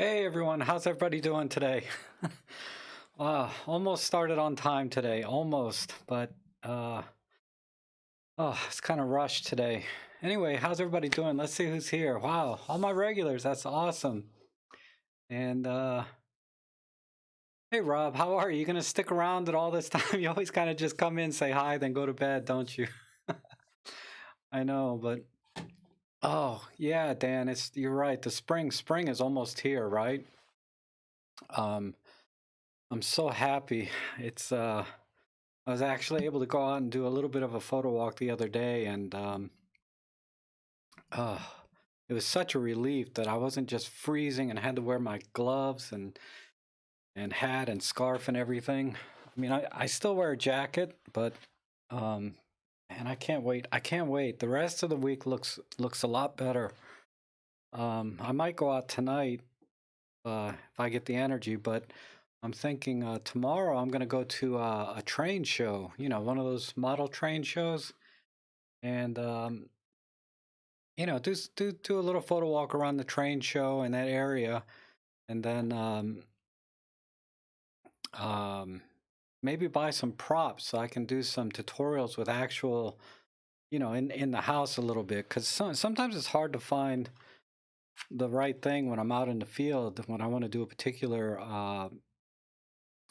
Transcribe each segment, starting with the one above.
Hey everyone, how's everybody doing today? Almost started on time today, almost, but uh, it's kind of rushed today. Anyway, how's everybody doing? Let's see who's here. Wow, all my regulars, that's awesome. And hey Rob, how are you? You gonna stick around at all this time? You always kind of just come in, say hi, then go to bed, don't you? I know, but oh yeah, Dan, you're right. The spring is almost here, right? Um, I'm so happy. It's I was actually able to go out and do a little bit of a photo walk the other day, and uh, it was such a relief that I wasn't just freezing and had to wear my gloves and hat and scarf and everything. I mean, I still wear a jacket, but um, and I can't wait. I can't wait. The rest of the week looks a lot better. I might go out tonight if I get the energy, but I'm thinking tomorrow I'm going to go to a train show. You know, one of those model train shows, and do a little photo walk around the train show in that area, and then um, maybe buy some props so I can do some tutorials with actual, in the house a little bit, because sometimes it's hard to find the right thing when I'm out in the field when I want to do a particular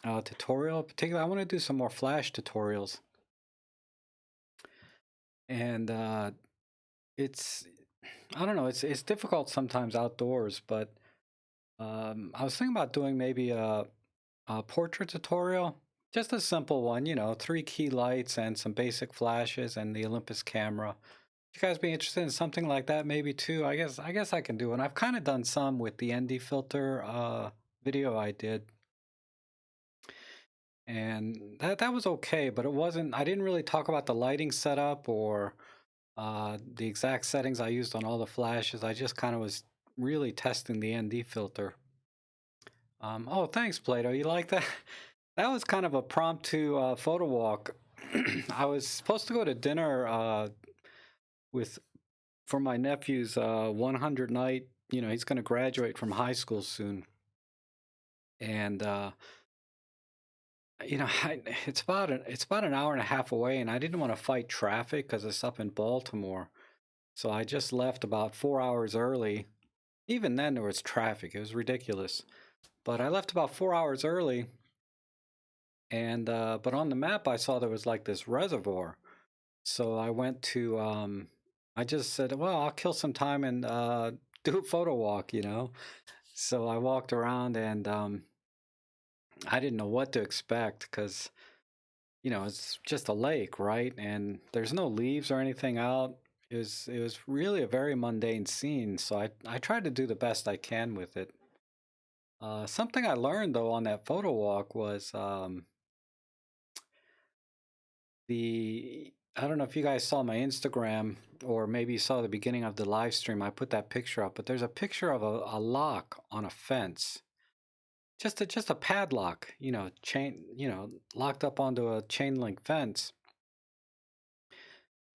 tutorial. Particularly, I want to do some more flash tutorials, and it's I don't know, it's difficult sometimes outdoors, but I was thinking about doing maybe a portrait tutorial, just a simple one, three key lights and some basic flashes and the Olympus camera. You guys be interested in something like that maybe too? I guess I can do it. I've kind of done some with the ND filter video I did, and that was okay, but it wasn't. I didn't really talk about the lighting setup or the exact settings I used on all the flashes. I just kind of was really testing the ND filter. Oh, thanks, Plato. You like that? That was kind of a promptu photo walk. I was supposed to go to dinner with for my nephew's 100 night. You know, he's going to graduate from high school soon, and it's about an hour and a half away, and I didn't want to fight traffic because it's up in Baltimore. So I just left about 4 hours early. Even then, there was traffic. It was ridiculous. But I left about 4 hours early, and but on the map I saw there was like this reservoir. So I went to I just said, well, I'll kill some time and do a photo walk, So I walked around, and I didn't know what to expect because it's just a lake, right? And there's no leaves or anything out. It was really a very mundane scene. So I tried to do the best I can with it. Something I learned though on that photo walk was the I don't know if you guys saw my Instagram or maybe you saw the beginning of the live stream. I put that picture up, but there's a picture of a lock on a fence. Just a padlock, chain, locked up onto a chain link fence.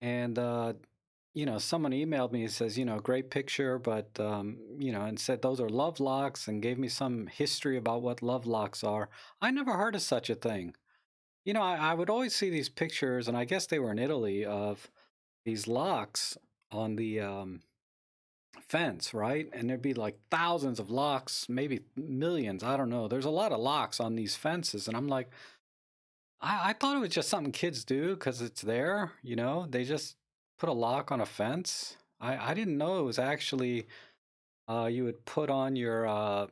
And someone emailed me and says, great picture, but and said those are love locks and gave me some history about what love locks are. I never heard of such a thing. I would always see these pictures, and I guess they were in Italy, of these locks on the fence, right? And there'd be like thousands of locks, maybe millions. I don't know. There's a lot of locks on these fences. And I'm like, I thought it was just something kids do because it's there, They just put a lock on a fence. I didn't know it was actually you would put on your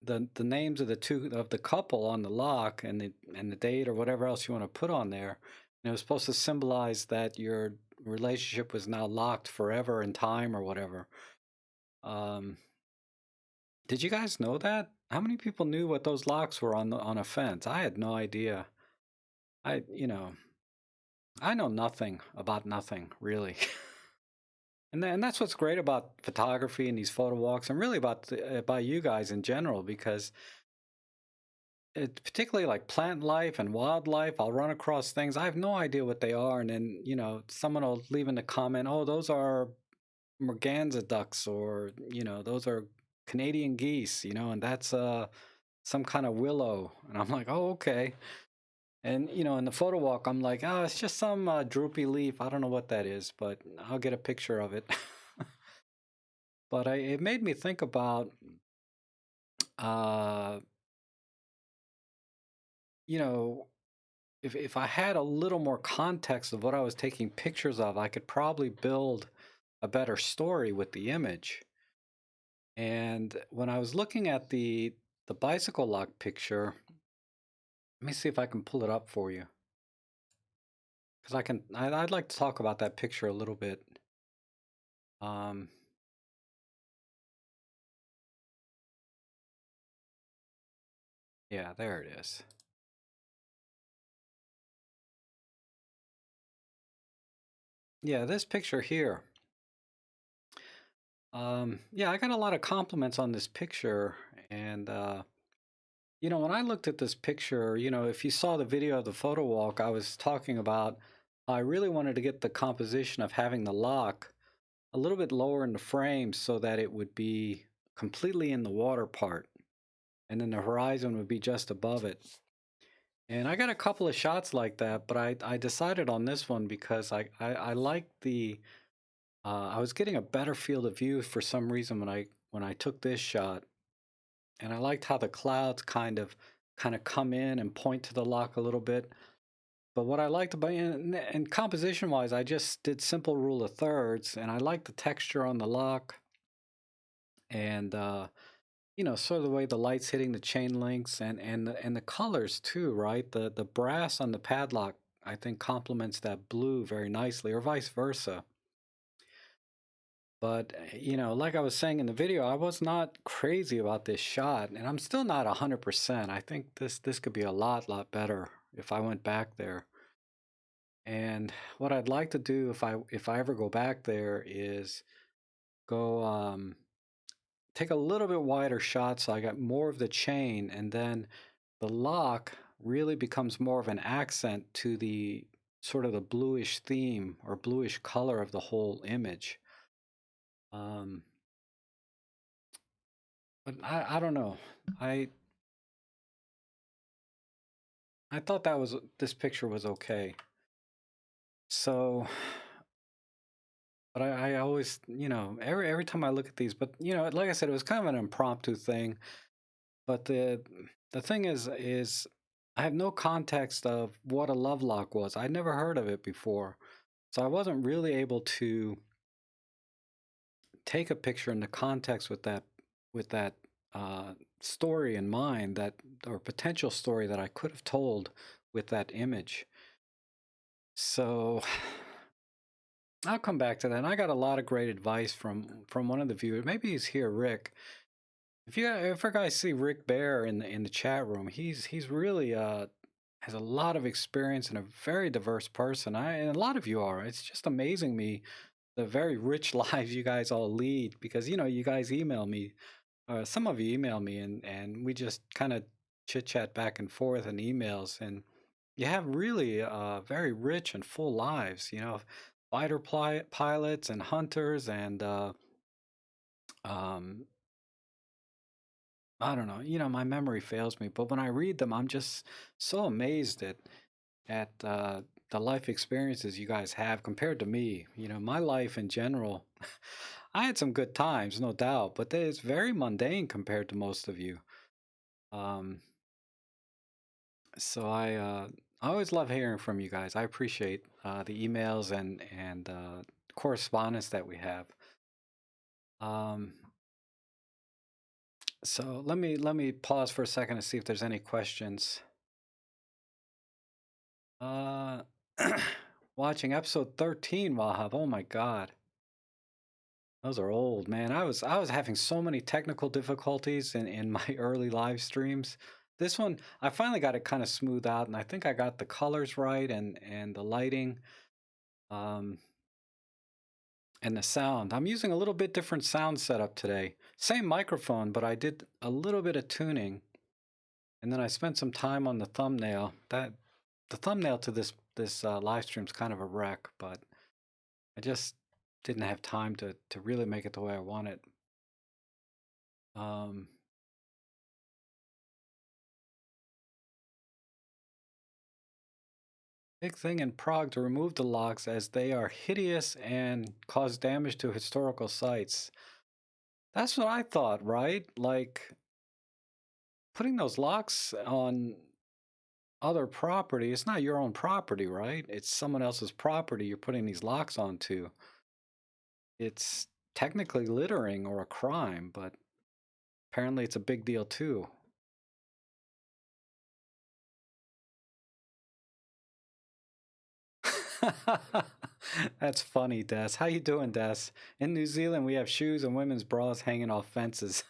the names of the couple on the lock and the date or whatever else you want to put on there. And it was supposed to symbolize that your relationship was now locked forever in time or whatever. Um, did you guys know that? How many people knew what those locks were on a fence? I had no idea. I you know I know nothing about nothing really. And that's what's great about photography and these photo walks, and really about you guys in general, because it, particularly like plant life and wildlife, I'll run across things I have no idea what they are, and then someone will leave in the comment, "Oh, those are merganser ducks," or those are Canadian geese, and that's some kind of willow. And I'm like, oh, okay. And in the photo walk, I'm like, oh, it's just some droopy leaf. I don't know what that is, but I'll get a picture of it. But it made me think about, uh, you know, if I had a little more context of what I was taking pictures of, I could probably build a better story with the image. And when I was looking at the bicycle lock picture, let me see if I can pull it up for you, because I'd like to talk about that picture a little bit. Um, yeah, there it is. Yeah, this picture here. Yeah, I got a lot of compliments on this picture, and when I looked at this picture, if you saw the video of the photo walk, I was talking about I really wanted to get the composition of having the lock a little bit lower in the frame so that it would be completely in the water part, and then the horizon would be just above it. And I got a couple of shots like that, but I decided on this one because I liked I was getting a better field of view for some reason when I took this shot, and I liked how the clouds kind of come in and point to the lock a little bit. But what I liked about and composition wise, I just did simple rule of thirds, and I liked the texture on the lock, and sort of the way the light's hitting the chain links, and the colors too, right? The brass on the padlock, I think, complements that blue very nicely, or vice versa. But like I was saying in the video, I was not crazy about this shot, and I'm still not 100%. I think this could be a lot better if I went back there. And what I'd like to do if I ever go back there is go take a little bit wider shot so I got more of the chain, and then the lock really becomes more of an accent to the sort of the bluish theme or bluish color of the whole image. Um, but I don't know. I I thought this picture was okay. So, but I always, every time I look at these, but like I said, it was kind of an impromptu thing. But the thing is I have no context of what a love lock was. I'd never heard of it before. So I wasn't really able to take a picture in the context with that story in mind, that or potential story that I could have told with that image. So I'll come back to that. And I got a lot of great advice from one of the viewers. Maybe he's here, Rick. If you guys see Rick Bear in the chat room, he's really has a lot of experience and a very diverse person. And a lot of you are. It's just amazing me the very rich lives you guys all lead, because you guys email me, some of you email me, and we just kind of chit chat back and forth in emails, and you have really very rich and full lives. Fighter pilots and hunters, and um, I don't know. My memory fails me, but when I read them, I'm just so amazed at the life experiences you guys have compared to me. My life in general, I had some good times, no doubt, but it's very mundane compared to most of you. Um, so I always love hearing from you guys. I appreciate the emails and correspondence that we have. Um, so let me pause for a second to see if there's any questions. Uh, watching episode 13, Wahab. Oh my God. Those are old, man. I was having so many technical difficulties in my early live streams. This one, I finally got it kind of smoothed out, and I think I got the colors right and the lighting, um, and the sound. I'm using a little bit different sound setup today. Same microphone, but I did a little bit of tuning, and then I spent some time on the thumbnail. The thumbnail to this live stream's kind of a wreck, but I just didn't have time to really make it the way I want it. Um, Big thing in Prague to remove the locks as they are hideous and cause damage to historical sites. That's what I thought, right? Like putting those locks on other property, it's not your own property, right? It's someone else's property you're putting these locks onto. It's technically littering or a crime, but apparently it's a big deal too. That's funny, Des. How you doing, Des? In New Zealand, we have shoes and women's bras hanging off fences.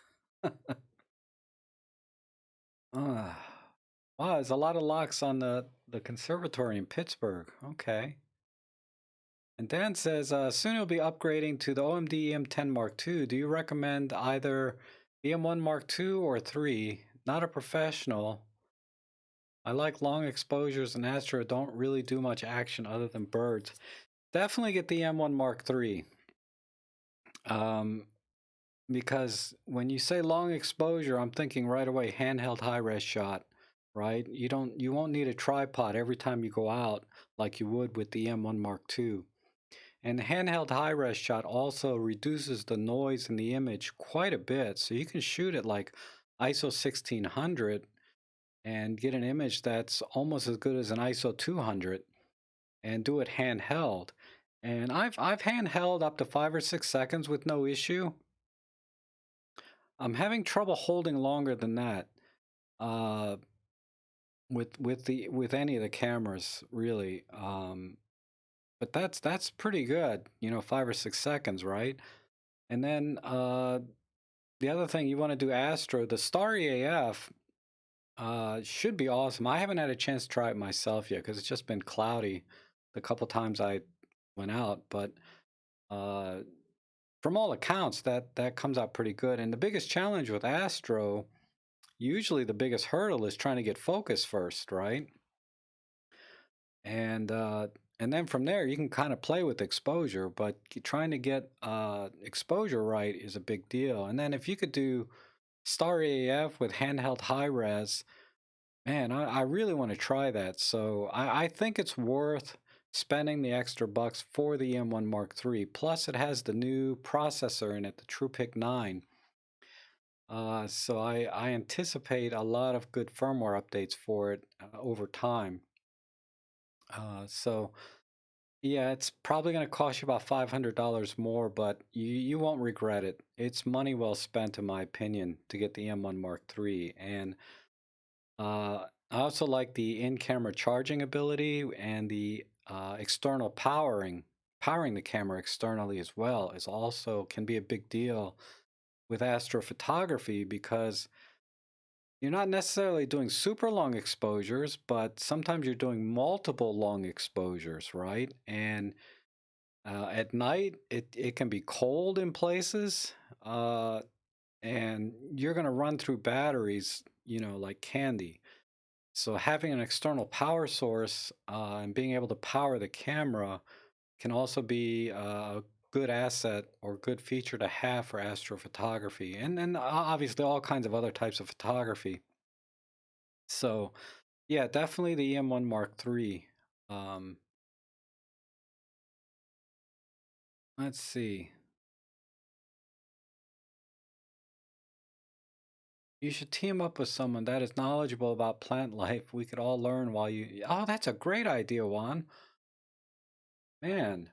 Ah, wow, there's a lot of locks on the conservatory in Pittsburgh. Okay. And Dan says, soon you'll be upgrading to the OMD EM10 Mark II. Do you recommend either EM1 Mark II or 3? Not a professional. I like long exposures and Astro don't really do much action other than birds. Definitely get the M1 Mark III. Because when you say long exposure, I'm thinking right away handheld high res shot, right? You won't need a tripod every time you go out like you would with the M1 Mark II. And the handheld high res shot also reduces the noise in the image quite a bit. So you can shoot at like ISO 1600 and get an image that's almost as good as an ISO 200 and do it handheld. And I've handheld up to 5 or 6 seconds with no issue. I'm having trouble holding longer than that uh, with any of the cameras really. But that's pretty good, 5 or 6 seconds, right? And then the other thing you want to do Astro, the Star EAF should be awesome. I haven't had a chance to try it myself yet because it's just been cloudy the couple times I went out, but uh, from all accounts, that comes out pretty good. And the biggest challenge with Astro, usually the biggest hurdle is trying to get focus first, right? And then from there you can kind of play with exposure, but trying to get exposure right is a big deal. And then if you could do Star AF with handheld high res, man, I really want to try that. So I think it's worth spending the extra bucks for the M1 Mark III. Plus, it has the new processor in it, the TruePic 9. So I anticipate a lot of good firmware updates for it over time. So yeah, it's probably going to cost you about $500 more, but you won't regret it. It's money well spent, in my opinion, to get the M1 Mark III. And I also like the in-camera charging ability and the external powering the camera externally as well is also can be a big deal with astrophotography because you're not necessarily doing super long exposures, but sometimes you're doing multiple long exposures, right? And at night, it can be cold in places, and you're going to run through batteries, like candy. So having an external power source and being able to power the camera can also be a good asset or good feature to have for astrophotography, and then obviously all kinds of other types of photography. So yeah, definitely the EM1 Mark III. Um, let's see. You should team up with someone that is knowledgeable about plant life. We could all learn while you. Oh, that's a great idea, Juan. Man,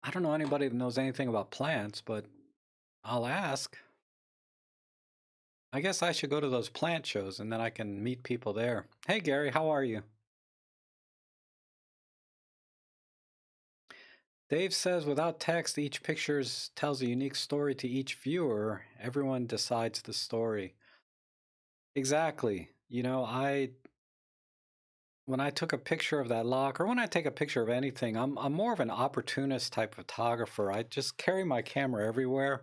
I don't know anybody that knows anything about plants, but I'll ask. I guess I should go to those plant shows and then I can meet people there. Hey, Gary, how are you? Dave says without text, each picture tells a unique story to each viewer. Everyone decides the story. Exactly. When I took a picture of that lock, or when I take a picture of anything, I'm more of an opportunist type photographer. I just carry my camera everywhere,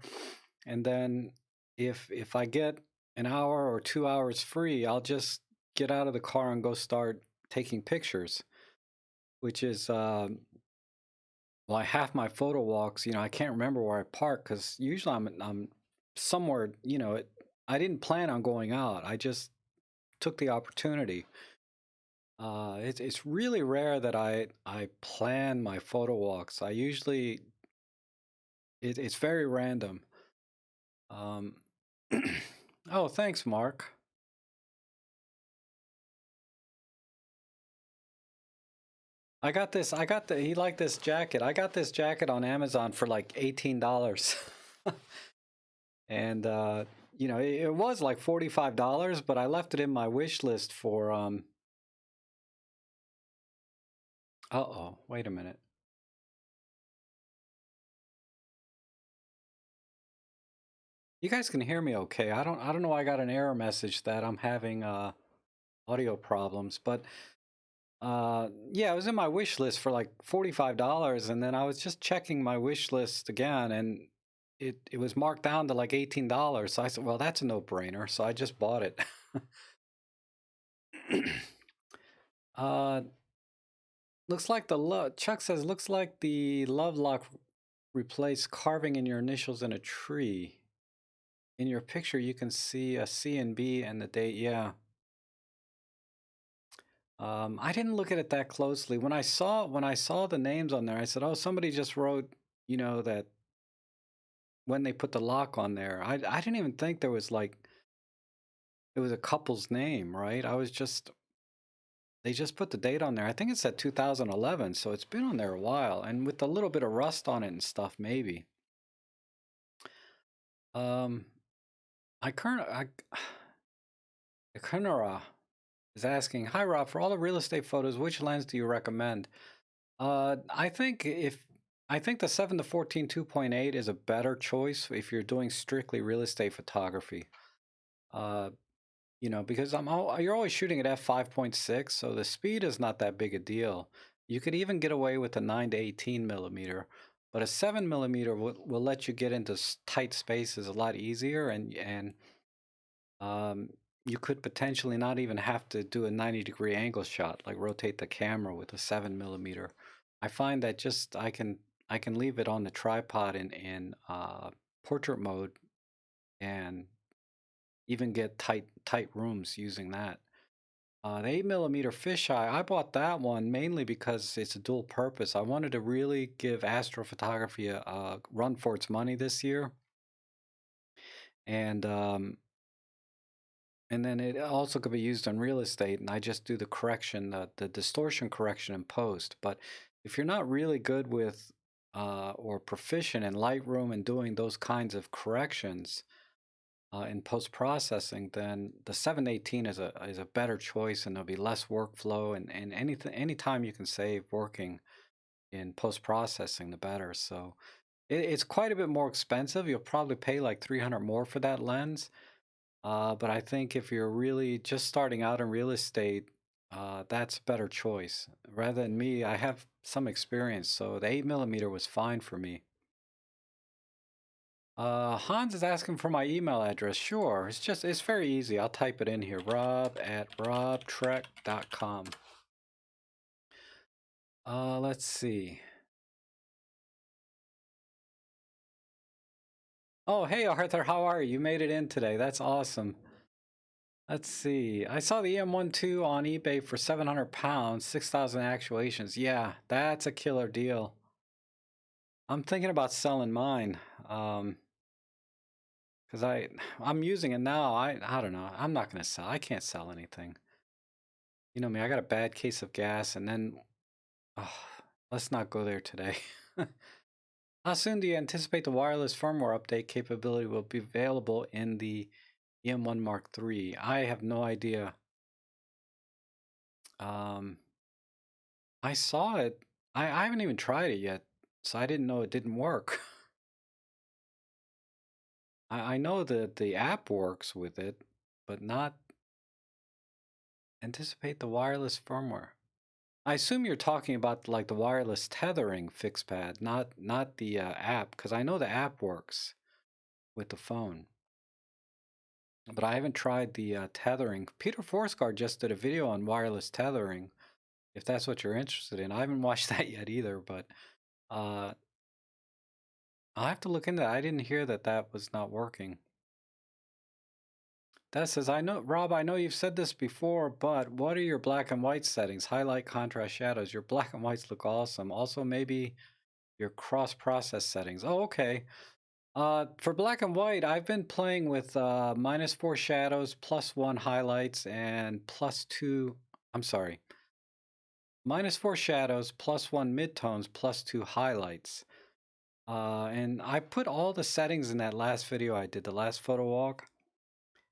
and then if I get an hour or 2 hours free, I'll just get out of the car and go start taking pictures, which is Well, half my photo walks, I can't remember where I park because usually I'm somewhere, I didn't plan on going out. I just took the opportunity. It's really rare that I plan my photo walks. I usually it's very random. Um, oh, thanks, Mark. I got the he liked this jacket. I got this jacket on Amazon for like $18. And it was like $45, but I left it in my wish list for uh-oh, wait a minute. You guys can hear me okay. I don't know why I got an error message that I'm having audio problems, but yeah, it was in my wish list for like $45, and then I was just checking my wish list again, and it was marked down to like $18. So I said, well, that's a no-brainer. So I just bought it. uh looks like the love Chuck says looks like the love lock replaced carving in your initials in a tree. In your picture you can see a C and B and the date. Yeah. I didn't look at it that closely. When I saw the names on there, I said, "Oh, somebody just wrote, that when they put the lock on there." I didn't even think there was like it was a couple's name, right? I was just They just put the date on there. I think it said 2011, so it's been on there a while, and with a little bit of rust on it and stuff, maybe. Um, I current I Kunara is asking, "Hi Rob, for all the real estate photos, which lens do you recommend?" I think the 7 to 14 2.8 is a better choice if you're doing strictly real estate photography. Uh, because you're always shooting at f5.6, so the speed is not that big a deal. You could even get away with a 9 to 18 millimeter, but a 7 millimeter will let you get into tight spaces a lot easier, and um, you could potentially not even have to do a 90-degree angle shot, like rotate the camera with a 7 millimeter. I find that just I can leave it on the tripod in portrait mode and even get tight rooms using that. The 8 millimeter fisheye, I bought that one mainly because it's a dual purpose. I wanted to really give astrophotography a run for its money this year, and then it also could be used on real estate. And I just do the correction, the distortion correction in post. But if you're not really good with or proficient in Lightroom and doing those kinds of corrections, in post processing, then the 718 is a better choice, and there'll be less workflow, and any time you can save working in post processing, the better. So it's quite a bit more expensive. You'll probably pay like 300 more for that lens. But I think if you're really just starting out in real estate, that's a better choice. Rather than me, I have some experience, so the 8 millimeter was fine for me. Hans is asking for my email address. Sure, it's very easy. I'll type it in here, rob@robtrek.com. Let's see. Oh, hey Arthur, how are you? You made it in today. That's awesome. Let's see. I saw the EM12 on eBay for 700 pounds, 6,000 actuations. Yeah, that's a killer deal. I'm thinking about selling mine. Because I'm using it now. I don't know. I'm not gonna sell. I can't sell anything. You know me, I got a bad case of gas, and then oh, let's not go there today. How soon do you anticipate the wireless firmware update capability will be available in the EM1 Mark III? I have no idea. Um, I saw it. I haven't even tried it yet, so I didn't know it didn't work. I know that the app works with it, but not anticipate the wireless firmware. I assume you're talking about like the wireless tethering fixed pad, not the app, because I know the app works with the phone, but I haven't tried the tethering. Peter Forsgard just did a video on wireless tethering, if that's what you're interested in. I haven't watched that yet either, but I'll have to look into that. I didn't hear that that was not working. That says, I know, Rob, I know you've said this before, but what are your black and white settings? Highlight, contrast, shadows. Your black and whites look awesome. Also, maybe your cross-process settings. Oh, okay. For black and white, I've been playing with -4 shadows, +1 highlights, and +2. I'm sorry, -4 shadows, +1 midtones, +2 highlights. And I put all the settings in that last video I did, the last photo walk.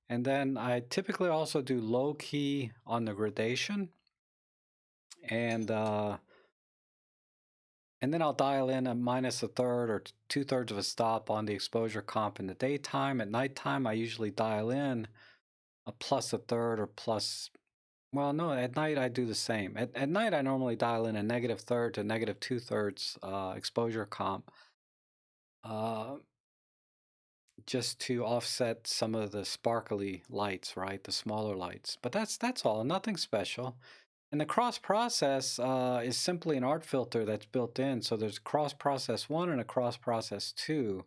And then I typically also do low key on the gradation, and then I'll dial in a -1/3 or 2/3 of a stop on the exposure comp in the daytime. At nighttime, I usually dial in a +1/3 or plus. Well, no, at night I do the same. At night, I normally dial in a -1/3 to -2/3 exposure comp, uh, just to offset some of the sparkly lights, right? The smaller lights. But that's all. Nothing special. And the cross process is simply an art filter that's built in. So there's cross process 1 and a cross process 2.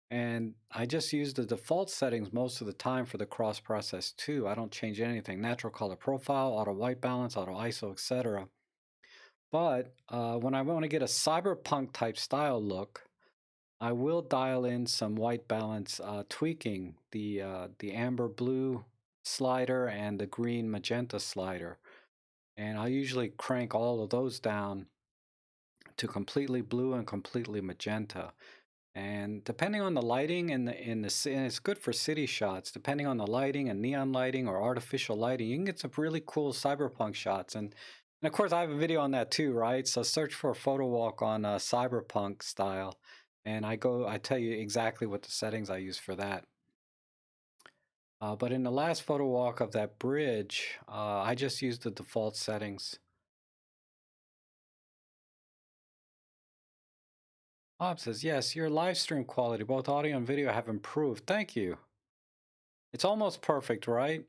And I just use the default settings most of the time for the cross process 2. I don't change anything. Natural color profile, auto white balance, auto ISO, etc. But when I want to get a cyberpunk type style look, I will dial in some white balance tweaking, the amber blue slider and the green magenta slider. And I usually crank all of those down to completely blue and completely magenta. And depending on the lighting and and it's good for city shots. Depending on the lighting and neon lighting or artificial lighting, you can get some really cool cyberpunk shots. And of course, I have a video on that too, right? So search for a photo walk on cyberpunk style, and I tell you exactly what the settings I use for that. But in the last photo walk of that bridge, I just used the default settings. Bob says, yes, your live stream quality, both audio and video, have improved. Thank you. It's almost perfect, right?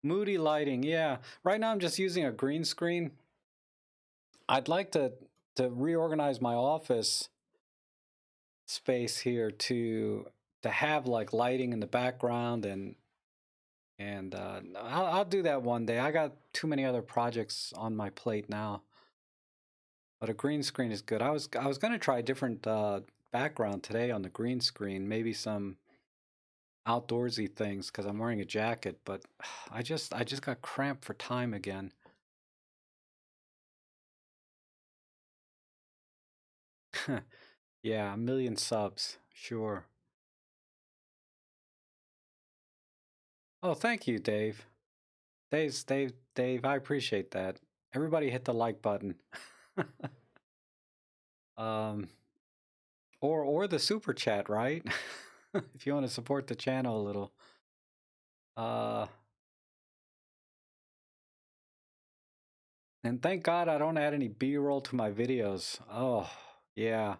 Moody lighting, yeah. Right now I'm just using a green screen. I'd like to reorganize my office space here to have like lighting in the background, and I'll do that one day. I got too many other projects on my plate now. But a green screen is good. I was gonna try a different background today on the green screen, maybe some outdoorsy things because I'm wearing a jacket, but I just got cramped for time again. Yeah, 1 million subs, sure. Oh, thank you, Dave. Dave, I appreciate that. Everybody hit the like button. um, or the super chat, right? If you want to support the channel a little. Uh, and thank God I don't add any B-roll to my videos. Oh, yeah.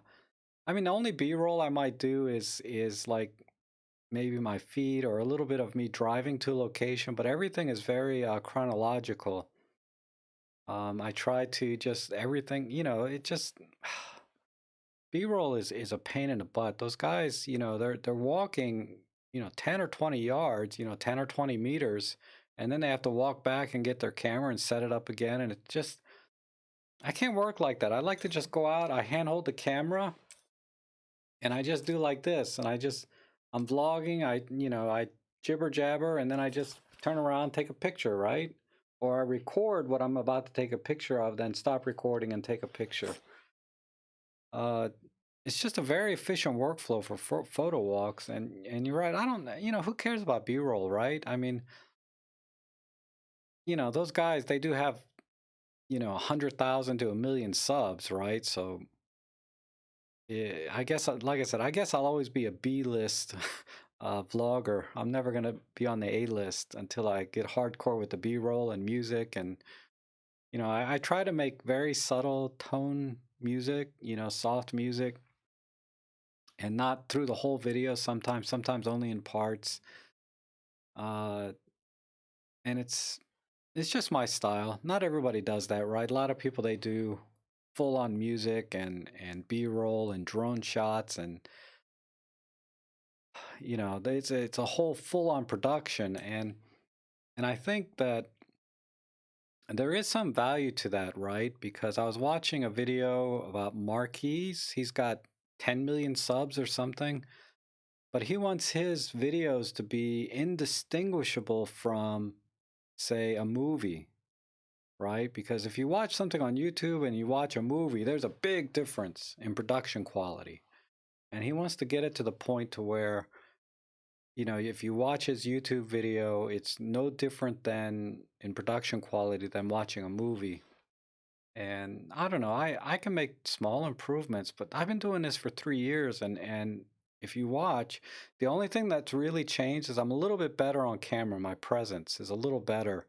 I mean, the only B-roll I might do is like maybe my feed or a little bit of me driving to a location, but everything is very chronological. I try to just everything, it just B-roll is a pain in the butt. Those guys, they're walking, 10 or 20 yards, 10 or 20 meters, and then they have to walk back and get their camera and set it up again, and it just I can't work like that. I like to just go out, I handhold the camera, and I just do like this, and I'm vlogging, I jibber jabber, and then I just turn around, take a picture, right? Or I record what I'm about to take a picture of, then stop recording and take a picture. Uh, it's just a very efficient workflow for photo walks, and you're right. I don't, who cares about B-roll, right? I mean, those guys, they do have 100,000 to 1 million subs, right? So yeah, I guess, like I said, I guess I'll always be a B-list vlogger. I'm never gonna be on the A-list until I get hardcore with the B-roll and music, and I try to make very subtle tone music, soft music, and not through the whole video. Sometimes only in parts. Uh, and it's just my style. Not everybody does that, right? A lot of people, they do full on music and B-roll and drone shots, and it's a whole full on production, and I think that there is some value to that, right? Because I was watching a video about Marquise. He's got 10 million subs or something, but he wants his videos to be indistinguishable from, say, a movie, right? Because if you watch something on YouTube and you watch a movie, there's a big difference in production quality. And he wants to get it to the point to where, if you watch his YouTube video, it's no different than in production quality than watching a movie. And I don't know, I can make small improvements, but I've been doing this for 3 years, and if you watch, the only thing that's really changed is I'm a little bit better on camera. My presence is a little better.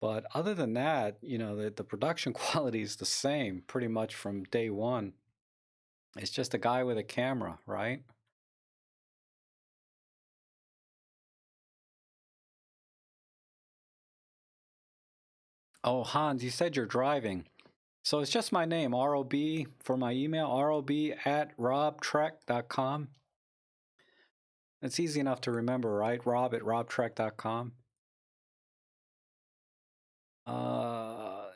But other than that, the production quality is the same pretty much from day one. It's just a guy with a camera, right? Oh, Hans, you said you're driving. So it's just my name, ROB, for my email, rob@robtrek.com. It's easy enough to remember, right? Rob@robtrek.com.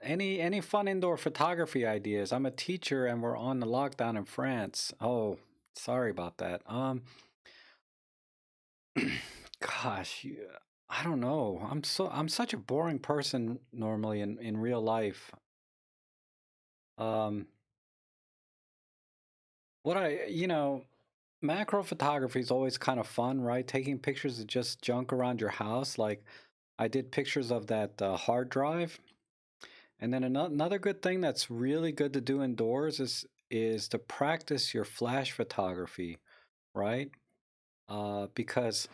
Any fun indoor photography ideas? I'm a teacher and we're on the lockdown in France. Oh, sorry about that. Gosh, I don't know. I'm such a boring person normally in real life. Um, what I macro photography is always kind of fun, right? Taking pictures of just junk around your house. Like I did pictures of that hard drive. And then another good thing that's really good to do indoors is to practice your flash photography, right? Because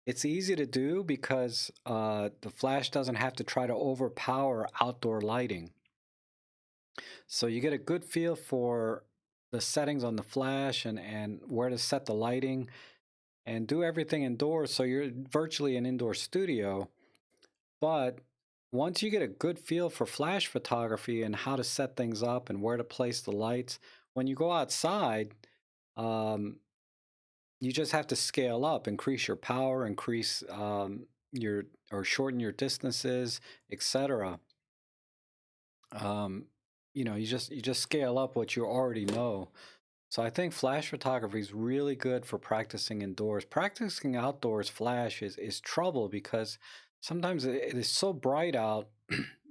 it's easy to do because the flash doesn't have to try to overpower outdoor lighting. So you get a good feel for the settings on the flash and where to set the lighting and do everything indoors. So you're virtually an indoor studio. But once you get a good feel for flash photography and how to set things up and where to place the lights, when you go outside, um, you just have to scale up, increase your power, increase your or shorten your distances, etc. Um, you just scale up what you already know. So I think flash photography is really good for practicing indoors. Practicing outdoors flash is trouble because sometimes it is so bright out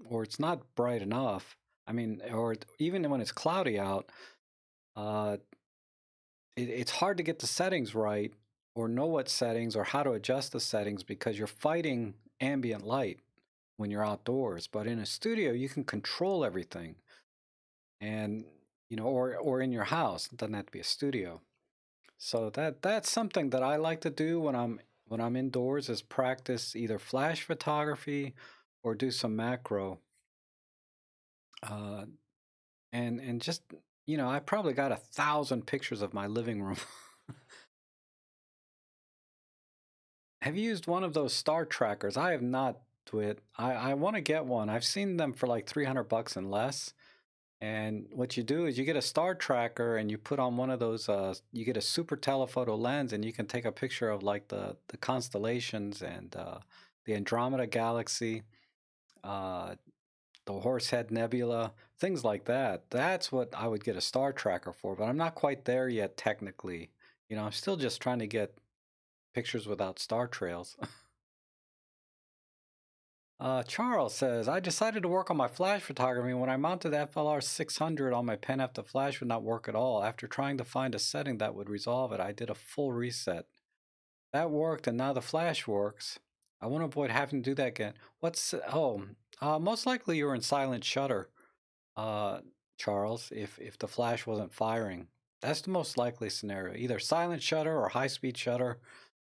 or it's not bright enough. I mean, or even when it's cloudy out, uh, it's hard to get the settings right or know what settings or how to adjust the settings because you're fighting ambient light when you're outdoors. But in a studio, you can control everything, and or in your house. It doesn't have to be a studio. So that's something that I like to do when I'm indoors is practice either flash photography or do some macro. Uh, and just I probably got 1,000 pictures of my living room. Have you used one of those star trackers? I have not. To it. I want to get one. I've seen them for like $300 and less. And what you do is you get a star tracker and you put on one of those. You get a super telephoto lens and you can take a picture of like the constellations and the Andromeda galaxy, uh, the Horsehead Nebula, things like that. That's what I would get a star tracker for. But I'm not quite there yet technically. I'm still just trying to get pictures without star trails. Charles says, I decided to work on my flash photography. When I mounted the FLR 600 on my pen F, the flash would not work at all. After trying to find a setting that would resolve it, I did a full reset. That worked, and now the flash works. I want to avoid having to do that again. Most likely you were in silent shutter, uh, Charles, if the flash wasn't firing. That's the most likely scenario. Either silent shutter or high-speed shutter.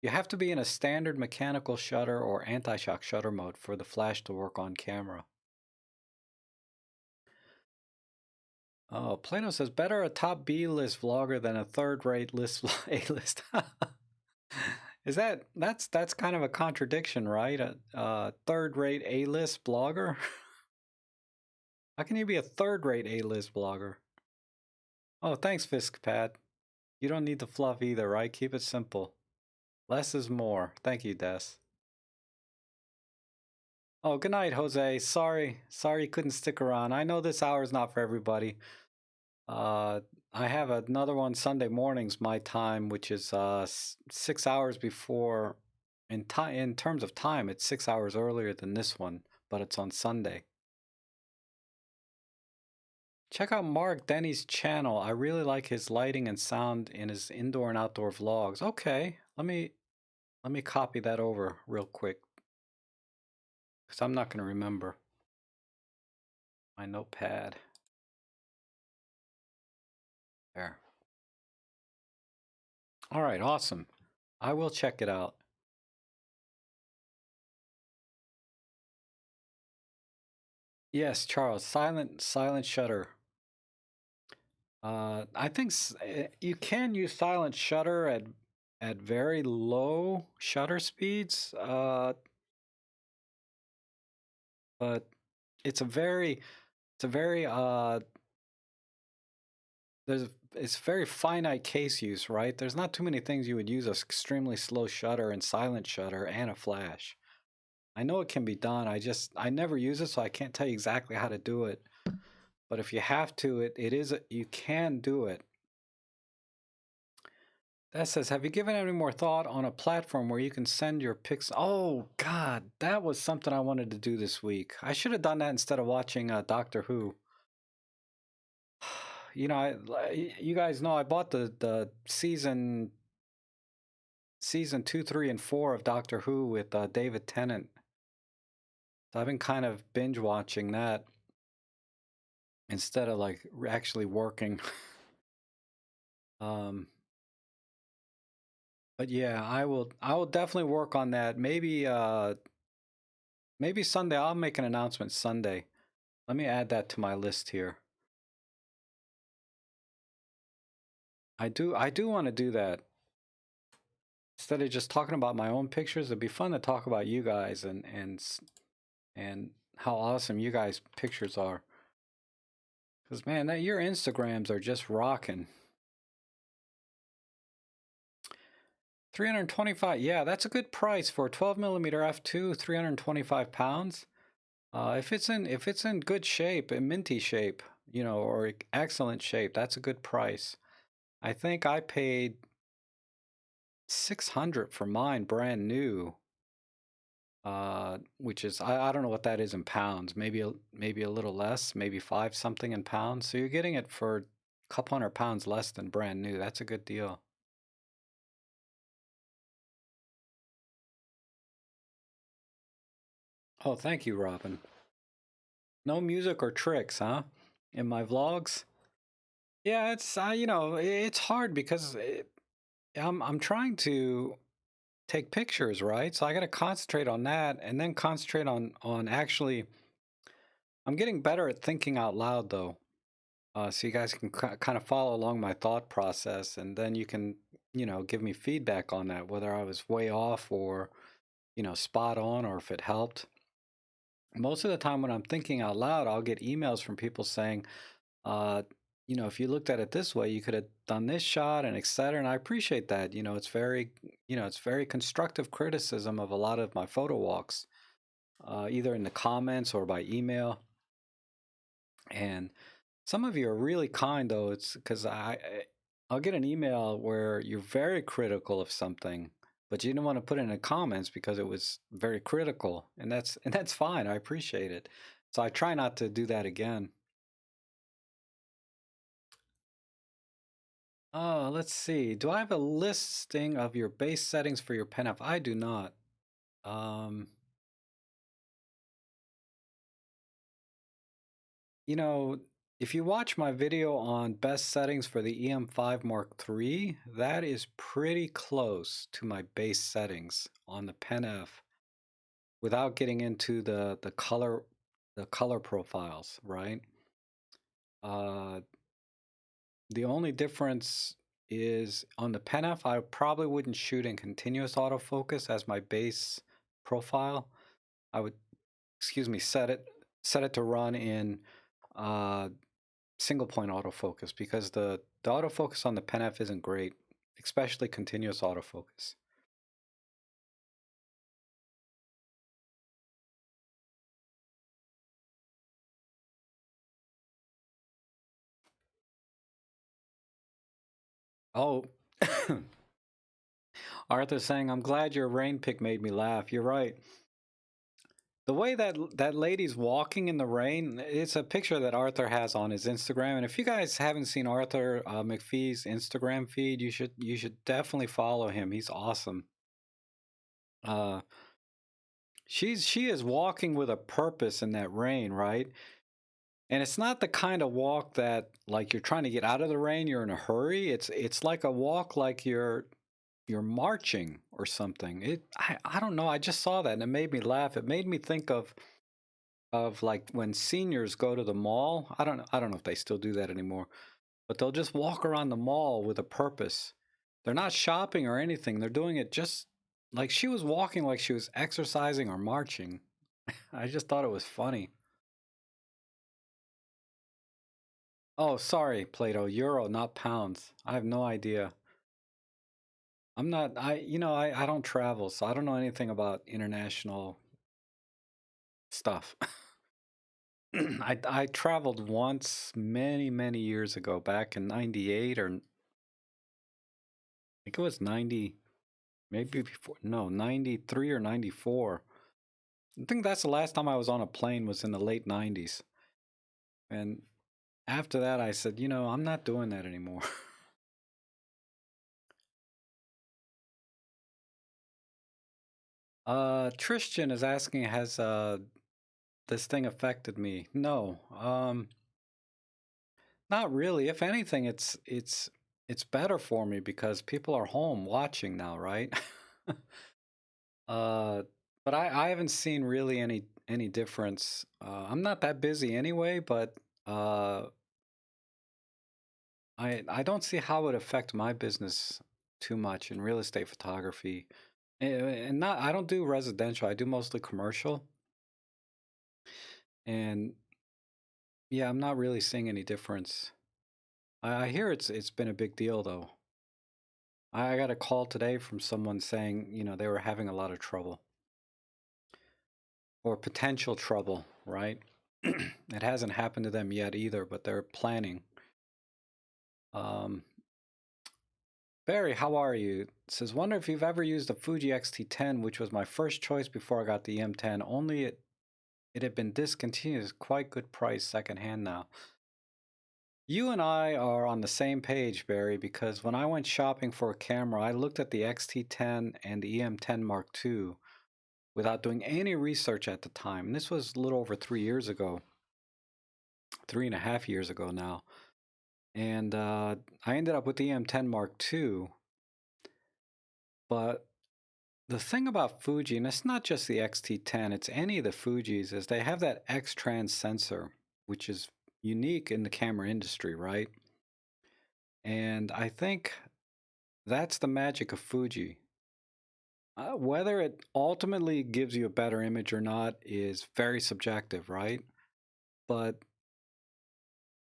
You have to be in a standard mechanical shutter or anti-shock shutter mode for the flash to work on camera. Oh, Plano says better a top B list vlogger than a third-rate list A list. Is that's kind of a contradiction, right? A third-rate A list blogger. How can you be a third-rate A-list blogger? Oh, thanks, Fiskpad. You don't need the fluff either, right? Keep it simple. Less is more. Thank you, Des. Oh, good night, Jose. Sorry you couldn't stick around. I know this hour is not for everybody. Uh, I have another one Sunday mornings, my time, which is 6 hours before. In terms of time, it's 6 hours earlier than this one, but it's on Sunday. Check out Mark Denny's channel. I really like his lighting and sound in his indoor and outdoor vlogs. Okay, let me copy that over real quick because I'm not going to remember my notepad. There. All right, awesome. I will check it out. Yes, Charles. Silent shutter. I think you can use silent shutter at very low shutter speeds. But it's a very it's very finite case use, right? There's not too many things you would use a extremely slow shutter and silent shutter and a flash. I know it can be done. I never use it, so I can't tell you exactly how to do it. But if you have to, you can do it. That says, have you given any more thought on a platform where you can send your pics? Oh God, that was something I wanted to do this week. I should have done that instead of watching Doctor Who. You know, you guys know I bought the season 2, 3, and 4 of Doctor Who with David Tennant. So I've been kind of binge watching that instead of like actually working. But yeah, I will definitely work on that. Maybe Sunday. I'll make an announcement Sunday. Let me add that to my list here. I do want to do that. Instead of just talking about my own pictures, it'd be fun to talk about you guys and how awesome you guys' pictures are. Because man, your Instagrams are just rocking. 325. Yeah, that's a good price for a 12mm f2. 325 pounds. If it's in good shape, in minty shape, or excellent shape, that's a good price. I think I paid 600 for mine, brand new. Which is I don't know what that is in pounds. Maybe a little less, maybe 5 something in pounds. So you're getting it for a couple £100 less than brand new. That's a good deal. Oh, thank you, Robin. No music or tricks, huh? In my vlogs? Yeah, it's it's hard because I'm trying to take pictures, right? So I got to concentrate on that and then concentrate on actually. I'm getting better at thinking out loud though. So you guys can kind of follow along my thought process, and then you can, give me feedback on that, whether I was way off or, spot on, or if it helped. Most of the time when I'm thinking out loud, I'll get emails from people saying, uh, if you looked at it this way, you could have done this shot and et cetera. And I appreciate that. It's very constructive criticism of a lot of my photo walks, either in the comments or by email. And some of you are really kind, though. It's because I'll get an email where you're very critical of something, but you didn't want to put it in the comments because it was very critical, and that's fine. I appreciate it. So I try not to do that again. Oh, let's see. Do I have a listing of your base settings for your pen app? I do not. Um, if you watch my video on best settings for the EM5 Mark III, that is pretty close to my base settings on the Pen F without getting into the color profiles, right? The only difference is on the Pen F, I probably wouldn't shoot in continuous autofocus as my base profile. I would, set it to run in uh, single point autofocus because the autofocus on the Pen F isn't great, especially continuous autofocus. Oh, Arthur's saying, "I'm glad your rain pic made me laugh." You're right. The way that lady's walking in the rain, it's a picture that Arthur has on his Instagram. And if you guys haven't seen Arthur McPhee's Instagram feed, you should definitely follow him. He's awesome. Uh, she is walking with a purpose in that rain, right? And it's not the kind of walk that like you're trying to get out of the rain, you're in a hurry. It's like a walk like you're marching or something. I don't know. I just saw that and it made me laugh. It made me think of like when seniors go to the mall. I don't know if they still do that anymore, but they'll just walk around the mall with a purpose. They're not shopping or anything. They're doing it just like she was walking like she was exercising or marching. I just thought it was funny. Oh, sorry, Plato. Euro, not pounds. I have no idea. I'm not I don't travel, so I don't know anything about international stuff. I traveled once many years ago, back in 98, or I think it was 90, maybe before, no, 93 or 94. I think that's the last time I was on a plane, was in the late 90s. And after that I said, I'm not doing that anymore. Tristan is asking, has this thing affected me? No. Not really. If anything, it's better for me because people are home watching now, right? uh, but I haven't seen really any difference. I'm not that busy anyway, but uh, I don't see how it would affect my business too much in real estate photography. And not I don't do residential. I do mostly commercial. And yeah, I'm not really seeing any difference. I hear it's been a big deal though. I got a call today from someone saying, they were having a lot of trouble or potential trouble, right? It hasn't happened to them yet either, but they're planning. Um, Barry, how are you? It says, wonder if you've ever used the Fuji X-T10, which was my first choice before I got the M10. Only it had been discontinued. It's quite good price secondhand now. You and I are on the same page, Barry, because when I went shopping for a camera, I looked at the X-T10 and the EM10 Mark II without doing any research at the time. And this was a little over 3 years ago, 3.5 years ago now. And I ended up with the EM10 Mark II. But the thing about Fuji, and it's not just the X-T10, it's any of the Fujis, is they have that X-Trans sensor, which is unique in the camera industry, right? And I think that's the magic of Fuji. Whether it ultimately gives you a better image or not is very subjective, right? But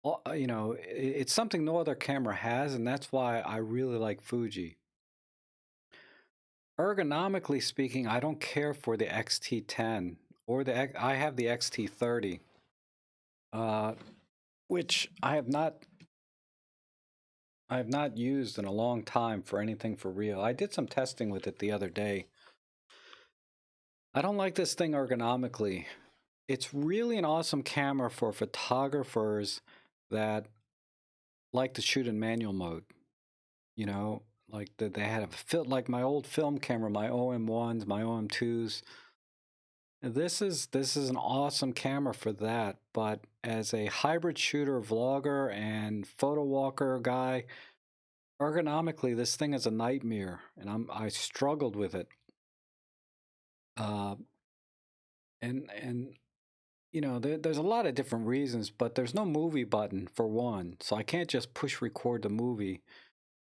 it's something no other camera has, and that's why I really like Fuji. Ergonomically speaking, I don't care for the X-T10 or I have the X-T30, uh, which I have not used in a long time for anything for real. I did some testing with it the other day. I don't like this thing ergonomically. It's really an awesome camera for photographers that like to shoot in manual mode. Like they had like my old film camera, my OM1s, my OM2s. This is an awesome camera for that, but as a hybrid shooter, vlogger, and photo walker guy, ergonomically this thing is a nightmare, and I struggled with it. Uh, and there's a lot of different reasons, but there's no movie button for one, so I can't just push record the movie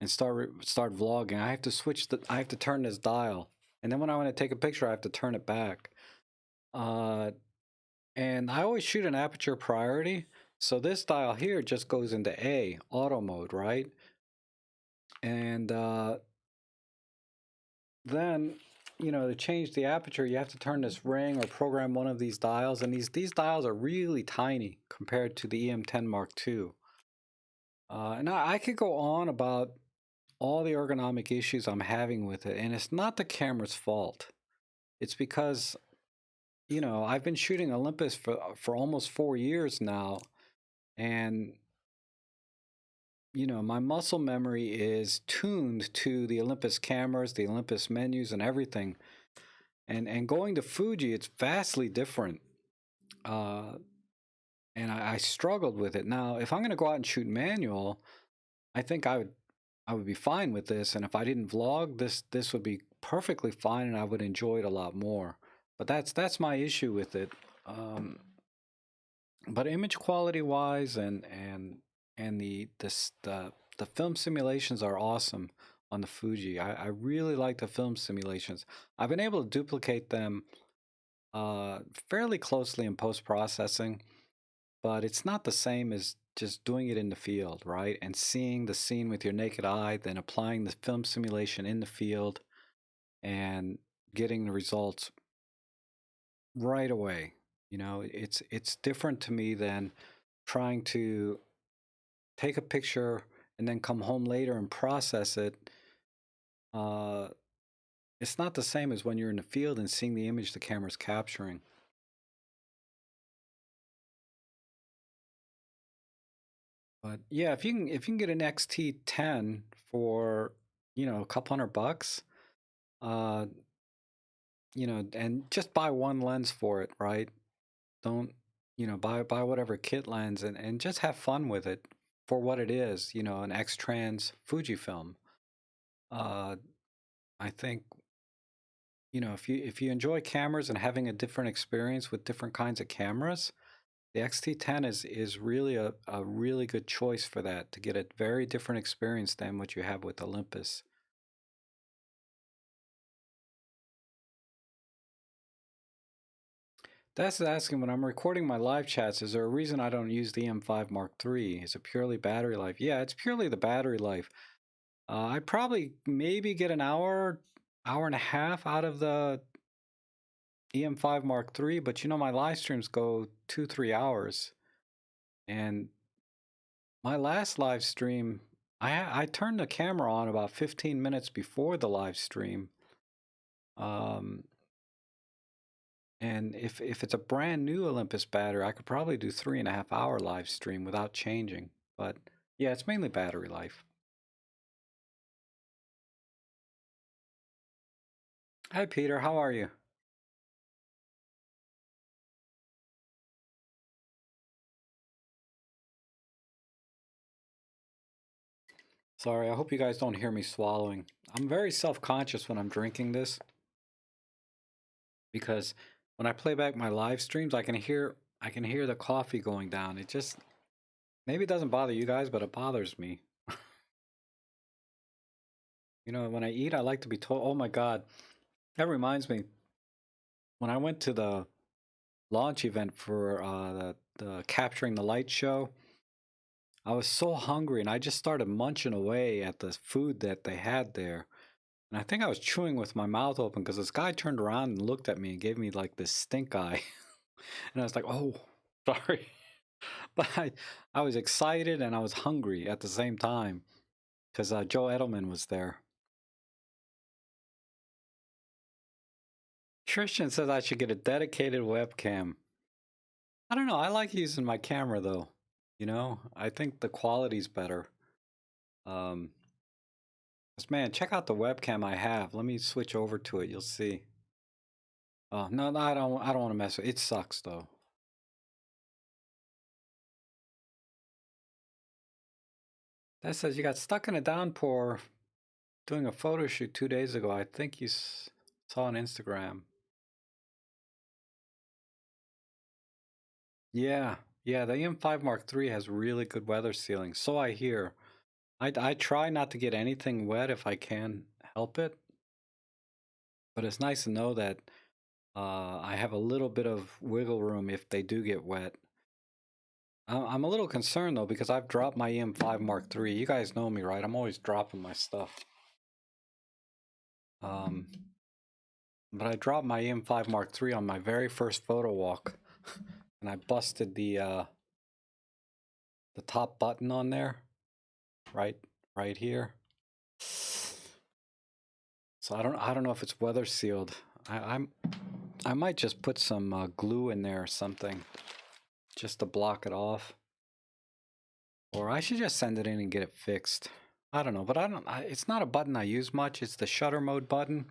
and start vlogging. I have to turn this dial, and then when I want to take a picture, I have to turn it back. And I always shoot an aperture priority, So this dial here just goes into A, auto mode, right? And then, to change the aperture, you have to turn this ring or program one of these dials. And these dials are really tiny compared to the EM10 Mark II. And I could go on about all the ergonomic issues I'm having with it. And it's not the camera's fault. It's because, I've been shooting Olympus for almost 4 years now. And, my muscle memory is tuned to the Olympus cameras, the Olympus menus, and everything. And going to Fuji, it's vastly different. Uh, and I struggled with it. Now, if I'm going to go out and shoot manual, I think I would be fine with this. And if I didn't vlog, this would be perfectly fine, and I would enjoy it a lot more. But that's my issue with it. Um, but image quality wise, and the film simulations are awesome on the Fuji. I really like the film simulations. I've been able to duplicate them fairly closely in post processing, but it's not the same as just doing it in the field, right? And seeing the scene with your naked eye, then applying the film simulation in the field and getting the results right away. It's different to me than trying to take a picture and then come home later and process it. Uh, it's not the same as when you're in the field and seeing the image the camera's capturing. But yeah, if you can get an XT10 for a couple $100, uh, and just buy one lens for it, right? Don't buy whatever kit lens, and just have fun with it for what it is. An X-Trans Fujifilm. Uh, I think if you enjoy cameras and having a different experience with different kinds of cameras, the XT10 is really a really good choice for that, to get a very different experience than what you have with Olympus. That's asking, when I'm recording my live chats, is there a reason I don't use the M5 Mark III? Is it purely battery life? Yeah, it's purely the battery life. I probably maybe get an hour, hour and a half out of the EM5 Mark III, but my live streams go 2-3 hours. And my last live stream, I turned the camera on about 15 minutes before the live stream. Um, and if it's a brand new Olympus battery, I could probably do 3.5 hour live stream without changing. But yeah, it's mainly battery life. Hi, Peter. How are you? Sorry, I hope you guys don't hear me swallowing. I'm very self-conscious when I'm drinking this, because when I play back my live streams, I can hear the coffee going down. It just, maybe it doesn't bother you guys, but it bothers me. When I eat, I like to be told, "Oh my God." That reminds me, when I went to the launch event for the Capturing the Light show, I was so hungry and I just started munching away at the food that they had there. And I think I was chewing with my mouth open because this guy turned around and looked at me and gave me like this stink eye. And I was like, "Oh, sorry." But I was excited and I was hungry at the same time because Joe Edelman was there. Christian says I should get a dedicated webcam. I don't know. I like using my camera though. I think the quality's better. Um, 'Cause, man, check out the webcam I have. Let me switch over to it. You'll see. Oh no, no, I don't. I don't want to mess with it. It sucks though. That says you got stuck in a downpour doing a photo shoot 2 days ago. I think you saw on Instagram. Yeah, yeah. The M5 Mark III has really good weather sealing. So I hear. I try not to get anything wet if I can help it, but it's nice to know that I have a little bit of wiggle room if they do get wet. I'm a little concerned though because I've dropped my EM5 Mark III. You guys know me, right? I'm always dropping my stuff. Um, but I dropped my EM5 Mark III on my very first photo walk, and I busted the top button on there, right here. So I don't know if it's weather sealed. I might just put some glue in there or something, just to block it off. Or I should just send it in and get it fixed. I don't know, but it's not a button I use much. It's the shutter mode button.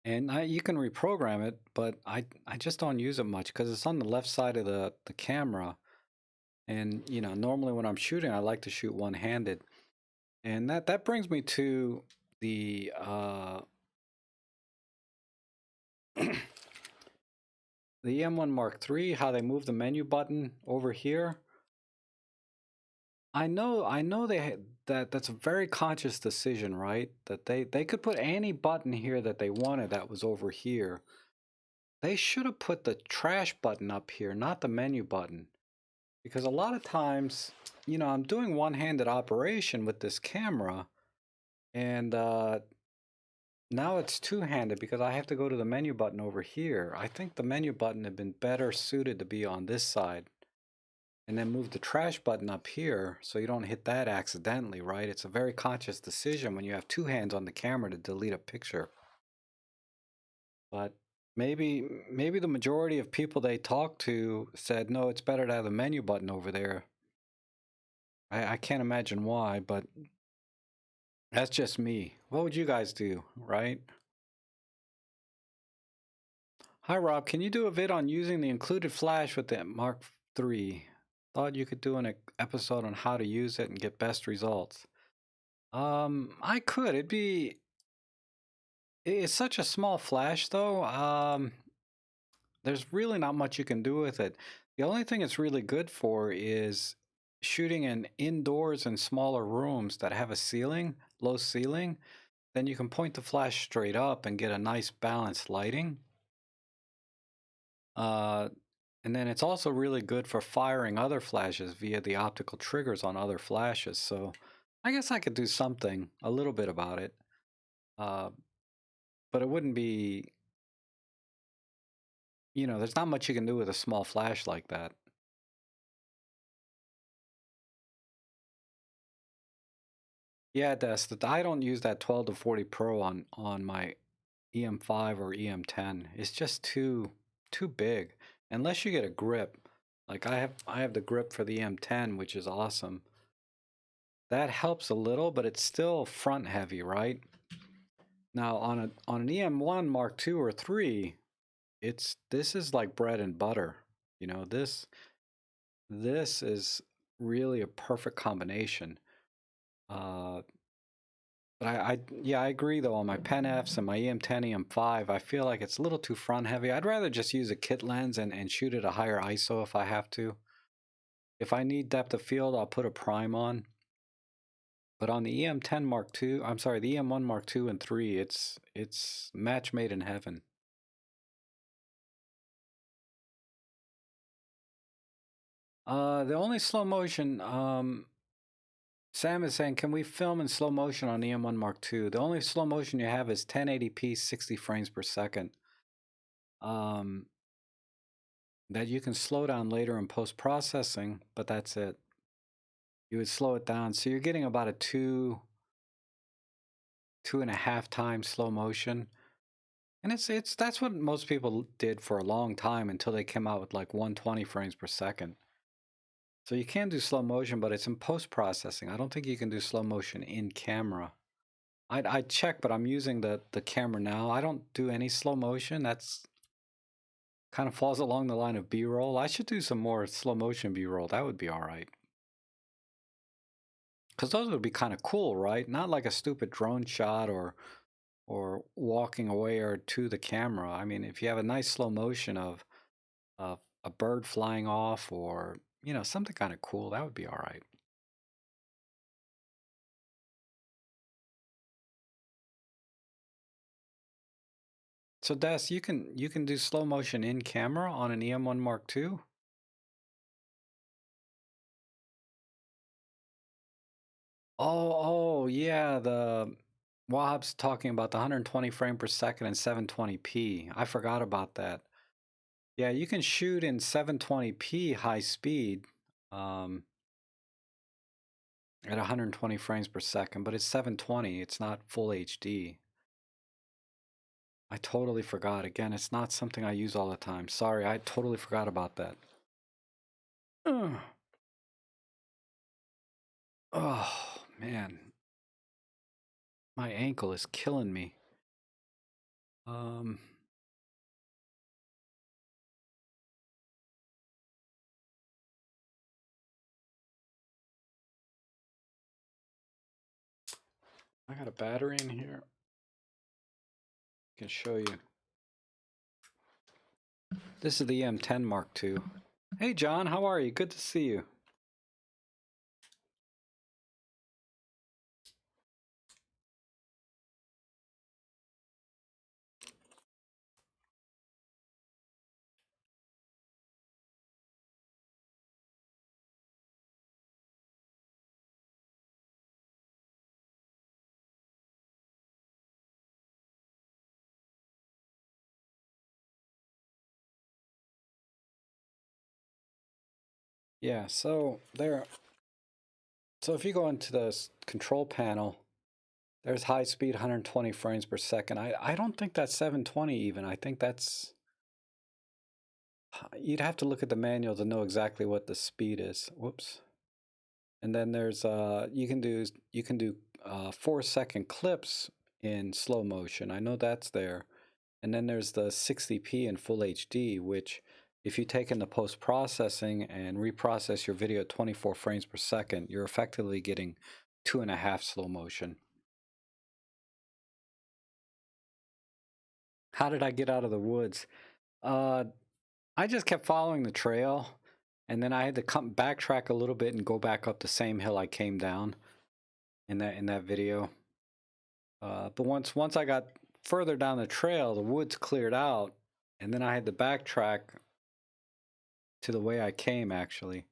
And you can reprogram it, but I just don't use it much because it's on the left side of the camera. And, you know, normally when I'm shooting, I like to shoot one-handed. And that brings me to the the M1 Mark III, how they move the menu button over here. I know that's a very conscious decision, right? That they could put any button here that they wanted that was over here. They should have put the trash button up here, not the menu button. Because a lot of times, you know, I'm doing one-handed operation with this camera, and now it's two-handed because I have to go to the menu button over here. I think the menu button had been better suited to be on this side. And then move the trash button up here so you don't hit that accidentally, right? It's a very conscious decision when you have two hands on the camera to delete a picture. But maybe the majority of people they talked to said, no, it's better to have the menu button over there. I can't imagine why, but that's just me. What would you guys do, right? Hi, Rob. Can you do a vid on using the included flash with the Mark III? Thought you could do an episode on how to use it and get best results. I could. It's such a small flash though. There's really not much you can do with it. The only thing it's really good for is shooting in indoors and smaller rooms that have a ceiling, low ceiling. Then you can point the flash straight up and get a nice balanced lighting. And then it's also really good for firing other flashes via the optical triggers on other flashes. So I guess I could do something, a little bit about it. But it wouldn't be, you know, there's not much you can do with a small flash like that. Yeah, I don't use that 12 to 40 Pro on my EM5 or EM10. It's just too big. Unless you get a grip. Like I have the grip for the EM10, which is awesome. That helps a little, but it's still front heavy, right? Now on an EM1 Mark II or 3, this is like bread and butter. You know, this is really a perfect combination. But yeah, I agree though on my Pen Fs and my EM10, EM5, I feel like it's a little too front heavy. I'd rather just use a kit lens and shoot at a higher ISO if I have to. If I need depth of field, I'll put a prime on. But on the EM10 Mark II, I'm sorry, the EM1 Mark II and 3, it's match made in heaven. The only slow motion, Sam is saying, can we film in slow motion on EM1 Mark II? The only slow motion you have is 1080p, 60 frames per second. That you can slow down later in post-processing, but that's it. You would slow it down. So you're getting about a 2.5 times slow motion. And that's what most people did for a long time until they came out with like 120 frames per second. So you can do slow motion, but it's in post-processing. I don't think you can do slow motion in camera. I'd check, but I'm using the camera now. I don't do any slow motion. That's kind of falls along the line of B-roll. I should do some more slow motion B-roll. That would be all right. Because those would be kind of cool, right? Not like a stupid drone shot or walking away or to the camera. I mean, if you have a nice slow motion of a bird flying off or, you know, something kind of cool, that would be all right. So Des, you can do slow motion in camera on an EM1 Mark II? Oh, yeah, the Wahhab's talking about the 120 frame per second and 720p. I forgot about that. Yeah, you can shoot in 720p high speed um, at 120 frames per second, but it's 720. It's not full HD. I totally forgot. Again, it's not something I use all the time. Sorry, I totally forgot about that. Ugh. Oh, man. My ankle is killing me. Um, I got a battery in here. I can show you. This is the M10 Mark II. Hey, John, how are you? Good to see you. Yeah, so there. So if you go into the control panel, there's high speed 120 frames per second. I don't think that's 720 even. I think that's, you'd have to look at the manual to know exactly what the speed is. Whoops. And then there's you can do 4-second clips in slow motion. I know that's there. And then there's the 60p in full HD, which if you take in the post-processing and reprocess your video at 24 frames per second, you're effectively getting 2.5 slow motion. How did I get out of the woods? I just kept following the trail, and then I had to come backtrack a little bit and go back up the same hill I came down in that video. But once I got further down the trail, the woods cleared out, and then I had to backtrack to the way I came, actually.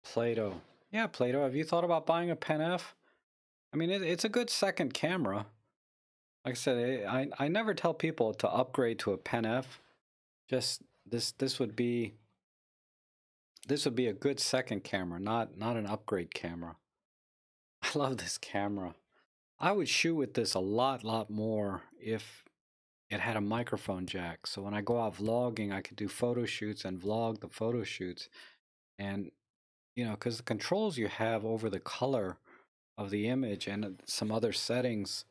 Play-Doh. Yeah, Play-Doh. Have you thought about buying a Pen F? I mean, it's a good second camera. Like I said, I never tell people to upgrade to a Pen F. Just this would be a good second camera, not an upgrade camera. I love this camera. I would shoot with this a lot more if it had a microphone jack. So when I go out vlogging, I could do photo shoots and vlog the photo shoots. And, because the controls you have over the color of the image and some other settings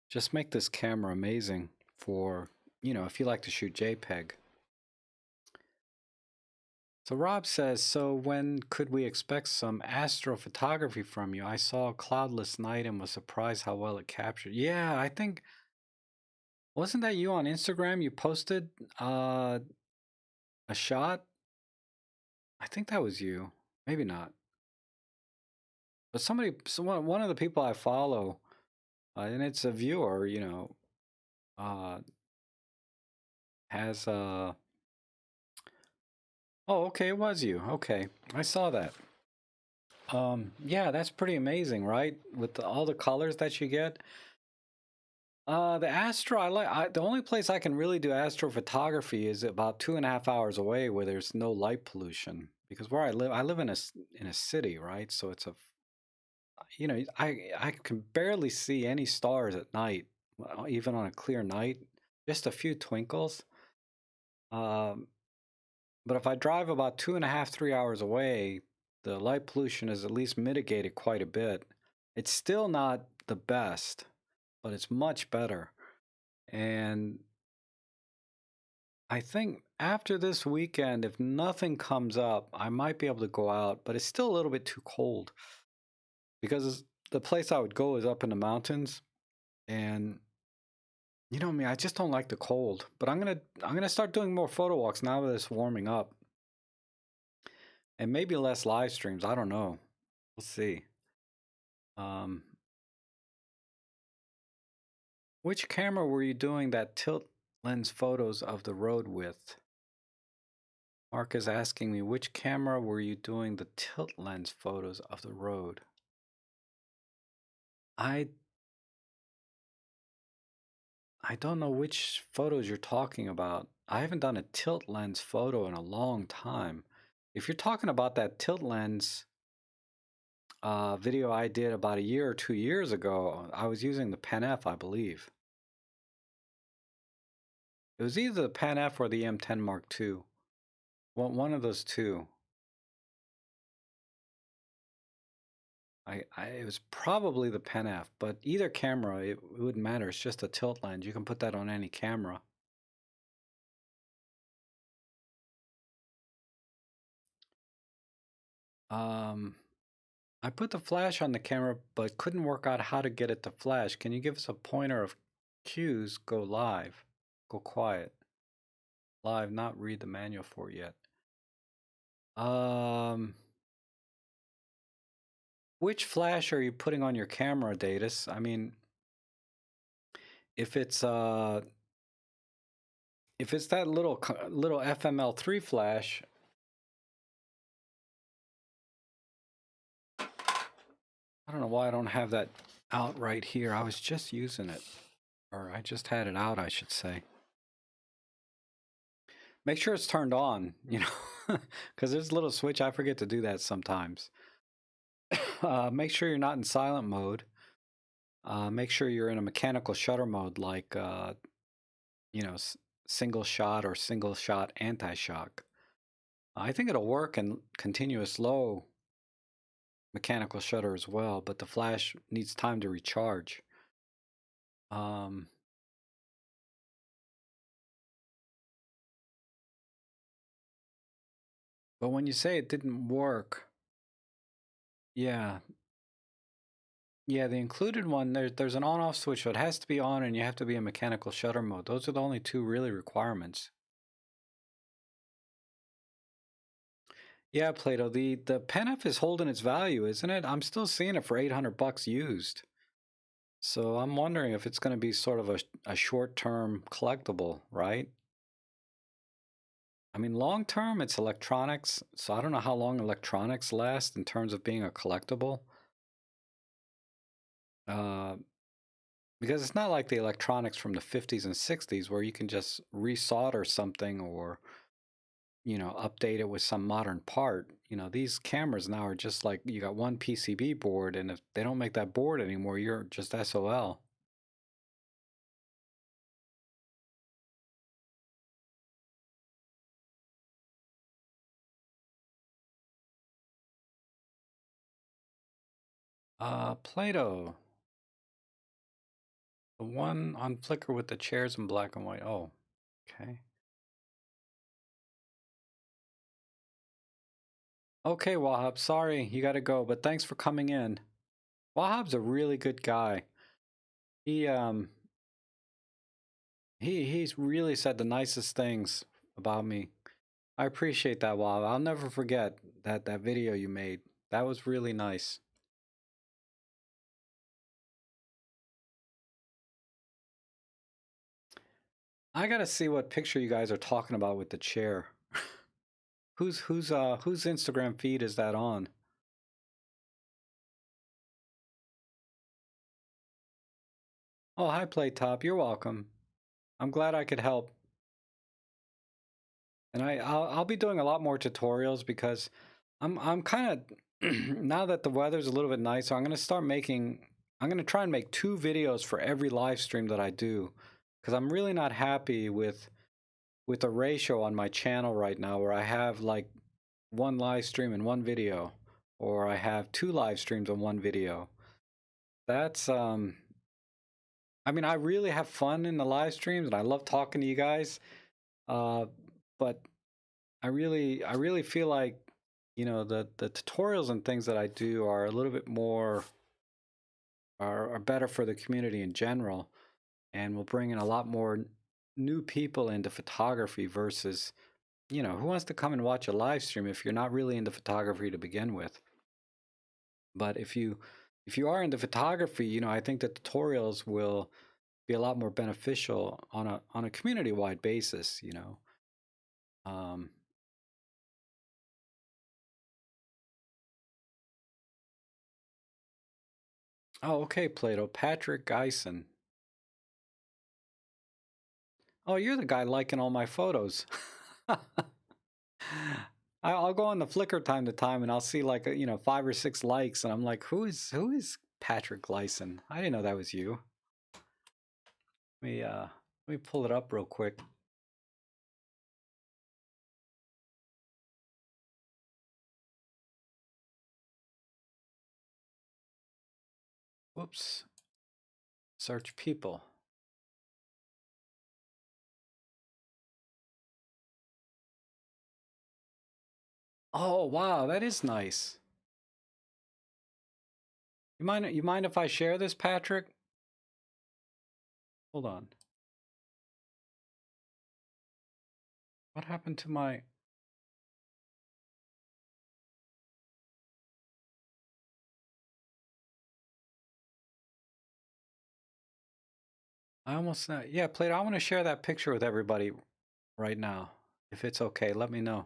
just make this camera amazing for, if you like to shoot JPEG. So Rob says, so when could we expect some astrophotography from you? I saw a cloudless night and was surprised how well it captured. Yeah, I think, wasn't that you on Instagram? You posted a shot? I think that was you. Maybe not. But one of the people I follow, and it's a viewer, has oh, okay, it was you. Okay, I saw that. Yeah, that's pretty amazing, right? With all the colors that you get. The astro, the only place I can really do astrophotography is about 2.5 hours away, where there's no light pollution. Because where I live in a city, right? So it's I can barely see any stars at night, even on a clear night. Just a few twinkles. Um, but if I drive about 2.5, 3 hours away, the light pollution is at least mitigated quite a bit. It's still not the best, but it's much better. And I think after this weekend, if nothing comes up, I might be able to go out, but it's still a little bit too cold because the place I would go is up in the mountains, and you know me, I just don't like the cold. But I'm gonna start doing more photo walks now that it's warming up, and maybe less live streams. I don't know. We'll see. Um, Which camera were you doing that tilt lens photos of the road with? Mark is asking me, which camera were you doing the tilt lens photos of the road? I don't know which photos you're talking about. I haven't done a tilt lens photo in a long time. If you're talking about that tilt lens video I did about a year or 2 years ago, I was using the Pen F, I believe. It was either the Pen F or the M10 Mark II. One of those two. It was probably the Pen F, but either camera, it wouldn't matter. It's just a tilt lens. You can put that on any camera. I put the flash on the camera, but couldn't work out how to get it to flash. Can you give us a pointer of cues? Go live, go quiet, live, not read the manual for it yet. Which flash are you putting on your camera, Datus? I mean, if it's that little FML3 flash, I don't know why I don't have that out right here. I was just using it, or I just had it out, I should say. Make sure it's turned on, you know, because there's a little switch. I forget to do that sometimes. Make sure you're not in silent mode. Make sure you're in a mechanical shutter mode, like, you know, single shot or single shot anti-shock. I think it'll work in continuous low mechanical shutter as well, but the flash needs time to recharge. But when you say it didn't work, yeah, the included one, there's an on-off switch, so it has to be on, and you have to be in mechanical shutter mode. Those are the only two really requirements. Yeah, Plato, the Pen F is holding its value, isn't it? I'm still seeing it for $800 used. So I'm wondering if it's going to be sort of a short-term collectible, right? I mean, long-term, it's electronics, so I don't know how long electronics last in terms of being a collectible. Because it's not like the electronics from the 50s and 60s where you can just resolder something or, you know, update it with some modern part. You know, these cameras now are just like you got one PCB board, and if they don't make that board anymore, you're just SOL. Plato. The one on Flickr with the chairs in black and white. Oh, okay. Okay, Wahab, sorry, you gotta go, but thanks for coming in. Wahab's a really good guy. He's really said the nicest things about me. I appreciate that, Wahab. I'll never forget that video you made. That was really nice. I gotta see what picture you guys are talking about with the chair. whose Instagram feed is that on? Oh, hi, Playtop. You're welcome. I'm glad I could help. And I'll be doing a lot more tutorials because I'm kind of now that the weather's a little bit nicer, I'm gonna try and make 2 videos for every live stream that I do, because I'm really not happy with the ratio on my channel right now, where I have like 1 live stream and 1 video, or I have 2 live streams and 1 video. That's I mean, I really have fun in the live streams and I love talking to you guys. But I really feel like, you know, the tutorials and things that I do are a little bit more are better for the community in general, and will bring in a lot more new people into photography versus, you know, who wants to come and watch a live stream if you're not really into photography to begin with. But if you are into photography, you know, I think the tutorials will be a lot more beneficial on a community-wide basis, you know. Um, oh, okay, Plato. Patrick Geisen. Oh, you're the guy liking all my photos. I'll go on the Flickr time to time, and I'll see like 5 or 6 likes, and I'm like, who is Patrick Gleason? I didn't know that was you. Let me pull it up real quick. Whoops. Search people. Oh wow, that is nice. You mind if I share this, Patrick? Hold on. What happened to my? I almost yeah, Plato. I want to share that picture with everybody right now. If it's okay, let me know.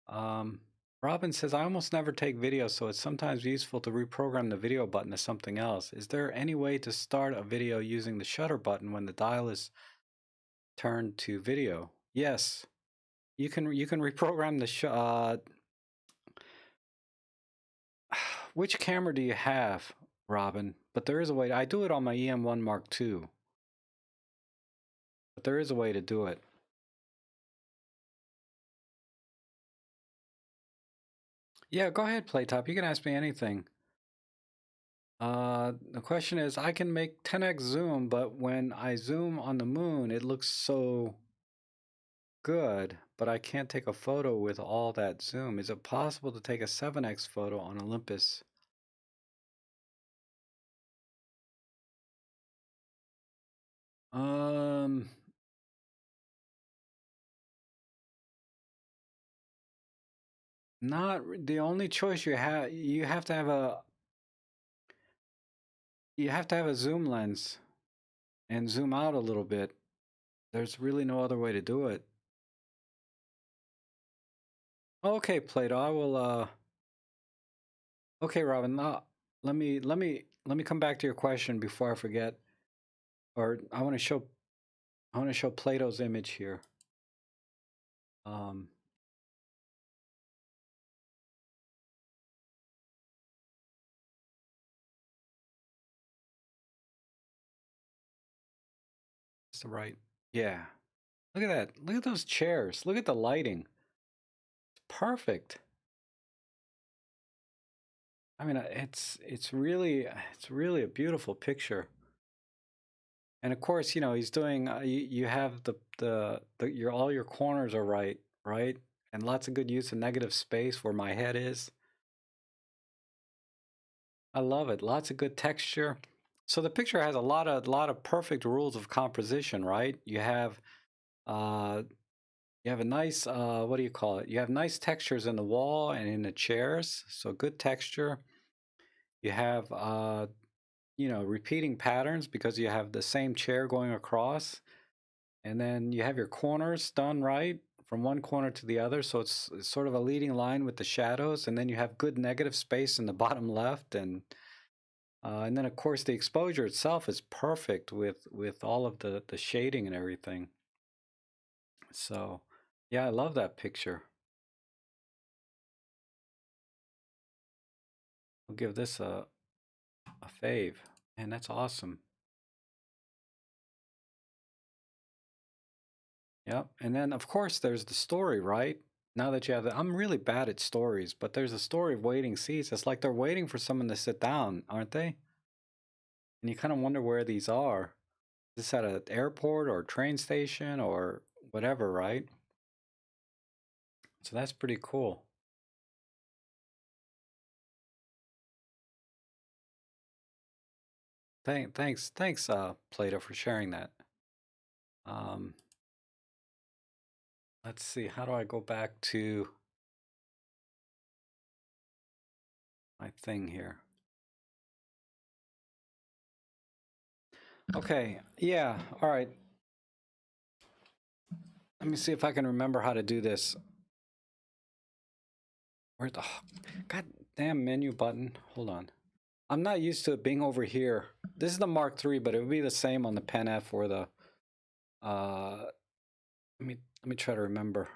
Um, Robin says, I almost never take videos, so it's sometimes useful to reprogram the video button to something else. Is there any way to start a video using the shutter button when the dial is turned to video? Yes, you can reprogram the which camera do you have, Robin? But there is a way. I do it on my EM1 Mark II. But there is a way to do it. Yeah, go ahead, Playtop. You can ask me anything. The question is, I can make 10x zoom, but when I zoom on the moon, it looks so good, but I can't take a photo with all that zoom. Is it possible to take a 7x photo on Olympus? Um, Not the only choice you have. You have to have a zoom lens and zoom out a little bit. There's really no other way to do it. Okay, Plato, I will okay, Robin, let me come back to your question before I forget. Or I want to show Plato's image here. Um it's the right. Yeah. Look at that. Look at those chairs. Look at the lighting. Perfect. I mean, it's really a beautiful picture. And of course, he's doing. You have your all your corners are right, right, and lots of good use of negative space where my head is. I love it. Lots of good texture. So the picture has a lot of perfect rules of composition, right? Uh, you have a nice what do you call it? You have nice textures in the wall and in the chairs. So good texture. You have repeating patterns because you have the same chair going across, and then you have your corners done right from one corner to the other, so it's sort of a leading line with the shadows, and then you have good negative space in the bottom left, and then of course the exposure itself is perfect with all of the shading and everything. So yeah, I love that picture. I'll give this a fave, and that's awesome. Yep. And then of course there's the story, right? Now that you have I'm really bad at stories, but there's a story of waiting seats. It's like they're waiting for someone to sit down, aren't they? And you kind of wonder where these are. Is this at an airport or train station or whatever, right? So that's pretty cool. Thanks, Plato, for sharing that. Um, let's see. How do I go back to my thing here? Okay, yeah, all right. Let me see if I can remember how to do this. Where the goddamn menu button? Hold on. I'm not used to it being over here. This is the Mark III, but it would be the same on the Pen F or the. Uh, let me try to remember.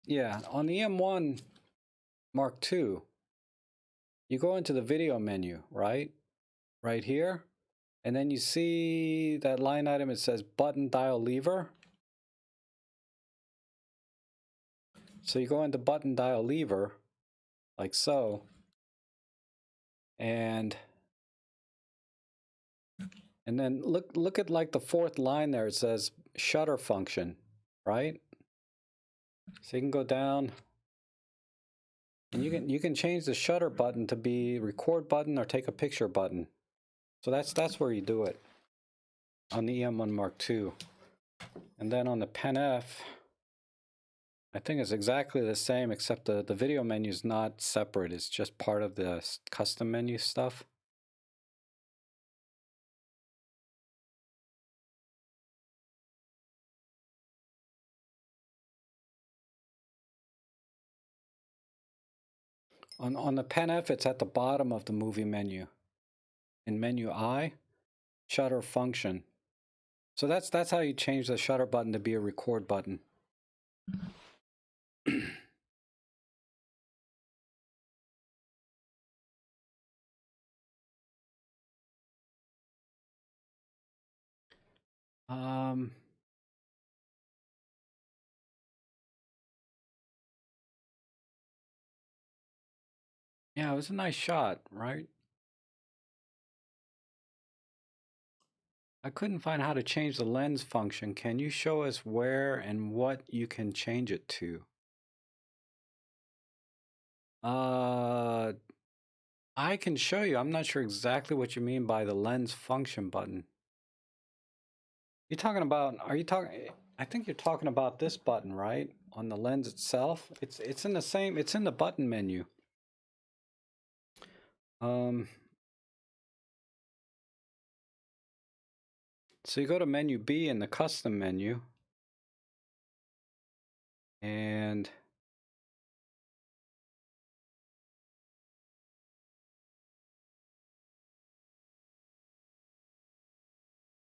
Yeah, on the M1 Mark II, you go into the video menu, right? Right here. And then you see that line item, it says button dial lever. So you go into button dial lever, like so. And then look at like the fourth line there. It says shutter function, right? So you can go down and you can change the shutter button to be record button or take a picture button. So that's where you do it on the EM1 Mark II. And then on the Pen F, I think it's exactly the same, except the video menu is not separate. It's just part of the custom menu stuff. On the Pen F, it's at the bottom of the movie menu. In menu I, shutter function. So that's how you change the shutter button to be a record button. Yeah, it was a nice shot, right? I couldn't find how to change the lens function. Can you show us where and what you can change it to? I can show you. I'm not sure exactly what you mean by the lens function button. You're talking about, are you talking, I think you're talking about this button, right? On the lens itself. It's in the same, it's in the button menu. So you go to menu B in the custom menu. And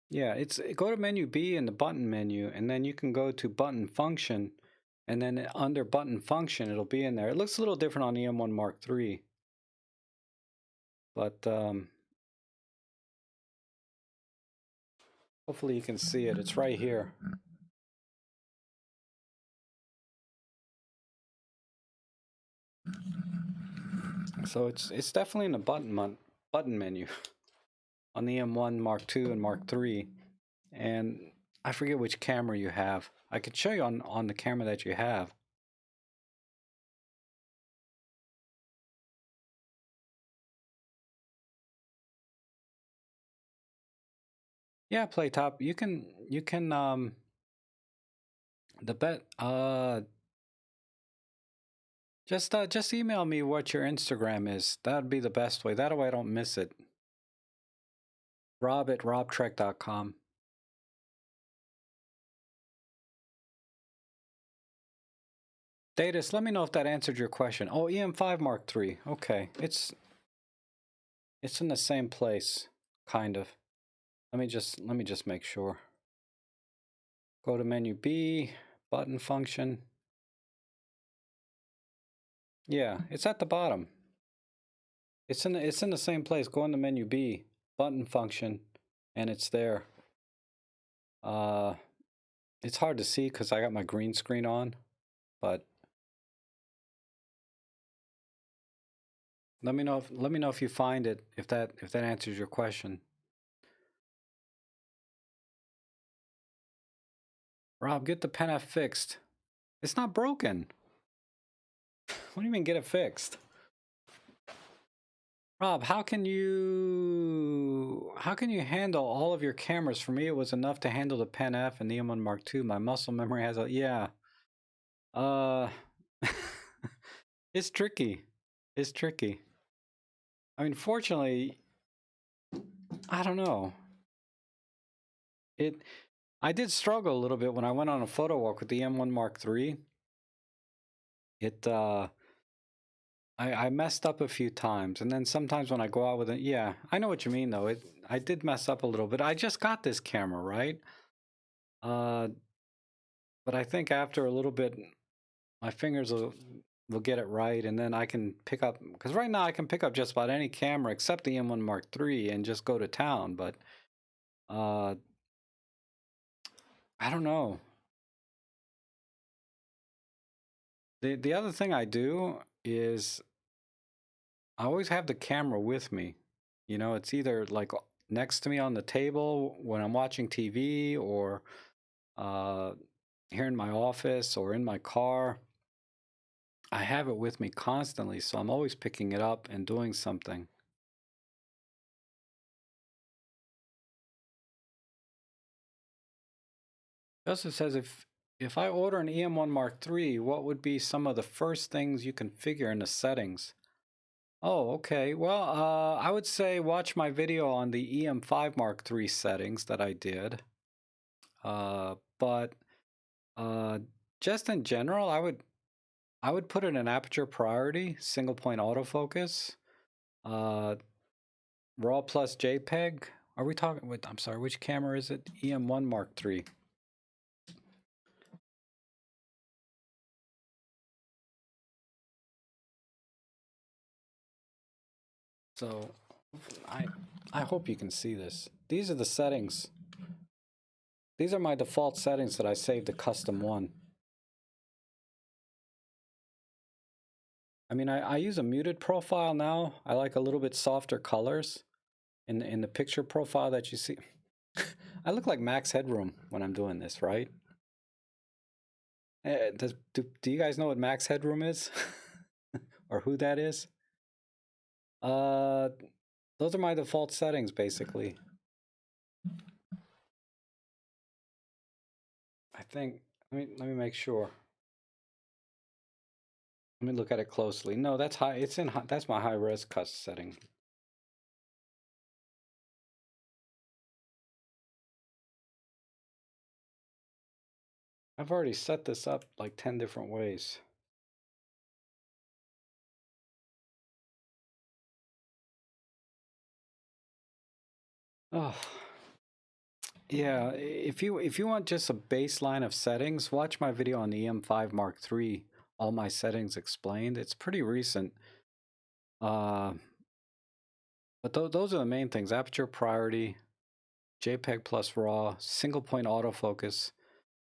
yeah, it's go to menu B in the button menu, and then you can go to button function, and then under button function, it'll be in there. It looks a little different on the M1 Mark III, but hopefully you can see it. It's right here. So it's definitely in the button menu on the M1 Mark II and Mark III, and I forget which camera you have. I could show you on the camera that you have. Yeah, Playtop. You can the bet just email me what your Instagram is. That'd be the best way. That way I don't miss it. Rob at robtrek.com. Datus, let me know if that answered your question. Oh, EM5 Mark III. Okay, it's in the same place, kind of. Let me just make sure. Go to menu B, button function. Yeah, it's at the bottom. It's in the same place. Go into menu B, button function, and it's there. It's hard to see because I got my green screen on, but let me know if you find it, if that answers your question. Rob, get the Pen F fixed. It's not broken. What do you mean get it fixed? Rob, how can you handle all of your cameras? For me, it was enough to handle the Pen F and the M1 Mark II. My muscle memory has a, yeah. Uh, it's tricky. It's tricky. I mean, fortunately, I don't know. It. I did struggle a little bit when I went on a photo walk with the M1 Mark III. It. I messed up a few times, and then sometimes when I go out with it, yeah, I know what you mean though. I did mess up a little bit. I just got this camera, right? Uh, but I think after a little bit, my fingers will get it right, and then I can pick up. Because right now I can pick up just about any camera except the M1 Mark III and just go to town. But uh, I don't know. The other thing I do is I always have the camera with me. You know, it's either like next to me on the table when I'm watching TV, or uh, here in my office or in my car. I have it with me constantly, so I'm always picking it up and doing something. Joseph says if I order an EM1 Mark III, what would be some of the first things you configure in the settings? Oh, okay. Well, I would say watch my video on the EM5 Mark III settings that I did. But just in general, I would put it in aperture priority, single point autofocus, uh, RAW plus JPEG. Are we talking with? I'm sorry, which camera is it? EM1 Mark III. So, I I hope you can see this. These are the settings. These are my default settings that I saved to custom one. I mean, I use a muted profile now. I like a little bit softer colors in the picture profile that you see. I look like Max Headroom when I'm doing this, right? Do you guys know what Max Headroom is? Or who that is? Uh, those are my default settings, basically. I think, let me make sure. Let me look at it closely. No, that's high. That's my high res cut setting. I've already set this up like 10 different ways. Oh, yeah. If you want just a baseline of settings, watch my video on the EM5 Mark III. All my settings explained. It's pretty recent. Uh, but those are the main things: aperture priority, JPEG plus RAW, single point autofocus,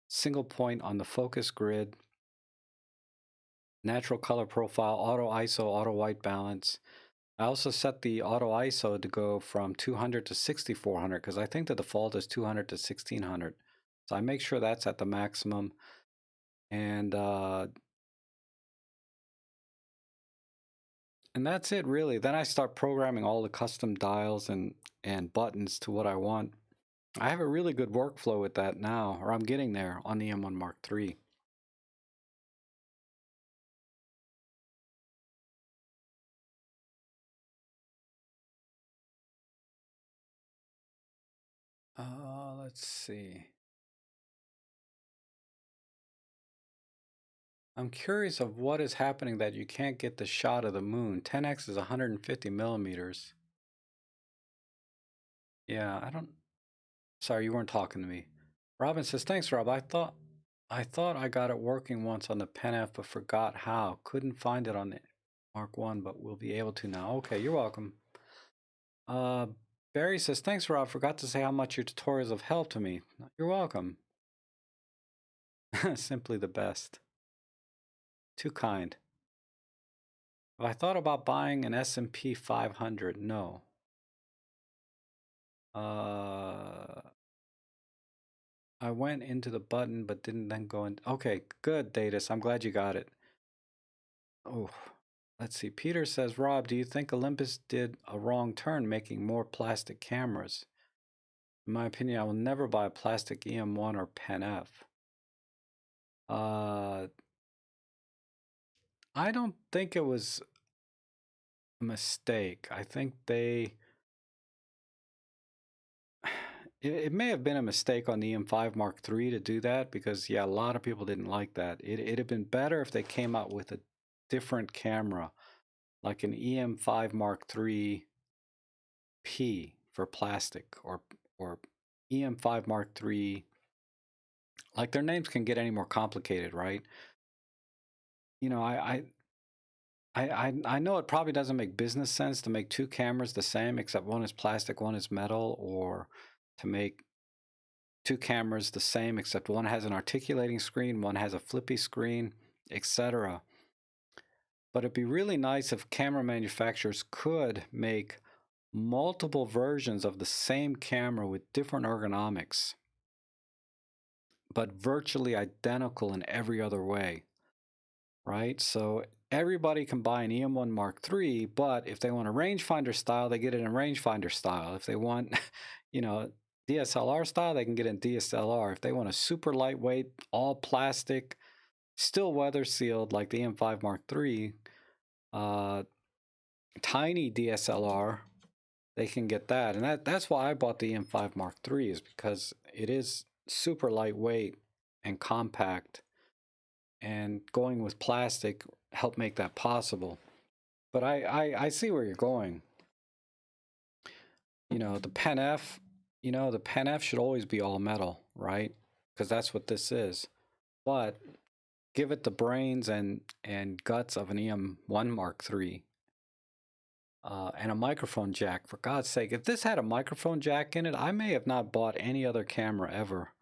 single point on the focus grid, natural color profile, auto ISO, auto white balance. I also set the auto ISO to go from 200 to 6400 because I think the default is 200 to 1600. So I make sure that's at the maximum. And that's it really. Then I start programming all the custom dials and buttons to what I want. I have a really good workflow with that now, or I'm getting there on the M1 Mark III. Let's see. I'm curious of what is happening that you can't get the shot of the moon. 10x is 150 millimeters. Yeah, I don't. Sorry, you weren't talking to me. Robin says, "Thanks, Rob. I thought I got it working once on the Pen F, but forgot how. Couldn't find it on the Mark One, but we'll be able to now." Okay, you're welcome. Uh, Barry says, "Thanks, Rob. Forgot to say how much your tutorials have helped to me." You're welcome. Simply the best. Too kind. Have I thought about buying an S&P 500? No. I went into the button, but didn't then go in. Okay, good, Datus. I'm glad you got it. Oh, let's see. Peter says, Rob, do you think Olympus did a wrong turn making more plastic cameras? In my opinion, I will never buy a plastic EM1 or Pen F. I don't think it was a mistake. I think it may have been a mistake on the EM5 Mark III to do that because, yeah, a lot of people didn't like that. It'd have been better if they came out with a different camera, like an EM5 Mark III P for plastic, or EM5 Mark III. Like, their names can get any more complicated, right? You know, I know it probably doesn't make business sense to make two cameras the same, except one is plastic, one is metal, or to make two cameras the same, except one has an articulating screen, one has a flippy screen, etc. But it'd be really nice if camera manufacturers could make multiple versions of the same camera with different ergonomics, but virtually identical in every other way, right? So everybody can buy an EM1 Mark III, but if they want a rangefinder style, they get it in rangefinder style. If they want, you know, DSLR style, they can get it in DSLR. If they want a super lightweight, all plastic, still weather sealed like the EM5 Mark III, tiny DSLR, they can get that. And that's why I bought the EM5 Mark III, is because it is super lightweight and compact, and going with plastic helped make that possible. But I see where you're going. You know, the Pen F, the Pen F should always be all metal, right? Because that's what this is. But give it the brains and guts of an EM1 Mark III, and a microphone jack. For God's sake, if this had a microphone jack in it, I may have not bought any other camera ever.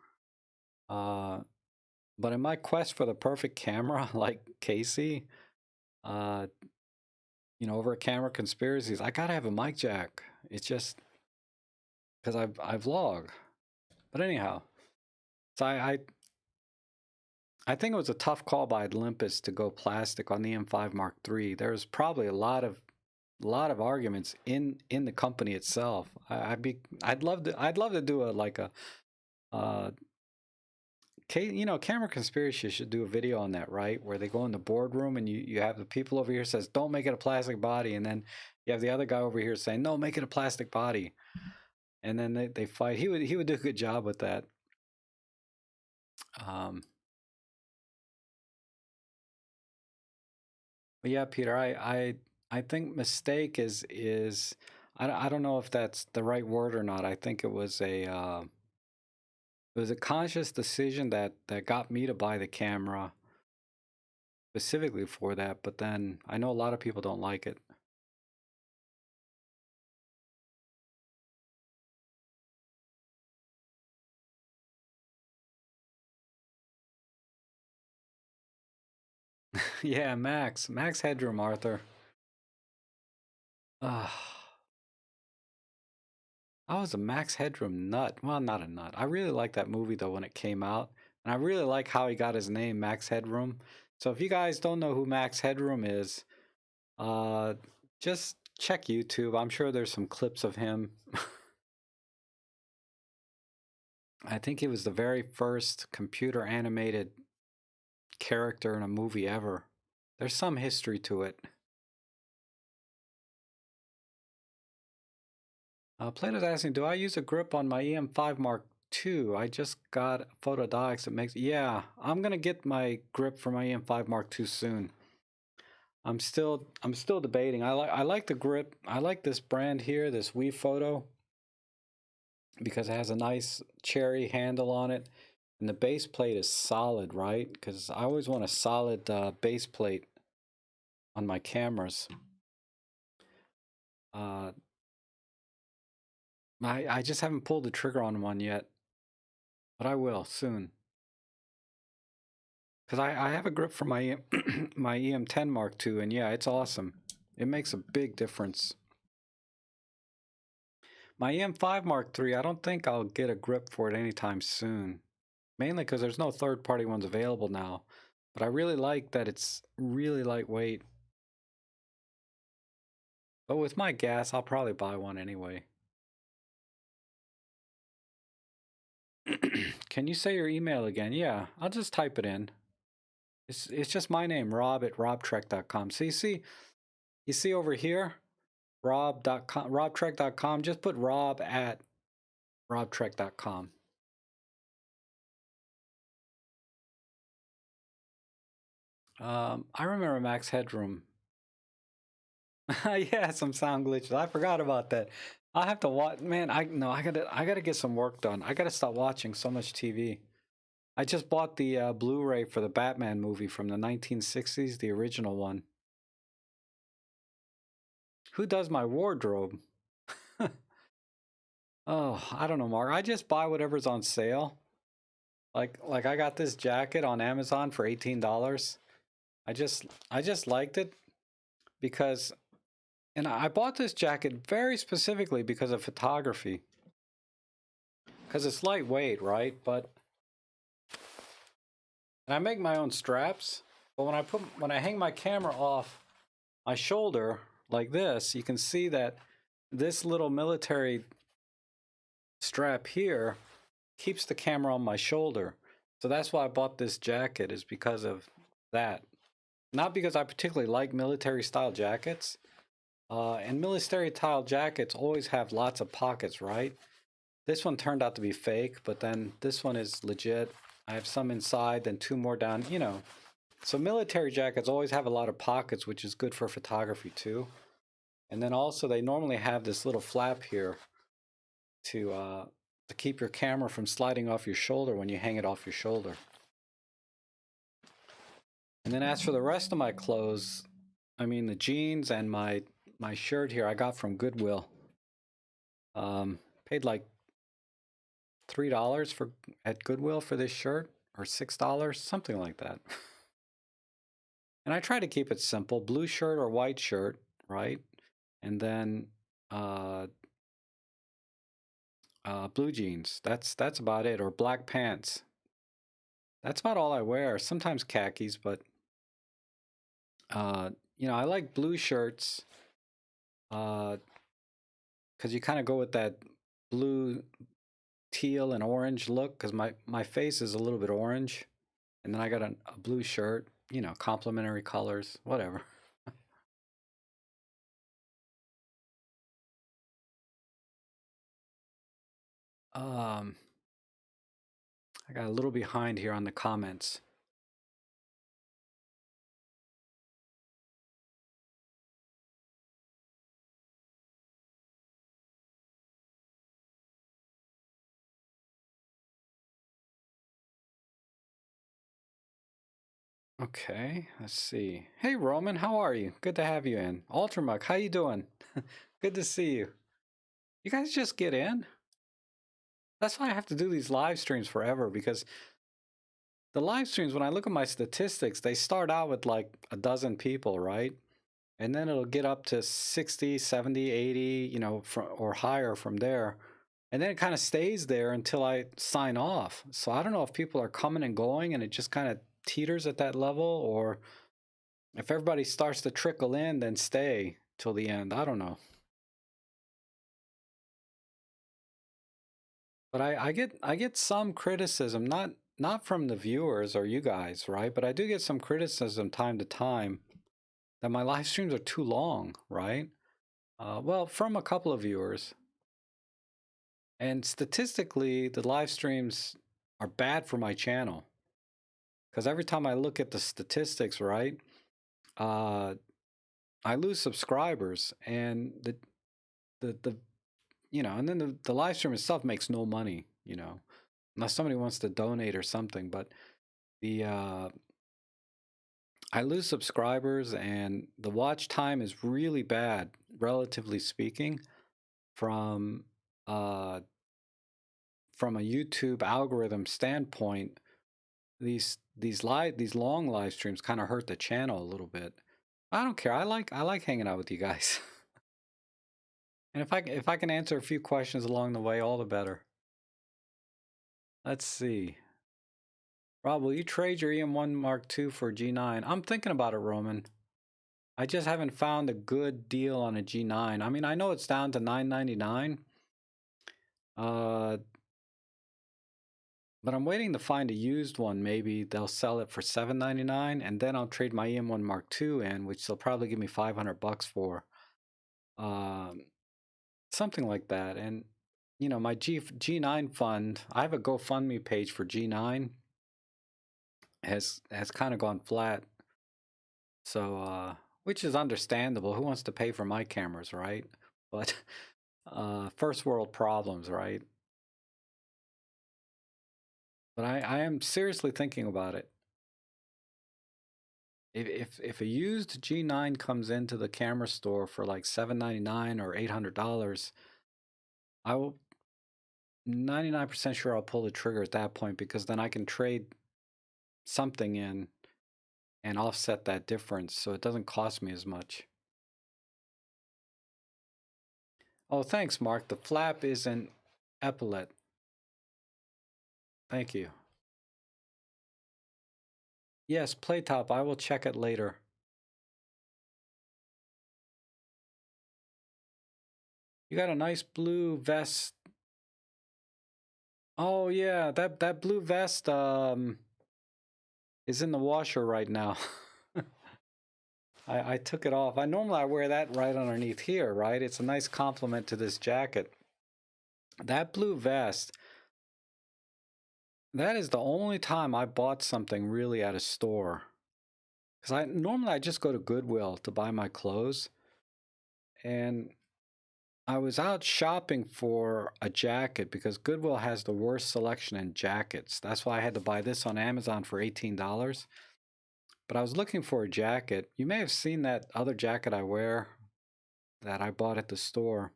But in my quest for the perfect camera, like Casey, uh, over camera conspiracies, I gotta have a mic jack. It's just because I vlog. But anyhow, so I think it was a tough call by Olympus to go plastic on the M5 Mark III. There's probably a lot of arguments in the company itself. I'd love to do uh, camera conspiracy should do a video on that, right? Where they go in the boardroom and you have the people over here says, don't make it a plastic body. And then you have the other guy over here saying, no, make it a plastic body. And then they fight. He would do a good job with that. Um, but yeah, Peter, I think mistake is I don't know if that's the right word or not. I think it was a conscious decision that got me to buy the camera specifically for that. But then I know a lot of people don't like it. Yeah, Max Headroom, Arthur. I was a Max Headroom nut. Well, not a nut. I really liked that movie though when it came out, and I really like how he got his name, Max Headroom. So if you guys don't know who Max Headroom is, uh, just check YouTube. I'm sure there's some clips of him. I think he was the very first computer animated character in a movie ever. There's some history to it. Plato's asking, do I use a grip on my EM5 Mark II? I just got photodiodes that makes. Yeah, I'm gonna get my grip for my EM5 Mark II soon. I'm still debating. I like the grip. I like this brand here, this WePhoto, because it has a nice cherry handle on it, and the base plate is solid, right? Because I always want a solid base plate on my cameras. Uh, I just haven't pulled the trigger on one yet, but I will soon. Because I have a grip for my my EM10 Mark II, and yeah, it's awesome. It makes a big difference. My EM5 Mark III, I don't think I'll get a grip for it anytime soon. Mainly because there's no third-party ones available now. But I really like that it's really lightweight. But with my gas, I'll probably buy one anyway. Can you say your email again? Yeah, I'll just type it in. It's just my name, Rob at robtrek.com. So you see over here, robtrek.com. Just put Rob at robtrek.com. I remember Max Headroom. Yeah, some sound glitches. I forgot about that. I have to watch. Man, I gotta get some work done. I gotta stop watching so much TV. I just bought the Blu-ray for the Batman movie from the 1960s, the original one. Who does my wardrobe? Oh, I don't know, Mark. I just buy whatever's on sale. Like I got this jacket on Amazon for $18. I just liked it because, and I bought this jacket very specifically because of photography. Because it's lightweight, right? And I make my own straps. But when I hang my camera off my shoulder like this, you can see that this little military strap here keeps the camera on my shoulder. So that's why I bought this jacket, is because of that. Not because I particularly like military style jackets. And military style jackets always have lots of pockets, right? This one turned out to be fake, but then this one is legit. I have some inside, then two more down, you know. So military jackets always have a lot of pockets, which is good for photography too. And then also they normally have this little flap here to keep your camera from sliding off your shoulder when you hang it off your shoulder. And then as for the rest of my clothes, I mean the jeans and my shirt here I got from Goodwill. Paid like $3 for at Goodwill for this shirt, or $6, something like that. And I try to keep it simple: blue shirt or white shirt, right? And then blue jeans. That's about it, or black pants. That's about all I wear. Sometimes khakis, but you know, I like blue shirts because you kind of go with that blue, teal, and orange look. Because my face is a little bit orange, and then I got a blue shirt. You know, complementary colors, whatever. Um, I got a little behind here on the comments. Okay, let's see. Hey Roman, how are you? Good to have you in. Ultramuck, how you doing? Good to see you. You guys just get in? That's why I have to do these live streams forever, because the live streams, when I look at my statistics, they start out with like a dozen people, right? And then it'll get up to 60, 70, 80, you know, or higher from there. And then it kind of stays there until I sign off. So I don't know if people are coming and going and it just kind of teeters at that level, or if everybody starts to trickle in, then stay till the end. I don't know. But I get some criticism, not from the viewers or you guys, right? But I do get some criticism time to time that my live streams are too long, right? Well, from a couple of viewers. And statistically, the live streams are bad for my channel. Because every time I look at the statistics, right, uh, I lose subscribers, and the you know, and then the live stream itself makes no money, you know, unless somebody wants to donate or something. But the I lose subscribers, and the watch time is really bad, relatively speaking, from uh, from a YouTube algorithm standpoint. These long live streams kind of hurt the channel a little bit. I don't care. I like hanging out with you guys. And if I can answer a few questions along the way, all the better. Let's see. Rob, will you trade your EM1 Mark II for G9? I'm thinking about it, Roman. I just haven't found a good deal on a G9. I mean, I know it's down to $999. But I'm waiting to find a used one. Maybe they'll sell it for $7.99, and then I'll trade my EM1 Mark II in, which they'll probably give me $500 for. Um, Something like that. And you know, my G9 fund, I have a GoFundMe page for G9, has kind of gone flat. So which is understandable. Who wants to pay for my cameras, right? But first world problems, right? But I am seriously thinking about it. If a used G9 comes into the camera store for like $7.99 or $800, I will 99% sure I'll pull the trigger at that point, because then I can trade something in and offset that difference so it doesn't cost me as much. Oh, thanks, Mark. The flap is an epaulet. Thank you. Yes, Playtop. I will check it later. You got a nice blue vest. Oh yeah, that blue vest is in the washer right now. I took it off. Normally I wear that right underneath here, right? It's a nice compliment to this jacket. That blue vest, that is the only time I bought something really at a store. Because I just go to Goodwill to buy my clothes. And I was out shopping for a jacket because Goodwill has the worst selection in jackets. That's why I had to buy this on Amazon for $18. But I was looking for a jacket. You may have seen that other jacket I wear that I bought at the store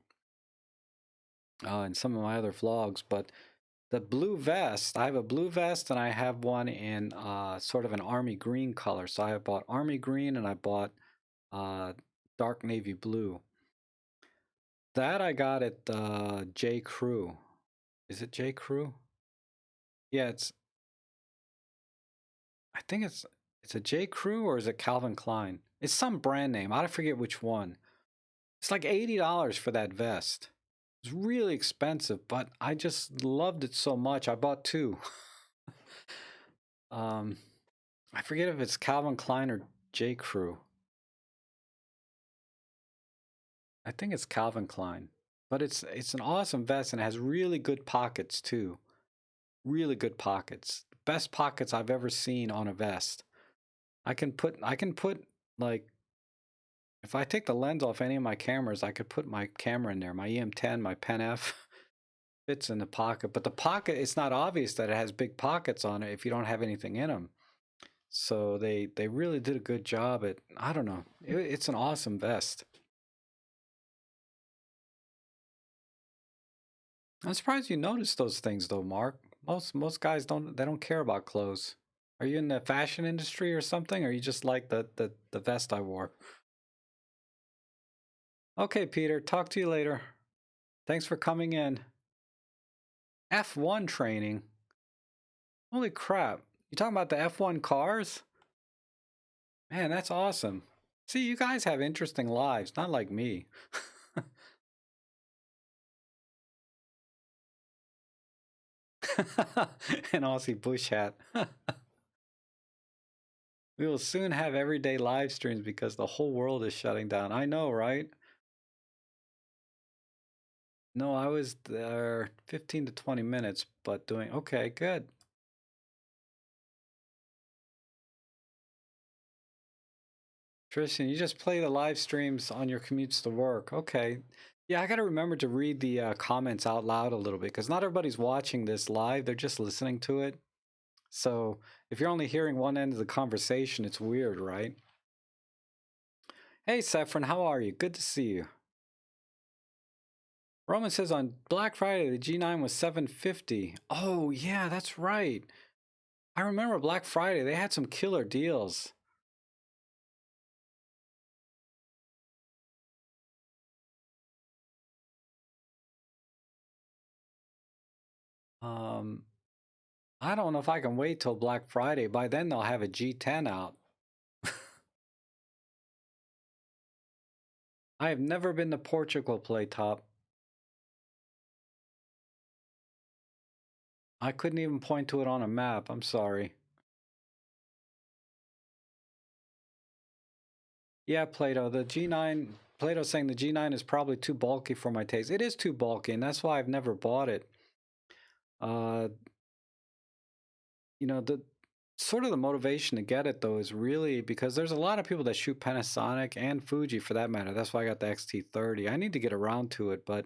in some of my other vlogs. But the blue vest, I have a blue vest and I have one in sort of an army green color. So I bought army green and I bought dark navy blue. That I got at J. Crew. Is it J. Crew? Yeah, I think it's a J. Crew, or is it Calvin Klein? It's some brand name. I forget which one. It's like $80 for that vest. It's really expensive, but I just loved it so much. I bought two. I forget if it's Calvin Klein or J. Crew. I think it's Calvin Klein. But it's an awesome vest and it has really good pockets too. Really good pockets. Best pockets I've ever seen on a vest. I can put like, if I take the lens off any of my cameras, I could put my camera in there. My EM10, my Pen F fits in the pocket. But the pocket, it's not obvious that it has big pockets on it if you don't have anything in them. So they really did a good job at, I don't know. It's an awesome vest. I'm surprised you noticed those things though, Mark. Most guys don't care about clothes. Are you in the fashion industry or something? Or you just like the vest I wore? Okay, Peter, talk to you later. Thanks for coming in. F1 training? Holy crap. You talking about the F1 cars? Man, that's awesome. See, you guys have interesting lives, not like me. An Aussie bush hat. We will soon have everyday live streams because the whole world is shutting down. I know, right? No, I was there 15 to 20 minutes, but doing okay, good. Tristan, you just play the live streams on your commutes to work. Okay. Yeah, I got to remember to read the comments out loud a little bit because not everybody's watching this live. They're just listening to it. So if you're only hearing one end of the conversation, it's weird, right? Hey, Saffron, how are you? Good to see you. Roman says on Black Friday, the G9 was $750. Oh, yeah, that's right. I remember Black Friday. They had some killer deals. I don't know if I can wait till Black Friday. By then, they'll have a G10 out. I have never been to Portugal, Playtop. I couldn't even point to it on a map. I'm sorry. Yeah, Plato, the G9, Plato's saying the G9 is probably too bulky for my taste. It is too bulky, and that's why I've never bought it. Uh, the sort of the motivation to get it though is really because there's a lot of people that shoot Panasonic and Fuji for that matter. That's why I got the XT30. I need to get around to it, but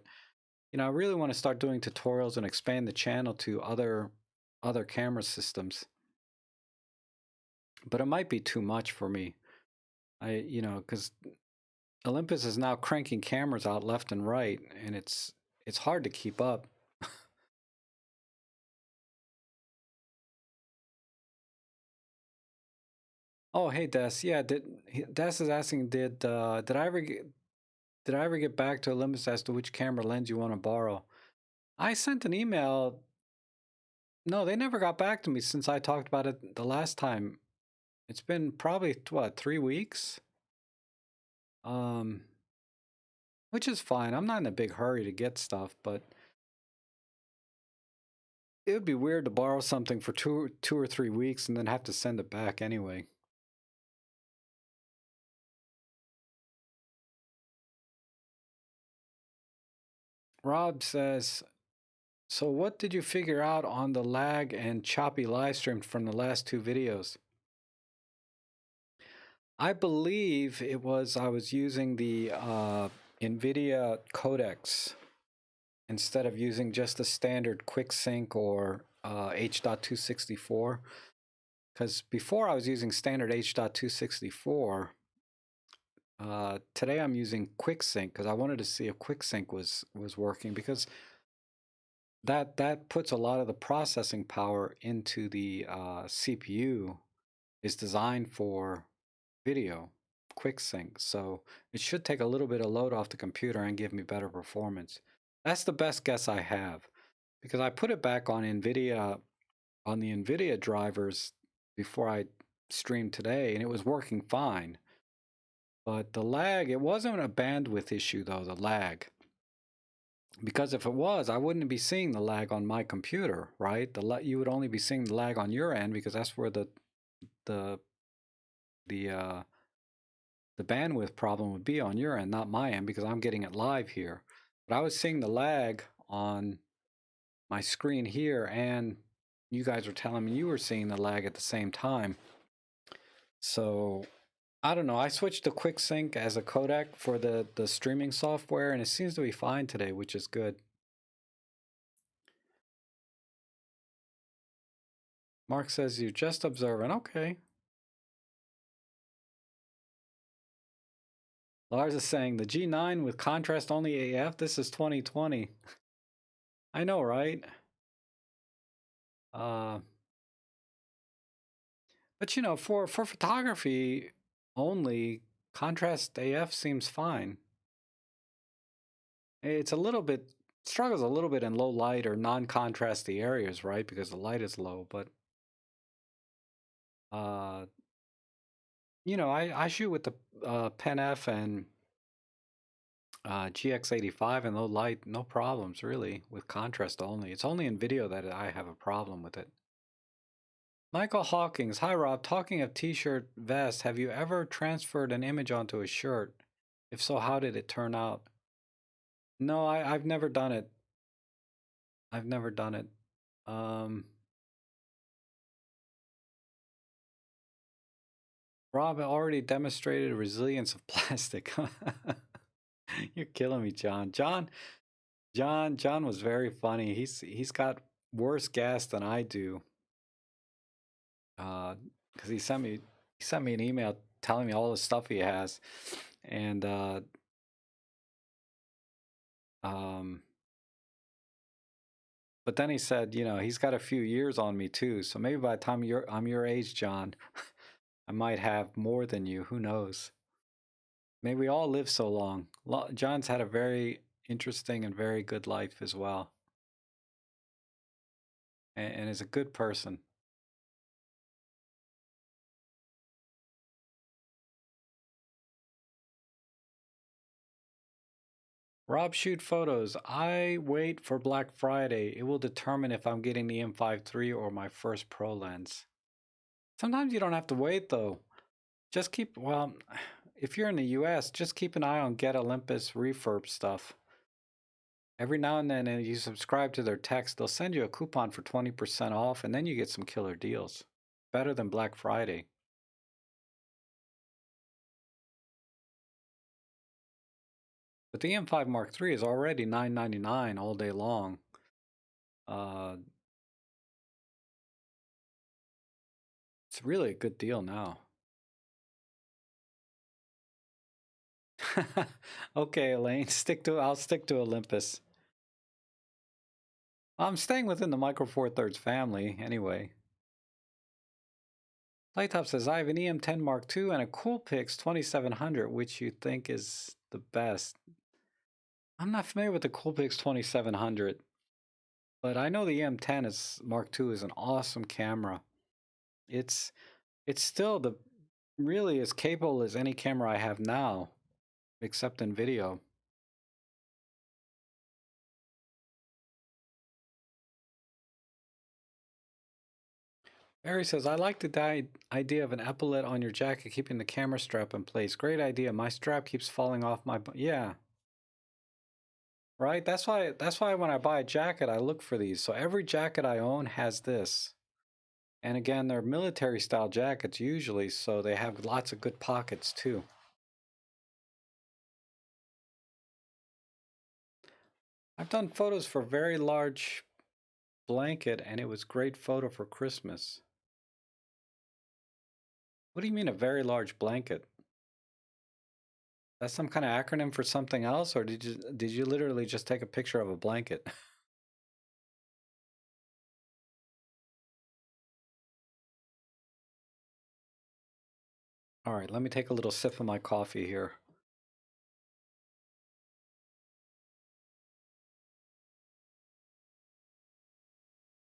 I really want to start doing tutorials and expand the channel to other camera systems. But it might be too much for me. Because Olympus is now cranking cameras out left and right, and it's hard to keep up. Oh, hey Des. Yeah, Des is asking, did I ever get back to Olympus as to which camera lens you want to borrow? I sent an email. No, they never got back to me since I talked about it the last time. It's been probably what, 3 weeks? Um, which is fine. I'm not in a big hurry to get stuff, but it would be weird to borrow something for two or 3 weeks and then have to send it back anyway. Rob says, so what did you figure out on the lag and choppy live stream from the last two videos? I believe it was I was using the NVIDIA codecs instead of using just a standard quick sync or H.264. Because before I was using standard H.264, today I'm using quick sync because I wanted to see if quick sync was working, because that puts a lot of the processing power into the CPU, is designed for video quick sync, so it should take a little bit of load off the computer and give me better performance. That's the best guess I have, because I put it back on NVIDIA, on the NVIDIA drivers before I streamed today, and it was working fine. But the lag, it wasn't a bandwidth issue though, the lag. Because if it was, I wouldn't be seeing the lag on my computer, right? You would only be seeing the lag on your end because that's where the the uh, the bandwidth problem would be on your end, not my end, because I'm getting it live here. But I was seeing the lag on my screen here, and you guys were telling me you were seeing the lag at the same time. So I don't know. I switched to QuickSync as a codec for the streaming software, and it seems to be fine today, which is good. Mark says you're just observing. Okay. Lars is saying the G9 with contrast only AF. This is 2020. I know, right? But for photography only, contrast AF seems fine. It's a little bit, struggles a little bit in low light or non-contrasty areas, right? Because the light is low. But I shoot with the Pen F and GX85 and low light, no problems really with contrast only. It's only in video that I have a problem with it. Michael Hawkins, hi Rob. Talking of t-shirt vest, have you ever transferred an image onto a shirt? If so, how did it turn out? No, I've never done it. I've never done it. Rob already demonstrated resilience of plastic. You're killing me, John. John was very funny. He's got worse gas than I do. Because he sent me an email telling me all the stuff he has, and but then he said, he's got a few years on me too. So maybe by the time I'm your age, John, I might have more than you. Who knows? May we all live so long. John's had a very interesting and very good life as well, and is a good person. Rob shoot photos. I wait for Black Friday. It will determine if I'm getting the M5 III or my first pro lens. Sometimes you don't have to wait though. Just keep, well, if you're in the US, just keep an eye on Get Olympus refurb stuff. Every now and then, you subscribe to their text, they'll send you a coupon for 20% off, and then you get some killer deals. Better than Black Friday. But the M5 Mark III is already $999 all day long. It's really a good deal now. Okay, Elaine, I'll stick to Olympus. I'm staying within the Micro Four Thirds family anyway. Playtop says, I have an EM10 Mark II and a Coolpix 2700, which you think is the best. I'm not familiar with the Coolpix 2700, but I know the EM10 Mark II is an awesome camera. It's still really as capable as any camera I have now, except in video. Barry says, I like the idea of an epaulette on your jacket, keeping the camera strap in place. Great idea. My strap keeps falling off my... Yeah. Right? That's why when I buy a jacket, I look for these. So every jacket I own has this. And again, they're military style jackets usually, so they have lots of good pockets too. I've done photos for very large blanket, and it was great photo for Christmas. What do you mean a very large blanket? That's some kind of acronym for something else, or did you literally just take a picture of a blanket? All right, let me take a little sip of my coffee here.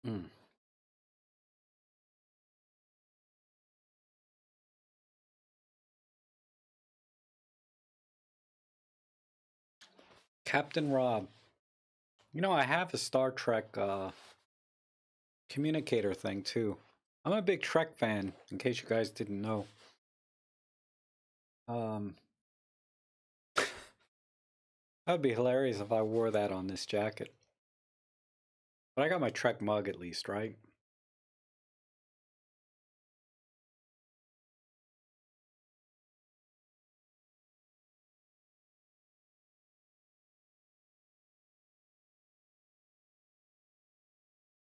Mm. Captain Rob. You know, I have a Star Trek communicator thing too. I'm a big Trek fan, in case you guys didn't know. That would be hilarious if I wore that on this jacket. But I got my Trek mug at least, right?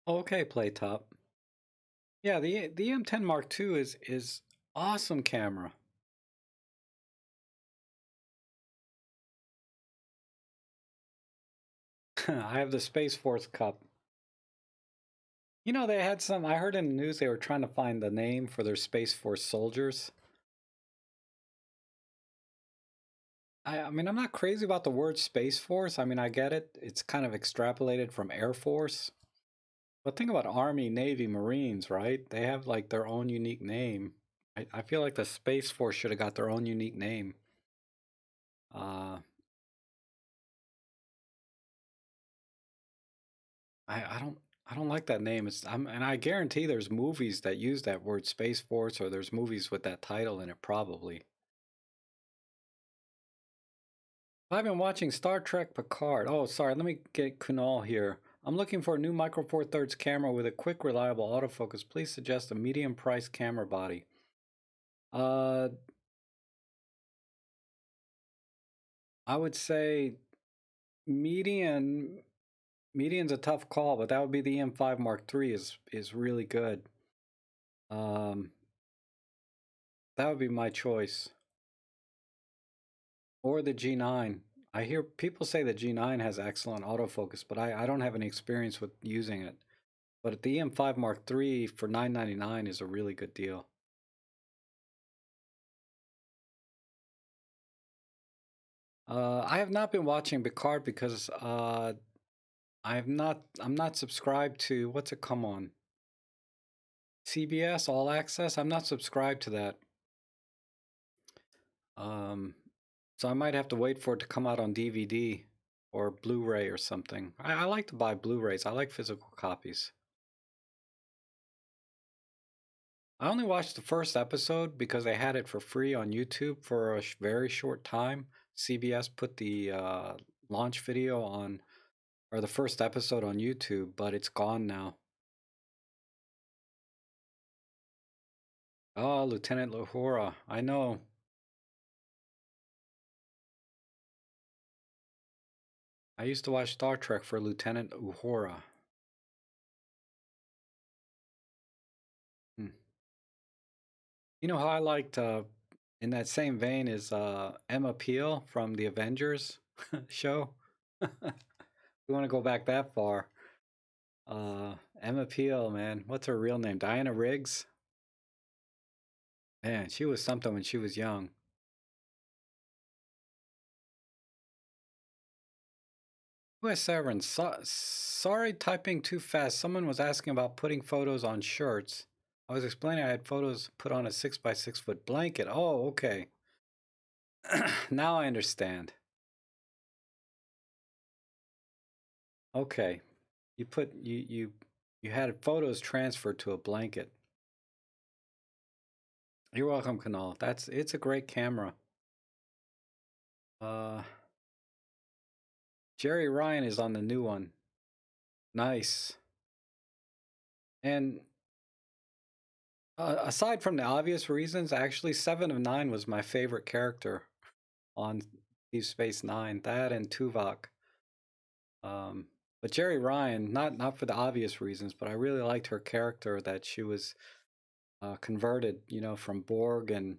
Okay, Playtop. Yeah, the M10 Mark II is awesome camera. I have the Space Force cup. You know, they had some, I heard in the news they were trying to find the name for their Space Force soldiers. I mean, I'm not crazy about the word Space Force. I mean, I get it. It's kind of extrapolated from Air Force. But think about Army, Navy, Marines, right? They have like their own unique name. I feel like the Space Force should have got their own unique name. Uh, I don't like that name. And I guarantee there's movies that use that word Space Force, or there's movies with that title in it probably. I've been watching Star Trek Picard. Oh, sorry, let me get Kunal here. I'm looking for a new Micro Four Thirds camera with a quick, reliable autofocus. Please suggest a medium price camera body. I would say median. Median's a tough call, but that would be the M5 Mark III is really good. That would be my choice. Or the G9. I hear people say the G9 has excellent autofocus, but I don't have any experience with using it. But the M5 Mark III for $999 is a really good deal. I have not been watching Picard because I'm not subscribed to, what's it come on? CBS All Access? I'm not subscribed to that. So I might have to wait for it to come out on DVD. or Blu-ray or something. I like to buy Blu-rays. I like physical copies. I only watched the first episode because they had it for free on YouTube for a very short time. CBS put the launch video on, or the first episode on YouTube, but it's gone now. Oh, Lieutenant Uhura. I know. I used to watch Star Trek for Lieutenant Uhura. Hmm. You know how I liked, in that same vein, is Emma Peel from the Avengers show? We want to go back that far. Emma Peel, man. What's her real name? Diana Riggs? Man, she was something when she was young. U.S. Severance. Sorry, typing too fast. Someone was asking about putting photos on shirts. I was explaining I had photos put on a 6x6 foot blanket. Oh, okay. Now I understand. Okay. You had photos transferred to a blanket. You're welcome, Kanal. It's a great camera. Uh Jerry Ryan is on the new one. Nice. And aside from the obvious reasons, actually, Seven of Nine was my favorite character on Deep Space Nine. That and Tuvok. Um, but Jerry Ryan, not for the obvious reasons, but I really liked her character, that she was converted, from Borg, and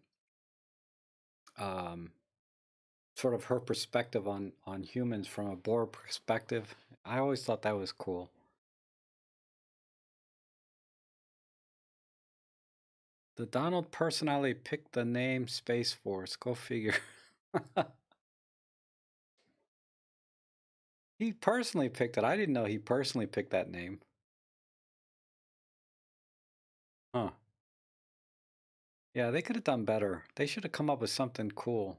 um, sort of her perspective on humans from a Borg perspective. I always thought that was cool. The Donald personality picked the name Space Force. Go figure. He personally picked it. I didn't know he personally picked that name. Huh. Yeah, they could have done better. They should have come up with something cool.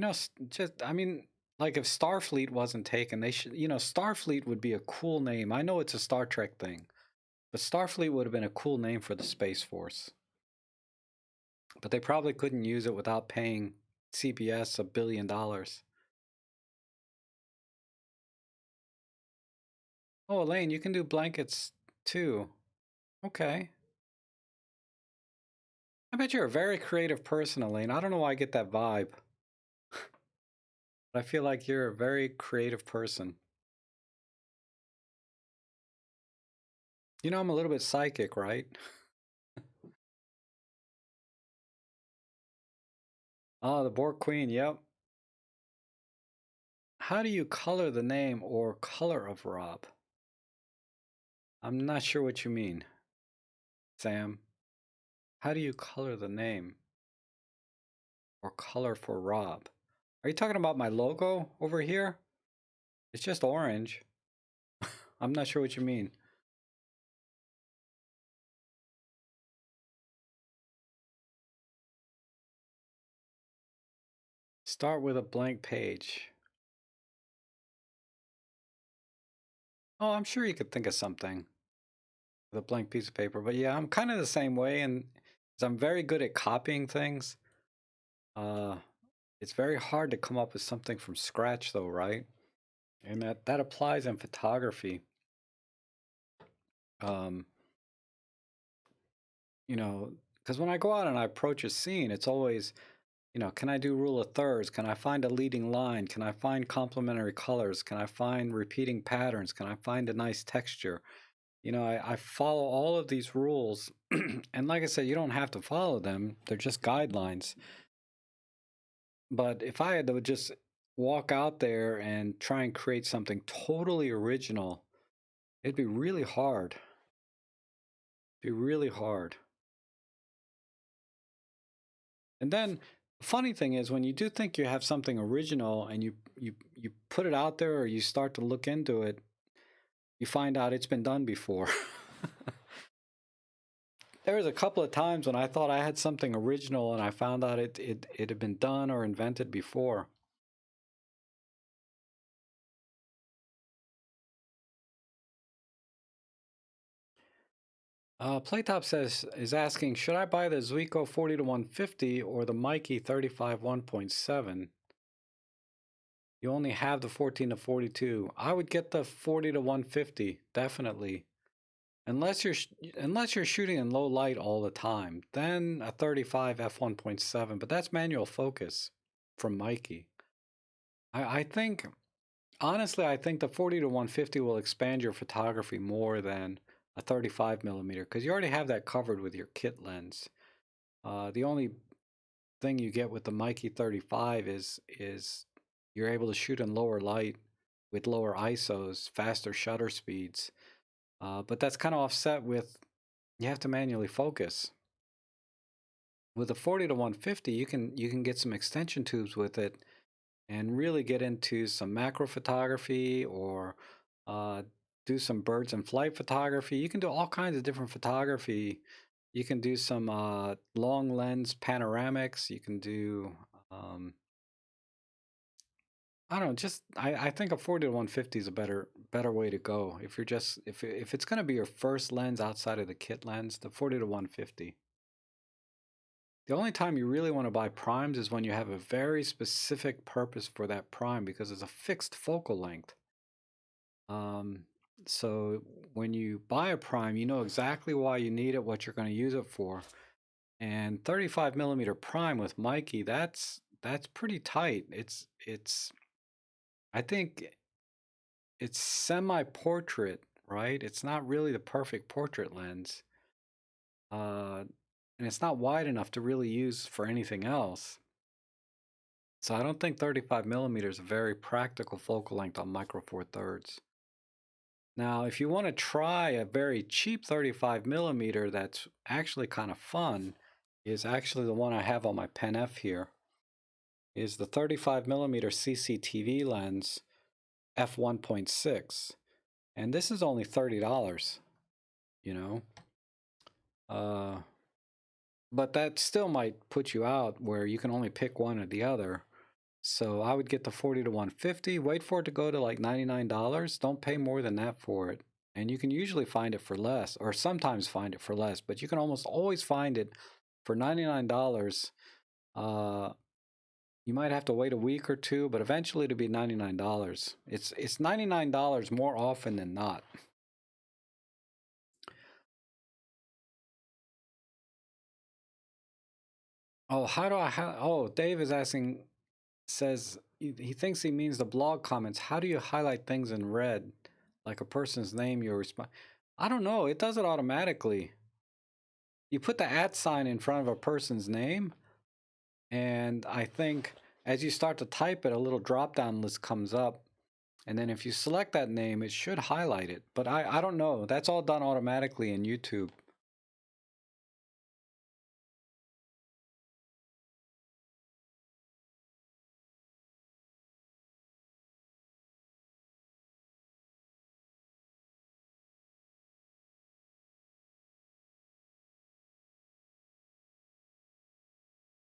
I mean, like if Starfleet wasn't taken, they should, Starfleet would be a cool name. I know it's a Star Trek thing, but Starfleet would have been a cool name for the Space Force. But they probably couldn't use it without paying CBS $1 billion. Oh, Elaine, you can do blankets too. Okay. I bet you're a very creative person, Elaine. I don't know why I get that vibe. But I feel like you're a very creative person. I'm a little bit psychic, right? Oh, the Borg Queen, yep. How do you color the name or color of Rob? I'm not sure what you mean, Sam. How do you color the name or color for Rob? Are you talking about my logo over here? It's just orange. I'm not sure what you mean. Start with a blank page. Oh, I'm sure you could think of something with a blank piece of paper. But yeah, I'm kind of the same way, and I'm very good at copying things. Uh, it's very hard to come up with something from scratch, though, right? And that applies in photography. Um, because when I go out and I approach a scene, it's always, can I do rule of thirds? Can I find a leading line? Can I find complementary colors? Can I find repeating patterns? Can I find a nice texture? I follow all of these rules. And like I said, you don't have to follow them, they're just guidelines. But if I had to just walk out there and try and create something totally original, it'd be really hard. It'd be really hard. And then the funny thing is, when you do think you have something original and you put it out there, or you start to look into it, you find out it's been done before. There was a couple of times when I thought I had something original and I found out it had been done or invented before. Playtop says is asking, should I buy the Zuiko 40 to 150 or the Mikey 35 1.7? You only have the 14 to 42. I would get the 40 to 150, definitely. Unless you're shooting in low light all the time, then a 35 f1.7, but that's manual focus from Mikey. I think honestly, I think the 40 to 150 will expand your photography more than a 35 millimeter because you already have that covered with your kit lens. The only thing you get with the Mikey 35 is you're able to shoot in lower light with lower ISOs, faster shutter speeds. But that's kind of offset with you have to manually focus. With a 40 to 150, you can get some extension tubes with it and really get into some macro photography or uh, do some birds in flight photography. You can do all kinds of different photography. You can do some long lens panoramics. You can do I don't know, just I think a 40 to 150 is a better way to go. If you're just if it's going to be your first lens outside of the kit lens, the 40 to 150. The only time you really want to buy primes is when you have a very specific purpose for that prime because it's a fixed focal length. Um, so when you buy a prime, you know exactly why you need it, what you're going to use it for. And 35 millimeter prime with Mikey, that's pretty tight. It's I think it's semi-portrait, right? It's not really the perfect portrait lens. And it's not wide enough to really use for anything else. So I don't think 35 millimeters is a very practical focal length on micro four thirds. Now, if you want to try a very cheap 35 millimeter that's actually kind of fun, is actually the one I have on my Pen F here, is the 35 millimeter CCTV lens f1.6. And this is only $30, you know. But that still might put you out where you can only pick one or the other. So I would get the 40 to 150, wait for it to go to like $99. Don't pay more than that for it. And you can usually find it for less, or sometimes find it for less, but you can almost always find it for $99. You might have to wait a week or two, but eventually it'll be $99. It's $99 more often than not. Oh, oh, Dave is asking, says he thinks he means the blog comments. How do you highlight things in red, like a person's name? You respond. I don't know. It does it automatically. You put the @ sign in front of a person's name, and I think as you start to type it, a little drop-down list comes up, and then if you select that name, it should highlight it. But I don't know. That's all done automatically in YouTube.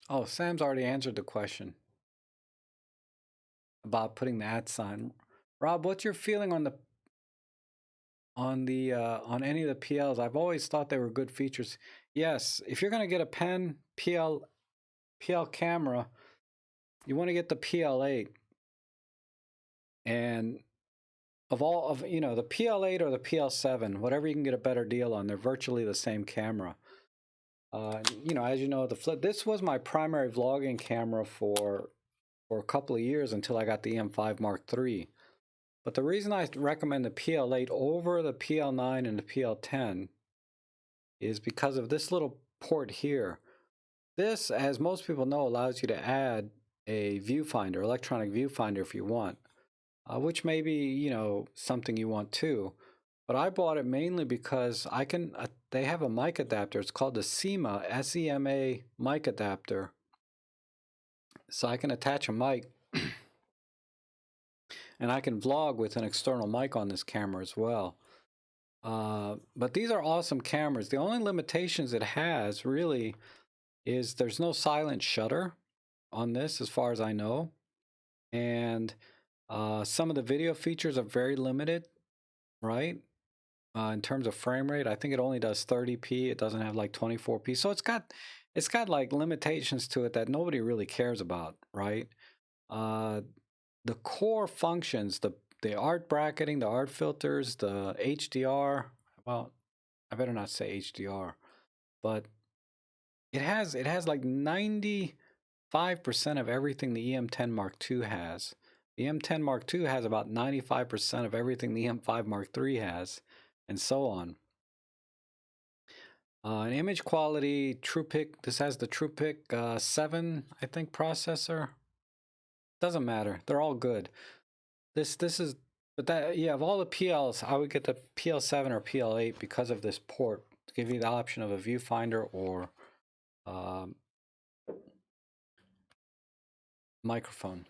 Oh, Sam's already answered the question about putting the @ sign. Rob, what's your feeling on on any of the PLs? I've always thought they were good features. Yes, if you're gonna get a pen PL camera, you want to get the PL8. And of all of the PL8 or the PL7, whatever you can get a better deal on, they're virtually the same camera. As you know, the flip. This was my primary vlogging camera for a couple of years until I got the M5 Mark III. But the reason I recommend the PL8 over the PL9 and the PL10 is because of this little port here. This, as most people know, allows you to add a viewfinder, electronic viewfinder if you want, which may be, something you want too. But I bought it mainly because they have a mic adapter. It's called the SEMA, S-E-M-A mic adapter. So I can attach a mic and I can vlog with an external mic on this camera as well. But these are awesome cameras. The only limitations it has really is there's no silent shutter on this, as far as I know. And some of the video features are very limited, right? In terms of frame rate, I think it only does 30p. It doesn't have like 24p. So it's got like limitations to it that nobody really cares about, right? Uh, the core functions, the art bracketing, the art filters, the HDR. Well, I better not say HDR, but it has like 95% of everything the EM10 Mark II has. The M10 Mark II has about 95% of everything the M5 Mark III has, and so on. An image quality, TruePic. This has the TruePic 7, I think, processor. Doesn't matter. They're all good. This is, but that, yeah, of all the PLs, I would get the PL7 or PL8 because of this port to give you the option of a viewfinder or um, microphone.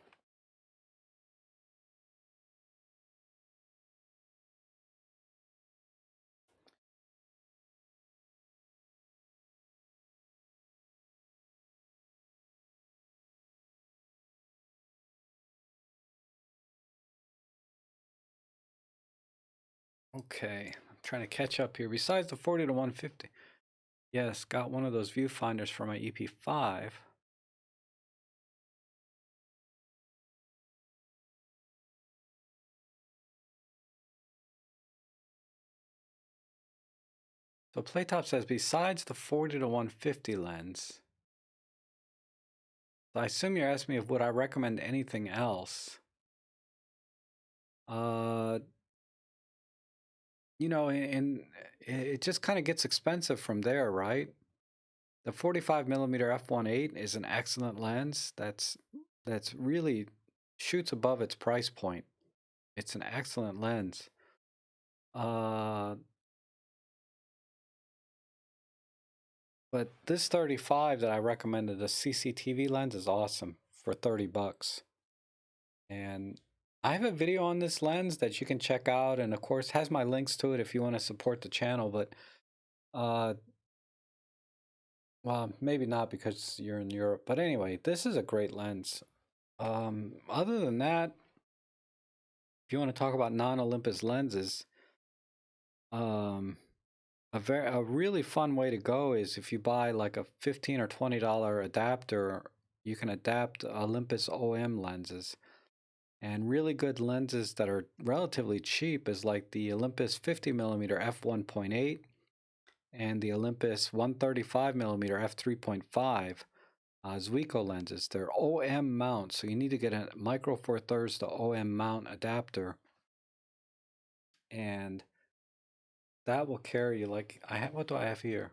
Okay, I'm trying to catch up here. Besides the 40 to 150, yes, got one of those viewfinders for my EP5. So Playtop says besides the 40 to 150 lens, so I assume you're asking me if would I recommend anything else. You know, and it just kind of gets expensive from there, right? The 45 millimeter f1.8 is an excellent lens. That's really shoots above its price point. It's an excellent lens. But this 35 that I recommended, the CCTV lens, is awesome for 30 bucks. And I have a video on this lens that you can check out, and of course has my links to it if you want to support the channel. But well, maybe not because you're in Europe. But anyway, this is a great lens. Other than that, if you want to talk about non-Olympus lenses, a really fun way to go is if you buy like a $15 or $20 adapter, you can adapt Olympus OM lenses. And really good lenses that are relatively cheap is like the Olympus 50 millimeter f1.8 and the Olympus 135 millimeter f3.5 Zuiko lenses. They're OM mounts, so you need to get a Micro Four Thirds to OM mount adapter, and that will carry you. Like what do I have here?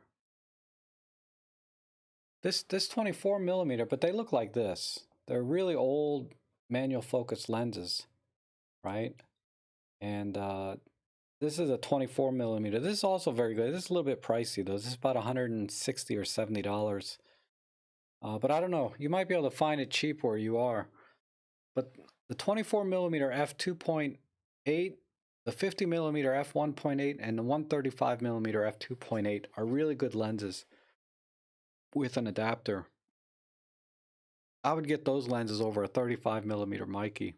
This 24 millimeter, but they look like this. They're really old manual focus lenses, right? And this is a 24 millimeter. This is also very good. This is a little bit pricey though. This is about 160 or $70. But I don't know. You might be able to find it cheap where you are. But the 24 millimeter f2.8, the 50 millimeter f1.8, and the 135 millimeter f2.8 are really good lenses with an adapter. I would get those lenses over a 35 millimeter Mikey.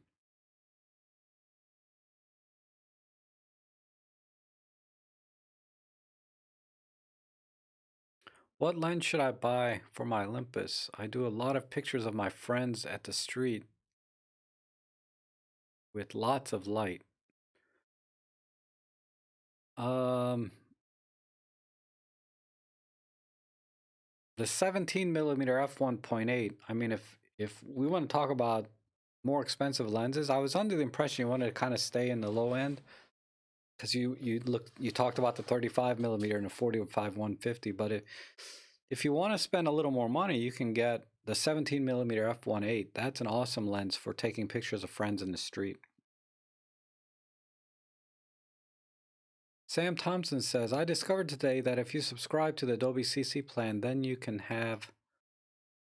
What lens should I buy for my Olympus? I do a lot of pictures of my friends at the street with lots of light. The 17 millimeter f1.8. I mean, if we want to talk about more expensive lenses, I was under the impression you wanted to kind of stay in the low end because you talked about the 35 millimeter and the 45 150. But if you want to spend a little more money, you can get the 17 millimeter f1.8. That's an awesome lens for taking pictures of friends in the street. Sam Thompson says, I discovered today that if you subscribe to the Adobe CC plan, then you can have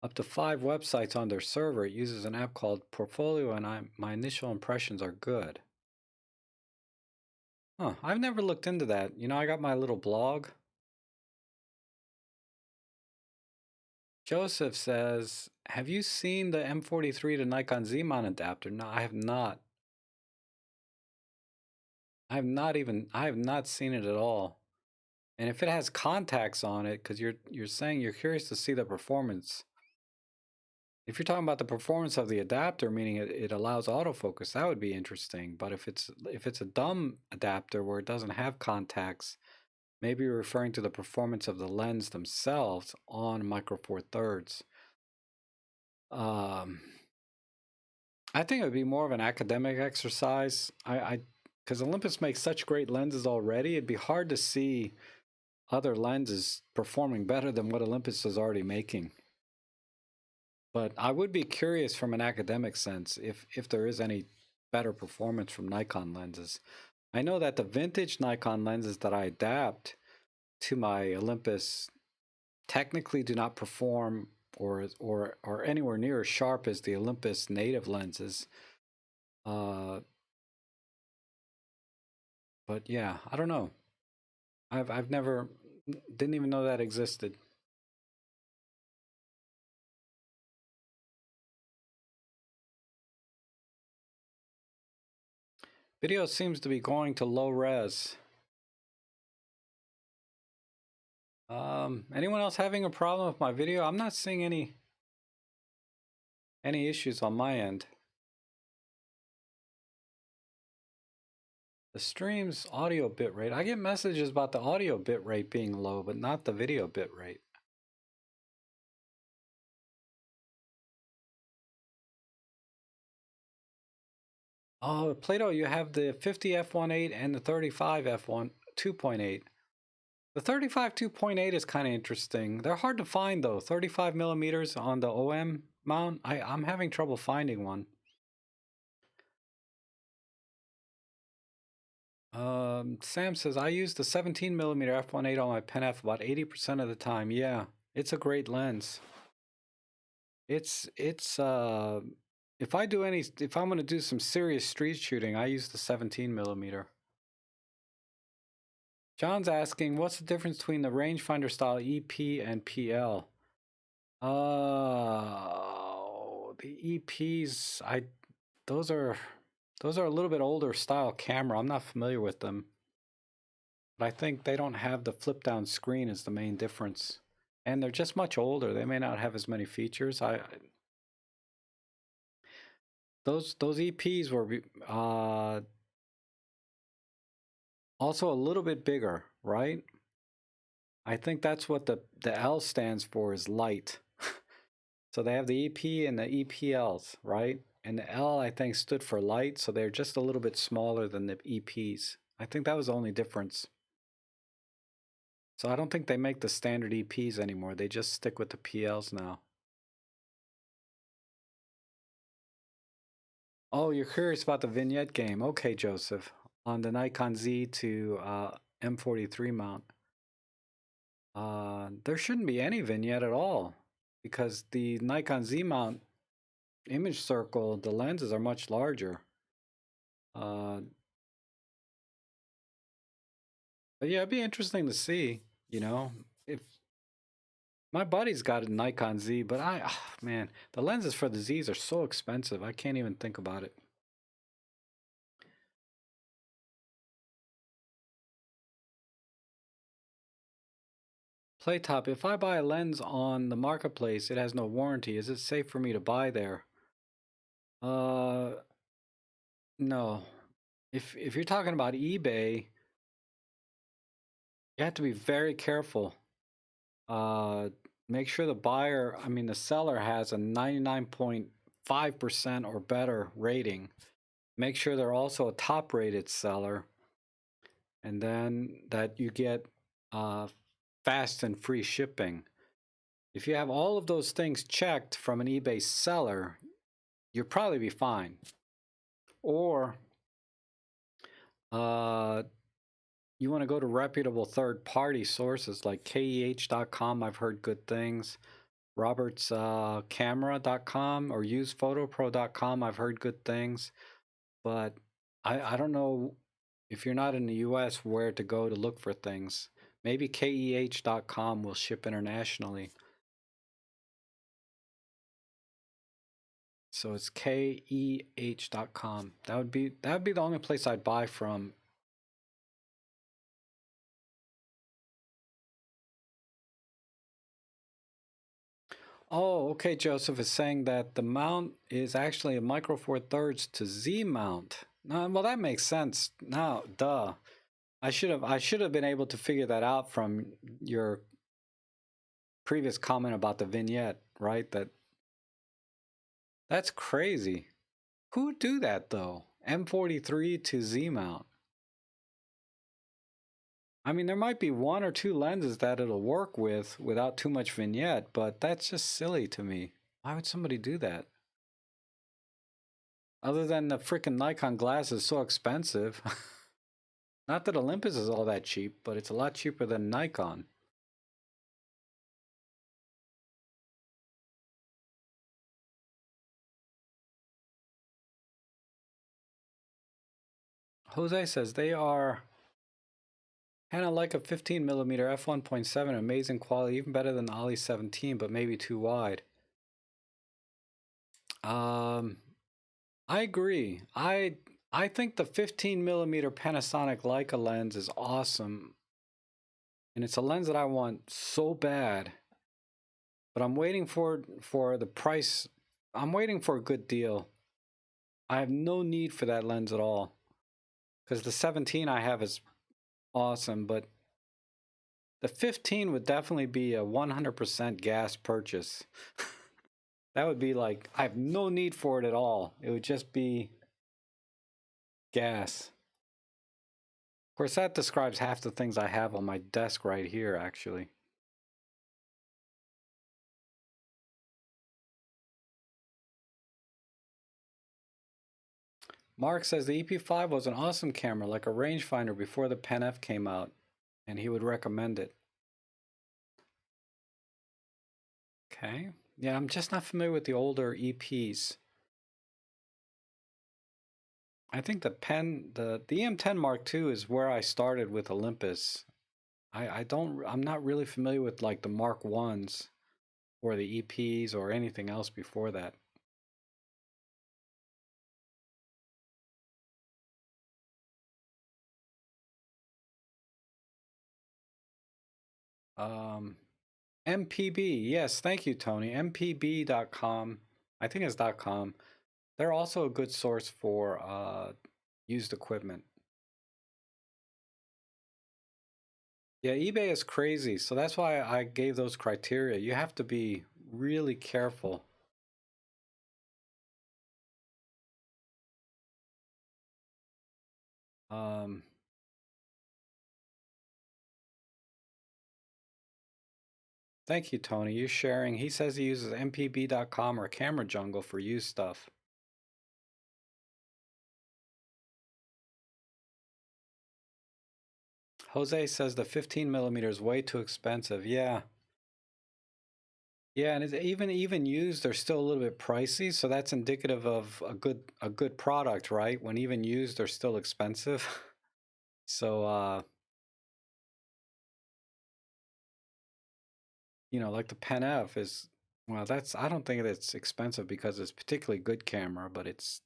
up to 5 websites on their server. It uses an app called Portfolio, and my initial impressions are good. Huh, I've never looked into that. You know, I got my little blog. Joseph says, have you seen the M43 to Nikon Z mount adapter? No, I have not. I have not seen it at all. And if it has contacts on it, because you're saying you're curious to see the performance. If you're talking about the performance of the adapter, meaning it allows autofocus, that would be interesting. But if it's a dumb adapter where it doesn't have contacts, maybe you're referring to the performance of the lens themselves on Micro Four Thirds. I think it would be more of an academic exercise. Because Olympus makes such great lenses already, it'd be hard to see other lenses performing better than what Olympus is already making. But I would be curious from an academic sense if there is any better performance from Nikon lenses. I know that the vintage Nikon lenses that I adapt to my Olympus technically do not perform or anywhere near as sharp as the Olympus native lenses. But yeah, I don't know. I've never didn't even know that existed. Video seems to be going to low res. Anyone else having a problem with my video? I'm not seeing any issues on my end. The stream's audio bitrate. I get messages about the audio bitrate being low, but not the video bitrate. Oh, Plato, you have the 50 f1.8 and the 35 f1 2.8. The 35 2.8 is kind of interesting. They're hard to find though. 35 millimeters on the OM mount. I'm having trouble finding one. Sam says I use the 17 millimeter f1.8 on my Pen F about 80% of the time. Yeah, it's a great lens. It's if I'm going to do some serious street shooting, I use the 17 millimeter. John's asking, what's the difference between the rangefinder style EP and PL? The EPs, those are a little bit older style camera. I'm not familiar with them, but I think they don't have the flip down screen is the main difference, and they're just much older. They may not have as many features. Those EPs were also a little bit bigger, right? I think that's what the L stands for, is light. So they have the EP and the EPLs, right? And the L, I think, stood for light, so they're just a little bit smaller than the EPs. I think that was the only difference. So I don't think they make the standard EPs anymore. They just stick with the PLs now. Oh, you're curious about the vignette game. Okay, Joseph. On the Nikon Z to M43 mount. There shouldn't be any vignette at all, because the Nikon Z mount image circle, the lenses are much larger. But yeah, it'd be interesting to see, you know, if my buddy's got a Nikon Z, but man, the lenses for the Zs are so expensive. I can't even think about it. Playtop, if I buy a lens on the marketplace, it has no warranty. Is it safe for me to buy there? No. If you're talking about eBay, you have to be very careful. Make sure the seller has a 99.5% or better rating. Make sure they're also a top rated seller, and then that you get fast and free shipping. If you have all of those things checked from an eBay seller, you'll probably be fine. Or you want to go to reputable third-party sources like KEH.com. I've heard good things. RobertsCamera.com or UsePhotoPro.com. I've heard good things, but I don't know. if you're not in the US, where to go to look for things. Maybe keh.com will ship internationally. So it's keh.com. That would be the only place I'd buy from. Oh, okay. Joseph is saying that the mount is actually a micro four thirds to Z mount. Well, that makes sense. Now, duh. I should have been able to figure that out from your previous comment about the vignette, right? That's crazy. Who would do that though? M43 to Z mount. I mean, there might be one or two lenses that it'll work with without too much vignette, but that's just silly to me. Why would somebody do that? Other than the freaking Nikon glass is so expensive. Not that Olympus is all that cheap, but it's a lot cheaper than Nikon. Jose says they are kind of like a 15mm f1.7, amazing quality, even better than the Ollie 17, but maybe too wide. I agree. I think the 15mm Panasonic Leica lens is awesome, and it's a lens that I want so bad, but I'm waiting for the price. I'm waiting for a good deal. I have no need for that lens at all, because the 17 I have is awesome, but the 15 would definitely be a 100% gas purchase. That would be like, I have no need for it at all. It would just be gas. Of course, that describes half the things I have on my desk right here, actually. Mark says the EP5 was an awesome camera, like a rangefinder before the Pen F came out, and he would recommend it. Okay. Yeah, I'm just not familiar with the older EPs. I think the EM10 Mark II is where I started with Olympus. I'm not really familiar with like the Mark Ones or the EPs or anything else before that. MPB, yes, thank you, Tony. MPB.com, I think it's .com. They're also a good source for used equipment. Yeah, eBay is crazy, so that's why I gave those criteria. You have to be really careful. Um, Thank you, Tony. You're sharing. He says he uses mpb.com or Camera Jungle for used stuff. Jose says the 15mm is way too expensive. Yeah. Yeah, and it's even used, they're still a little bit pricey, so that's indicative of a good product, right? When even used, they're still expensive. So you know, like the Pen F is, well, that's, I don't think it's expensive because it's particularly good camera, but it's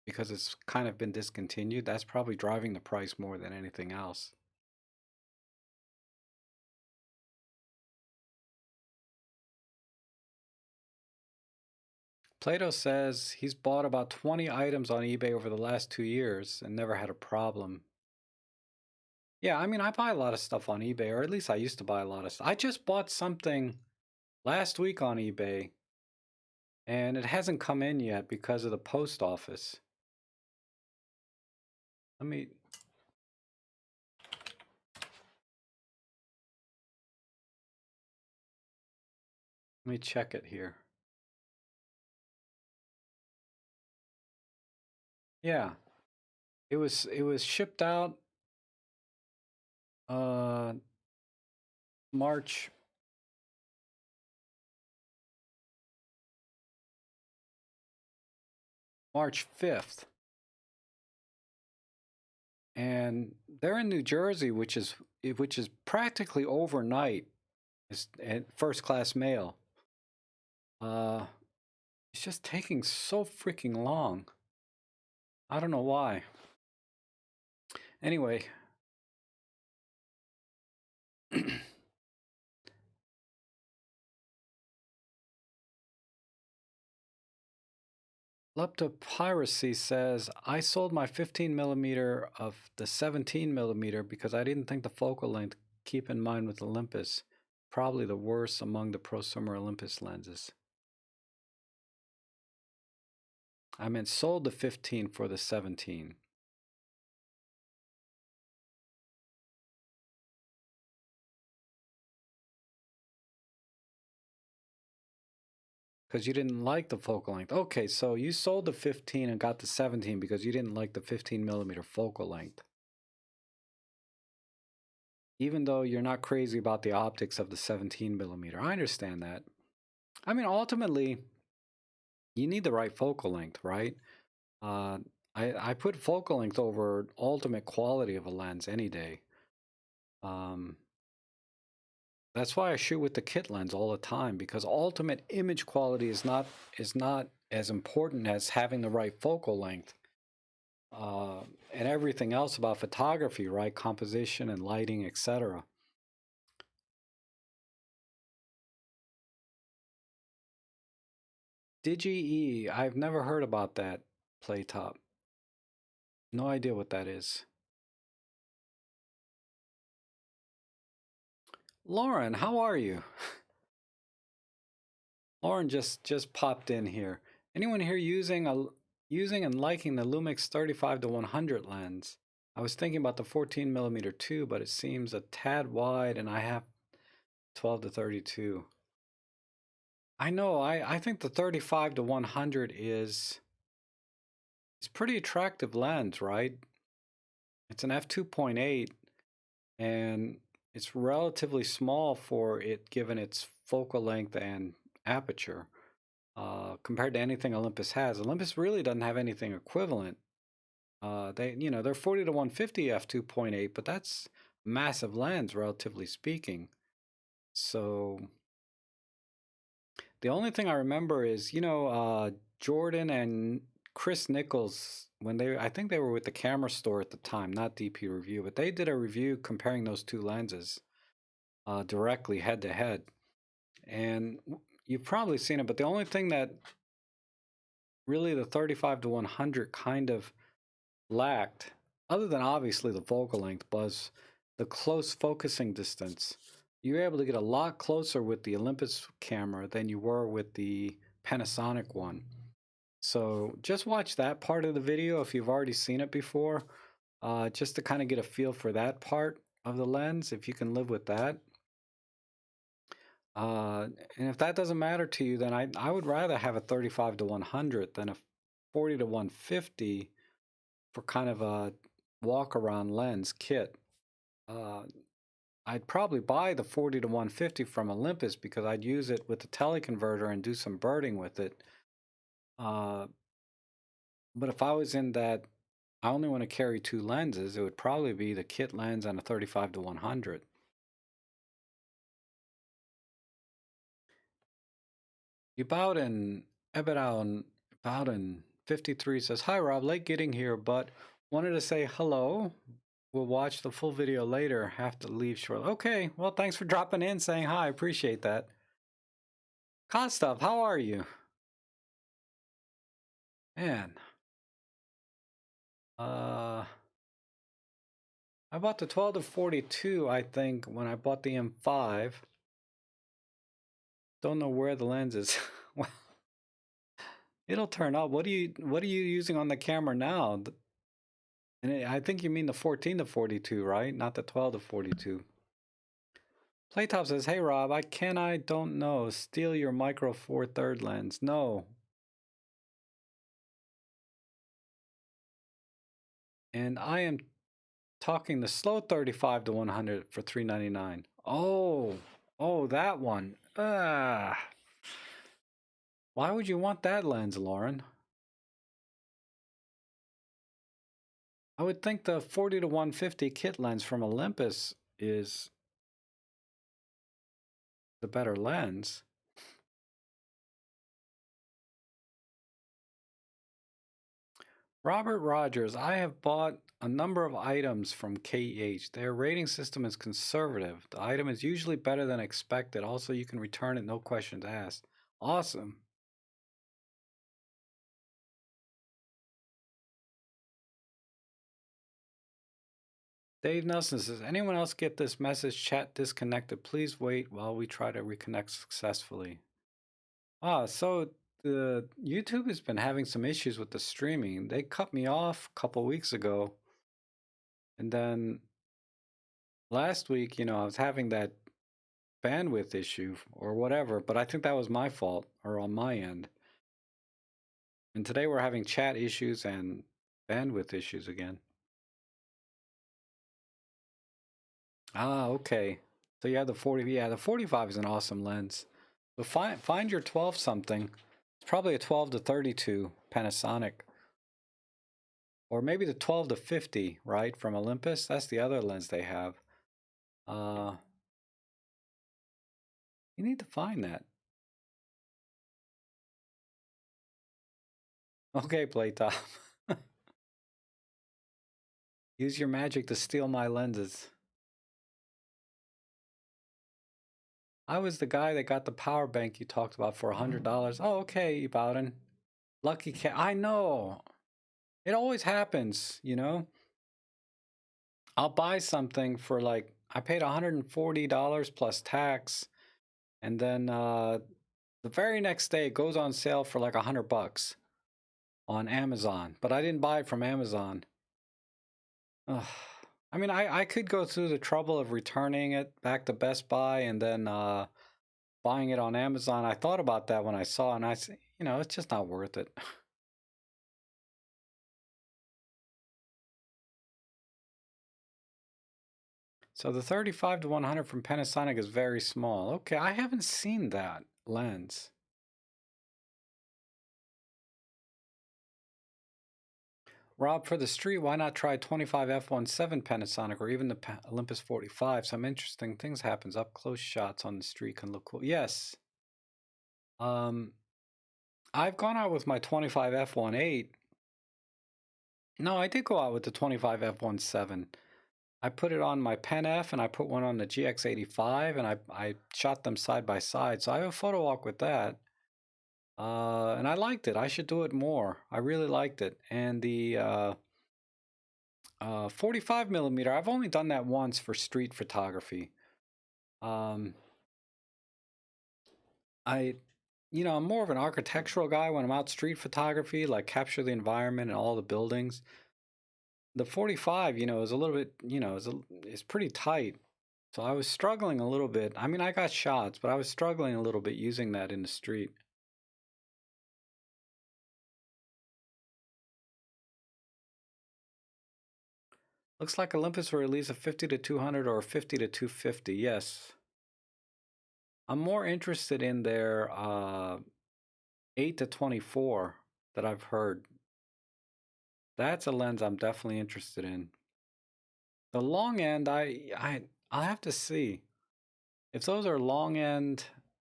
because it's kind of been discontinued. That's probably driving the price more than anything else. Plato says he's bought about 20 items on eBay over the last 2 years and never had a problem. Yeah, I mean, I buy a lot of stuff on eBay, or at least I used to buy a lot of stuff. I just bought something last week on eBay, and it hasn't come in yet because of the post office. Let me check it here. Yeah, it was shipped out uh March March 5th. and they're in New Jersey, which is practically overnight. It's first class mail. It's just taking so freaking long. I don't know why. Anyway. Leptopiracy says, I sold my 15 millimeter of the 17 millimeter because I didn't think the focal length, keep in mind with Olympus, probably the worst among the prosumer Olympus lenses. I meant sold the 15 for the 17. Because you didn't like the focal length. Okay, so you sold the 15 and got the 17 because you didn't like the 15 millimeter focal length. Even though you're not crazy about the optics of the 17 millimeter. I understand that. I mean, ultimately, you need the right focal length, right? I put focal length over ultimate quality of a lens any day. That's why I shoot with the kit lens all the time, because ultimate image quality is not as important as having the right focal length. And everything else about photography, right? Composition and lighting, etc. DigiE, I've never heard about that, Playtop. No idea what that is. Lauren, how are you? Lauren just popped in here. Anyone here using and liking the Lumix 35 to 100 lens? I was thinking about the 14 millimeter too, but it seems a tad wide, and I have 12 to 32. I know. I think the 35 to 100 is pretty attractive lens, right? It's an f2.8, and it's relatively small for it given its focal length and aperture. Compared to anything Olympus has. Olympus really doesn't have anything equivalent. They're 40 to 150 f2.8, but that's massive lens, relatively speaking. So the only thing I remember is, Jordan and Chris Nichols, I think they were with the Camera Store at the time, not DP Review, but they did a review comparing those two lenses directly head to head. And you've probably seen it, but the only thing that really the 35 to 100 kind of lacked, other than obviously the focal length, was the close focusing distance. You were able to get a lot closer with the Olympus camera than you were with the Panasonic one. So just watch that part of the video if you've already seen it before, just to kind of get a feel for that part of the lens, if you can live with that. And if that doesn't matter to you, then I would rather have a 35 to 100 than a 40 to 150 for kind of a walk-around lens kit. I'd probably buy the 40 to 150 from Olympus because I'd use it with the teleconverter and do some birding with it. But if I was in that, I only want to carry two lenses, it would probably be the kit lens and a 35 to 100. Bowden 53 says, "Hi Rob, late getting here, but wanted to say hello. We'll watch the full video later. Have to leave shortly." Okay, well, thanks for dropping in, saying hi. Appreciate that. Kostov, how are you? Man. I bought the 12 to 42, I think, when I bought the M5. Don't know where the lens is. Well, it'll turn up. What are you using on the camera now? And I think you mean the 14 to 42, right? Not the 12 to 42. Playtop says, "Hey Rob, I don't know. Steal your micro four third lens." No. And I am talking the slow 35 to 100 for $399. Oh, that one. Why would you want that lens, Lauren? I would think the 40 to 150 kit lens from Olympus is the better lens. Robert Rogers, I have bought a number of items from KEH. Their rating system is conservative. The item is usually better than expected. Also, you can return it, no questions asked. Awesome. Dave Nelson says, anyone else get this message? Chat disconnected. Please wait while we try to reconnect successfully. So the YouTube has been having some issues with the streaming. They cut me off a couple weeks ago. And then last week, I was having that bandwidth issue or whatever, but I think that was my fault or on my end. And today we're having chat issues and bandwidth issues again. Okay. So you have the 40. Yeah, the 45 is an awesome lens. So find your 12 something. It's probably a 12 to 32 Panasonic. Or maybe the 12 to 50, right? From Olympus. That's the other lens they have. You need to find that. Okay, Playtop. Use your magic to steal my lenses. I was the guy that got the power bank you talked about for $100. Oh, okay, Bowden. Lucky cat. I know. It always happens, I'll buy something for I paid $140 plus tax, and then the very next day it goes on sale for like $100 on Amazon. But I didn't buy it from Amazon. Ugh. I mean, I could go through the trouble of returning it back to Best Buy and then buying it on Amazon. I thought about that when I saw it, and I said, it's just not worth it. So the 35 to 100 from Panasonic is very small. Okay, I haven't seen that lens. Rob, for the street, why not try 25 f1.7 Panasonic or even the Olympus 45? Some interesting things happens. Up close shots on the street can look cool. Yes. I've gone out with my 25 f1.8. No, I did go out with the 25 f1.7. I put it on my Pen F and I put one on the GX85 and I shot them side by side. So I have a photo walk with that. And I liked it. I should do it more. I really liked it. And the 45 millimeter, I've only done that once for street photography. I'm more of an architectural guy when I'm out street photography, like capture the environment and all the buildings. The 45, is a little bit, is pretty tight. So I was struggling a little bit. I mean, I got shots, but I was struggling a little bit using that in the street. Looks like Olympus will release a 50 to 200 or a 50 to 250. Yes. I'm more interested in their 8 to 24 that I've heard. That's a lens I'm definitely interested in. The long end, I'll have to see. If those are long end,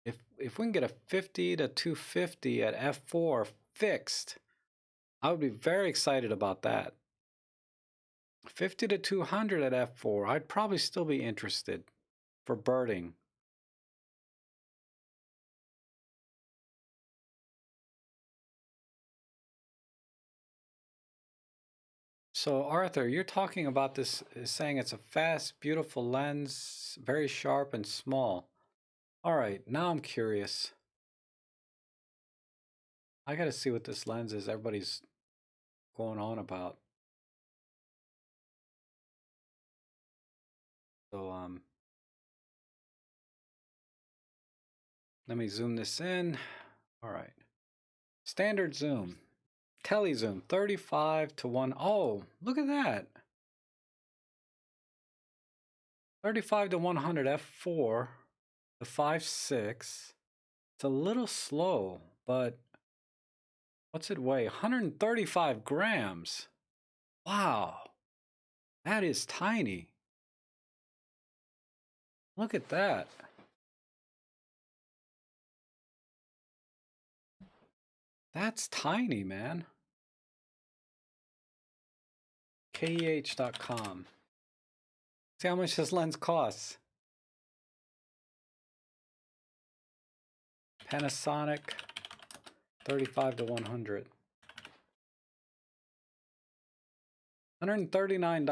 if we can get a 50 to 250 at f4 fixed, I would be very excited about that. 50 to 200 at f4, I'd probably still be interested for birding. So Arthur, you're talking about this, saying it's a fast, beautiful lens, very sharp and small. All right, now I'm curious. I got to see what this lens is everybody's going on about. So let me zoom this in. All right. Standard zoom. Tele zoom 35 to 1. Oh, look at that. 35 to 100 f4 to 5.6. It's a little slow, but what's it weigh? 135 grams. Wow. That is tiny. Look at that. That's tiny, man. KEH.com. See how much this lens costs. Panasonic 35 to 100. $139.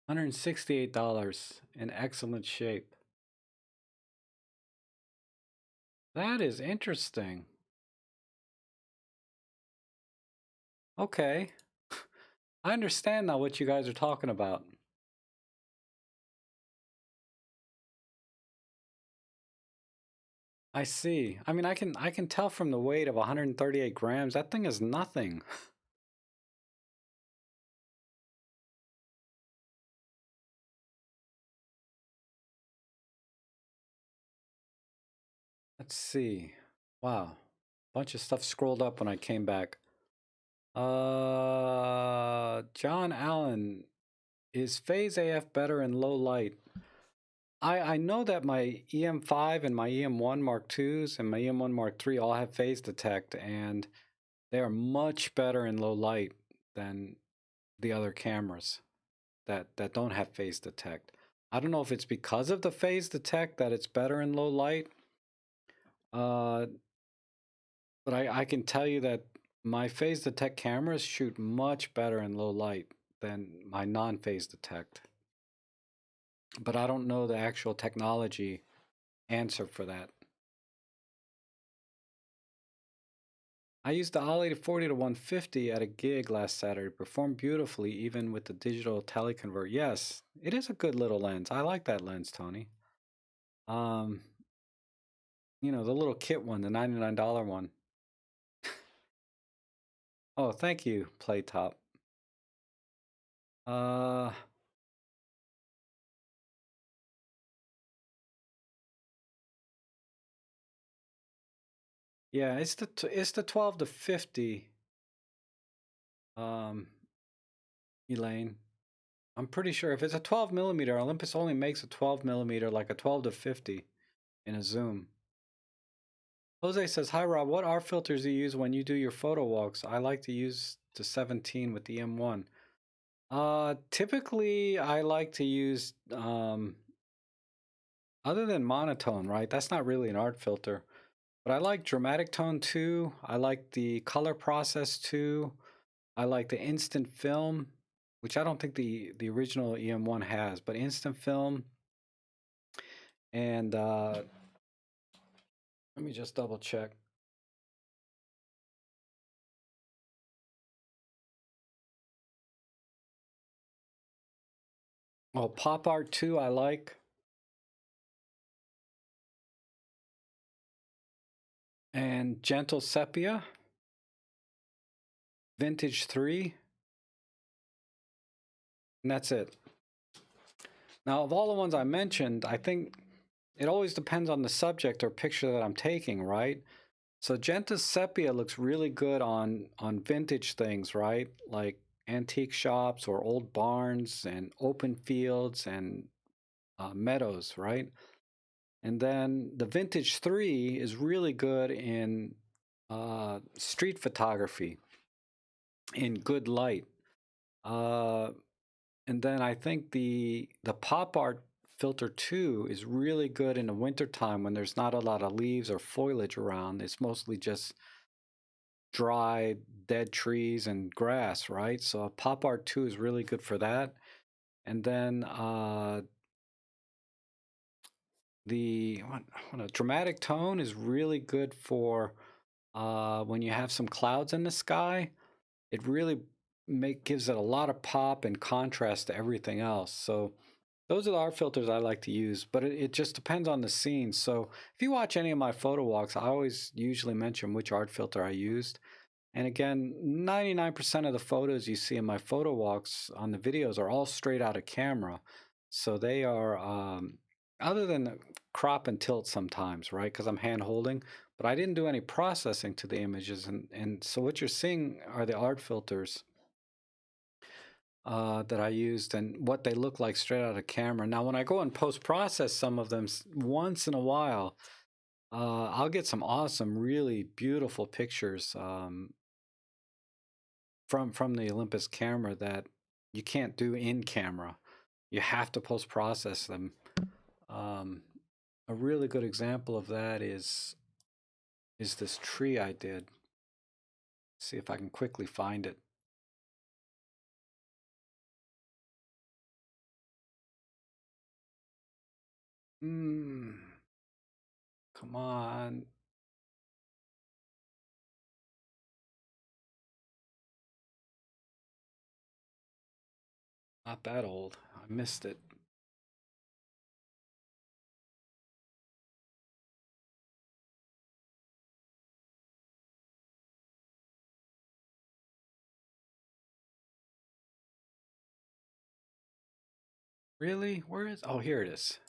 $168 in excellent shape. That is interesting. Okay. I understand now what you guys are talking about. I see. I mean, I can tell from the weight of 138 grams, that thing is nothing. Let's see. Wow. Bunch of stuff scrolled up when I came back. John Allen, is Phase AF better in low light? I know that my EM5 and my EM1 Mark IIs and my EM1 Mark III all have phase detect, and they are much better in low light than the other cameras that don't have phase detect. I don't know if it's because of the phase detect that it's better in low light, but I can tell you that my phase detect cameras shoot much better in low light than my non-phase detect. But I don't know the actual technology answer for that. I used the Ollie to 40 to 150 at a gig last Saturday. Performed beautifully even with the digital teleconvert. Yes, it is a good little lens. I like that lens, Tony. You know, the little kit one, the $99 one. Oh, thank you, Playtop. Yeah, it's the 12 to 50. Elaine, I'm pretty sure if it's a 12 millimeter, Olympus only makes a 12 millimeter, like a 12 to 50 in a zoom. Jose says, "Hi Rob, what R filters do you use when you do your photo walks? I like to use the 17 with the M1. Typically I like to use other than monotone, right? That's not really an art filter. But I like dramatic tone 2. I like the color process 2. I like the instant film, which I don't think the original EM1 has, but instant film. And let me just double check. Oh, Pop Art 2 I like. And Gentle Sepia. Vintage 3. And that's it. Now, of all the ones I mentioned, I think it always depends on the subject or picture that I'm taking, right? So Gentle Sepia looks really good on vintage things, right? Like antique shops or old barns and open fields and meadows, right? And then the Vintage 3 is really good in street photography in good light. And then I think the Pop Art Filter 2 is really good in the wintertime when there's not a lot of leaves or foliage around. It's mostly just dry, dead trees and grass, right? So Pop Art 2 is really good for that. And then the dramatic tone is really good for when you have some clouds in the sky. It really gives it a lot of pop and contrast to everything else. So those are the art filters I like to use, but it just depends on the scene. So if you watch any of my photo walks, I always usually mention which art filter I used. And again, 99% of the photos you see in my photo walks on the videos are all straight out of camera. So they are, other than crop and tilt sometimes, right? Because I'm hand holding, but I didn't do any processing to the images. And so what you're seeing are the art filters that I used and what they look like straight out of camera. Now, when I go and post-process some of them once in a while, I'll get some awesome, really beautiful pictures from the Olympus camera that you can't do in camera. You have to post-process them. A really good example of that is this tree I did. See if I can quickly find it. Come on. Not that old. I missed it. Really? Where is? Oh, here it is.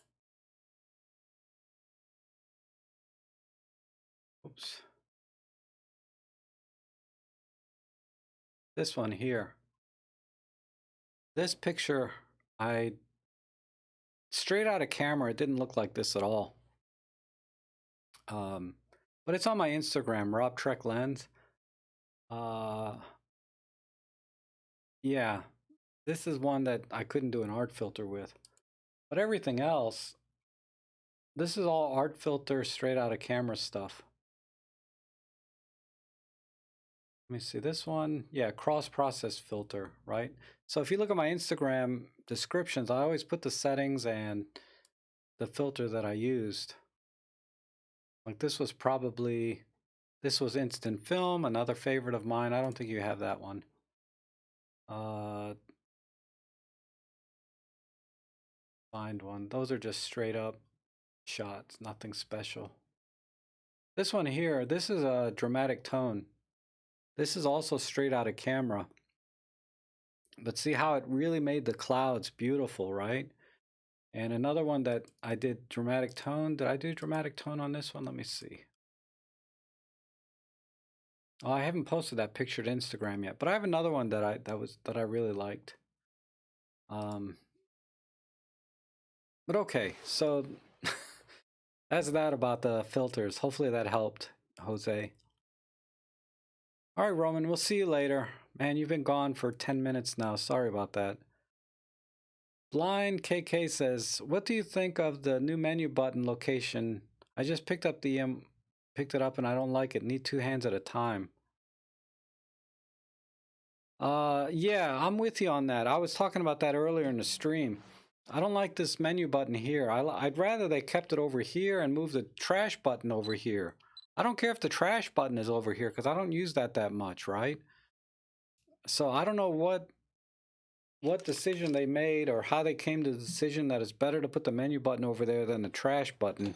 Oops. This one here. This picture, straight out of camera, it didn't look like this at all. But it's on my Instagram, Rob Trek Lens. Yeah, this is one that I couldn't do an art filter with. But everything else, this is all art filter straight out of camera stuff. Let me see this one. Yeah, cross-process filter, right? So if you look at my Instagram descriptions, I always put the settings and the filter that I used. Like this was instant film, another favorite of mine. I don't think you have that one. Find one. Those are just straight up shots, nothing special. This one here, this is a dramatic tone. This is also straight out of camera. But see how it really made the clouds beautiful, right? And another one that I did dramatic tone. Did I do dramatic tone on this one? Let me see. Oh, I haven't posted that picture to Instagram yet, but I have another one that I really liked. But okay, so that's that about the filters. Hopefully that helped, Jose. All right, Roman, we'll see you later. Man, you've been gone for 10 minutes now. Sorry about that. Blind KK says, "What do you think of the new menu button location? I just picked up picked it up and I don't like it. Need 2 hands at a time." Yeah, I'm with you on that. I was talking about that earlier in the stream. I don't like this menu button here. I'd rather they kept it over here and moved the trash button over here. I don't care if the trash button is over here because I don't use that much, right? So I don't know what decision they made or how they came to the decision that it's better to put the menu button over there than the trash button.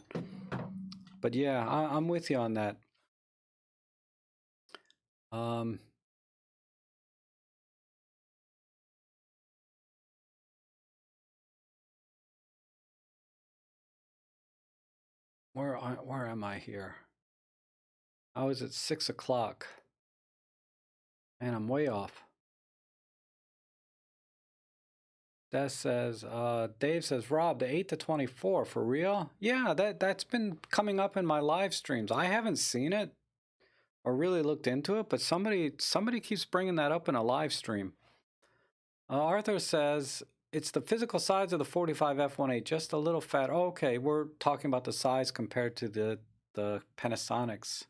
But yeah, I'm with you on that. Where am I here? I was at 6 o'clock. And I'm way off. That says, Dave says, Rob, the 8 to 24, for real? Yeah, that's been coming up in my live streams. I haven't seen it or really looked into it, but somebody keeps bringing that up in a live stream. Arthur says, it's the physical size of the 45 f1.8, just a little fat. Oh, okay, we're talking about the size compared to the Panasonics.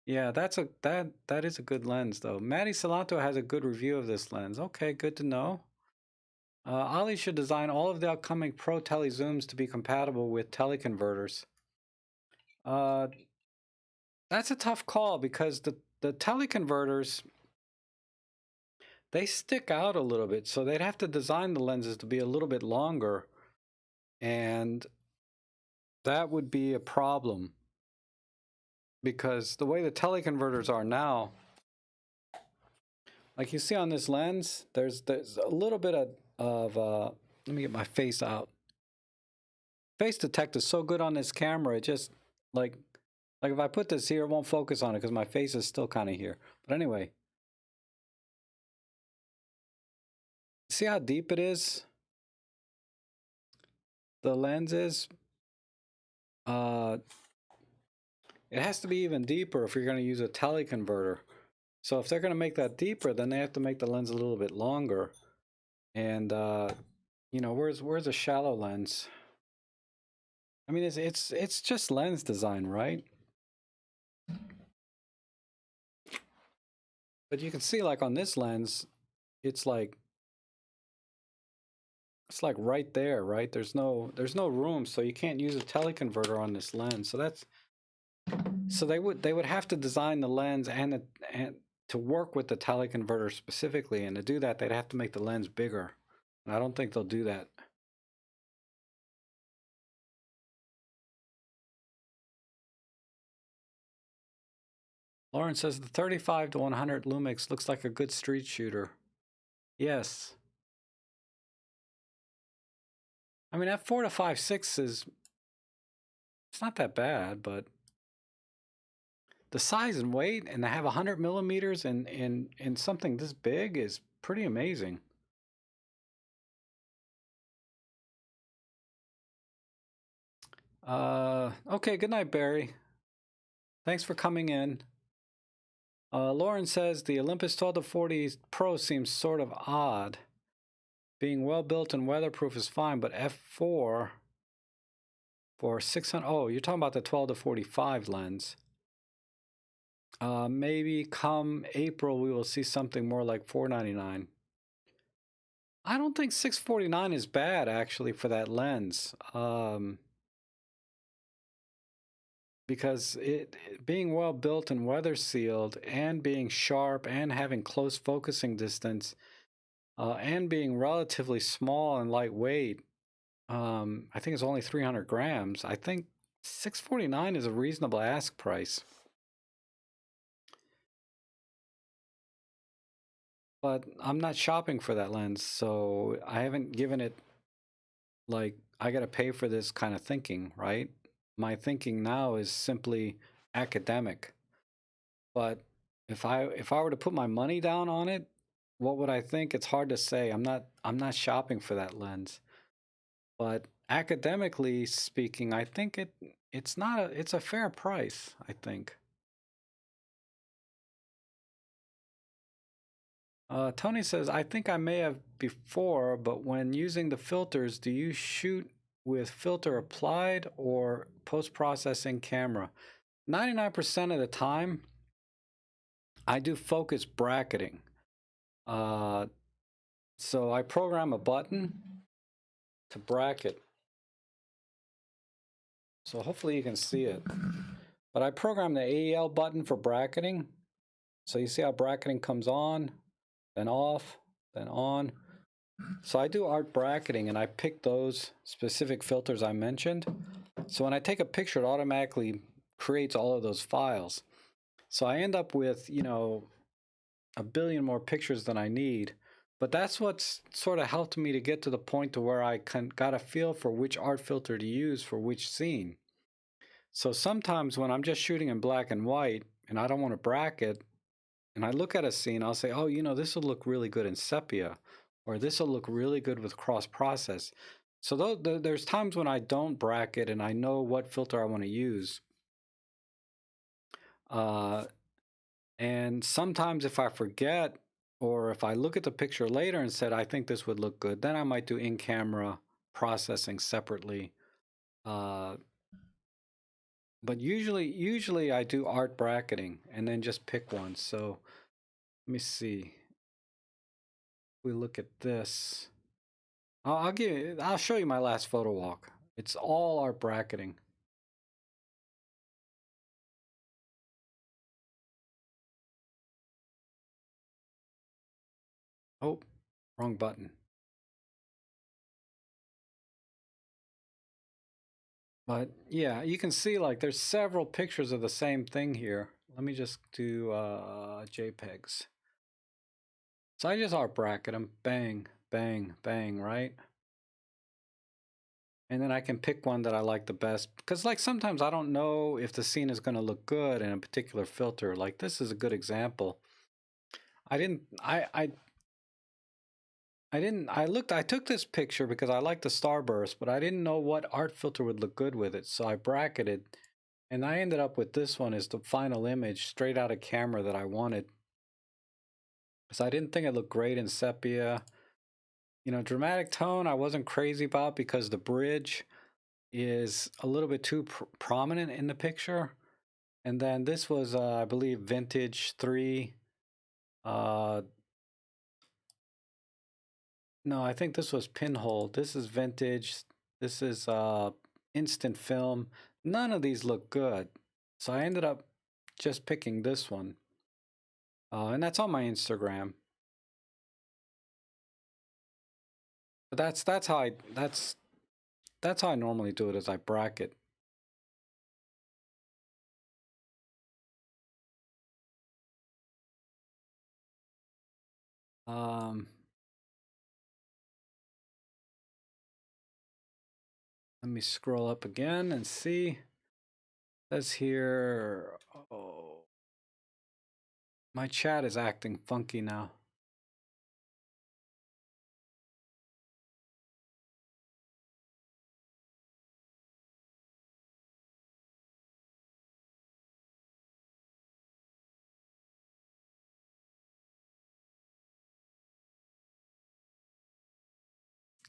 Yeah, that is a good lens though. Matty Salanto has a good review of this lens. Okay, good to know. Ali should design all of the upcoming Pro Tele Zooms to be compatible with teleconverters. That's a tough call because the teleconverters, they stick out a little bit, so they'd have to design the lenses to be a little bit longer, and that would be a problem because the way the teleconverters are now, like you see on this lens, there's a little bit of let me get my face face detect is so good on this camera. It just like if I put this here, it won't focus on it because my face is still kind of here. But anyway, see how deep it is? The lens is. It has to be even deeper if you're going to use a teleconverter. So if they're going to make that deeper, then they have to make the lens a little bit longer. And you know, where's a shallow lens? I mean, it's just lens design, right? But you can see, like on this lens, it's like right there, right? There's no room, so you can't use a teleconverter on this lens. So they would have to design the lens and to work with the teleconverter specifically, and to do that, they'd have to make the lens bigger. And I don't think they'll do that. Lauren says the 35 to 100 Lumix looks like a good street shooter. Yes. I mean, that 4 to 5.6 is, it's not that bad, but the size and weight, and to have 100 millimeters in something this big is pretty amazing. Okay, good night, Barry. Thanks for coming in. Lauren says the Olympus 12 to 40 Pro seems sort of odd. Being well built and weatherproof is fine, but f4 for 600. Oh, you're talking about the 12 to 45 lens. Maybe come April we will see something more like $499. I don't think $649 is bad actually for that lens. Because it being well built and weather sealed, and being sharp, and having close focusing distance, and being relatively small and lightweight, I think it's only 300 grams. I think $649 is a reasonable ask price. But I'm not shopping for that lens, so I haven't given it, like, I gotta pay for this kind of thinking, right? My thinking now is simply academic. But if I were to put my money down on it, what would I think? It's hard to say. I'm not shopping for that lens. But academically speaking, I think it's a fair price, I think. Tony says, I think I may have before, but when using the filters, do you shoot with filter applied or post-processing camera? 99% of the time, I do focus bracketing. So I program a button to bracket. So hopefully you can see it. But I program the AEL button for bracketing. So you see how bracketing comes on, then off, then on. So I do art bracketing, and I pick those specific filters I mentioned. So when I take a picture, it automatically creates all of those files. So I end up with, you know, a billion more pictures than I need. But that's what's sort of helped me to get to the point to where I got a feel for which art filter to use for which scene. So sometimes when I'm just shooting in black and white and I don't want to bracket, and I look at a scene, I'll say, oh, you know, this will look really good in sepia, or this will look really good with cross process. So there's times when I don't bracket and I know what filter I want to use. And sometimes if I forget, or if I look at the picture later and said, I think this would look good, then I might do in-camera processing separately. But usually I do art bracketing and then just pick one. So let me see. We look at this. I'll show you my last photo walk. It's all art bracketing. Oh, wrong button. But yeah, you can see like there's several pictures of the same thing here. Let me just do JPEGs. So I just art bracket them, bang, bang, bang, right? and then I can pick one that I like the best. Because like sometimes I don't know if the scene is going to look good in a particular filter. Like this is a good example. I didn't. I didn't. I looked. I took this picture because I like the starburst, but I didn't know what art filter would look good with it. So I bracketed, and I ended up with this one as the final image, straight out of camera that I wanted. So I didn't think it looked great in sepia. You know, dramatic tone I wasn't crazy about because the bridge is a little bit too prominent in the picture. And then this was, I believe, vintage 3. No, I think this was pinhole. This is vintage. This is instant film. None of these look good. So I ended up just picking this one. And that's on my Instagram. But that's how I normally do it, is I bracket. Let me scroll up again and see. It says here, oh, my chat is acting funky now.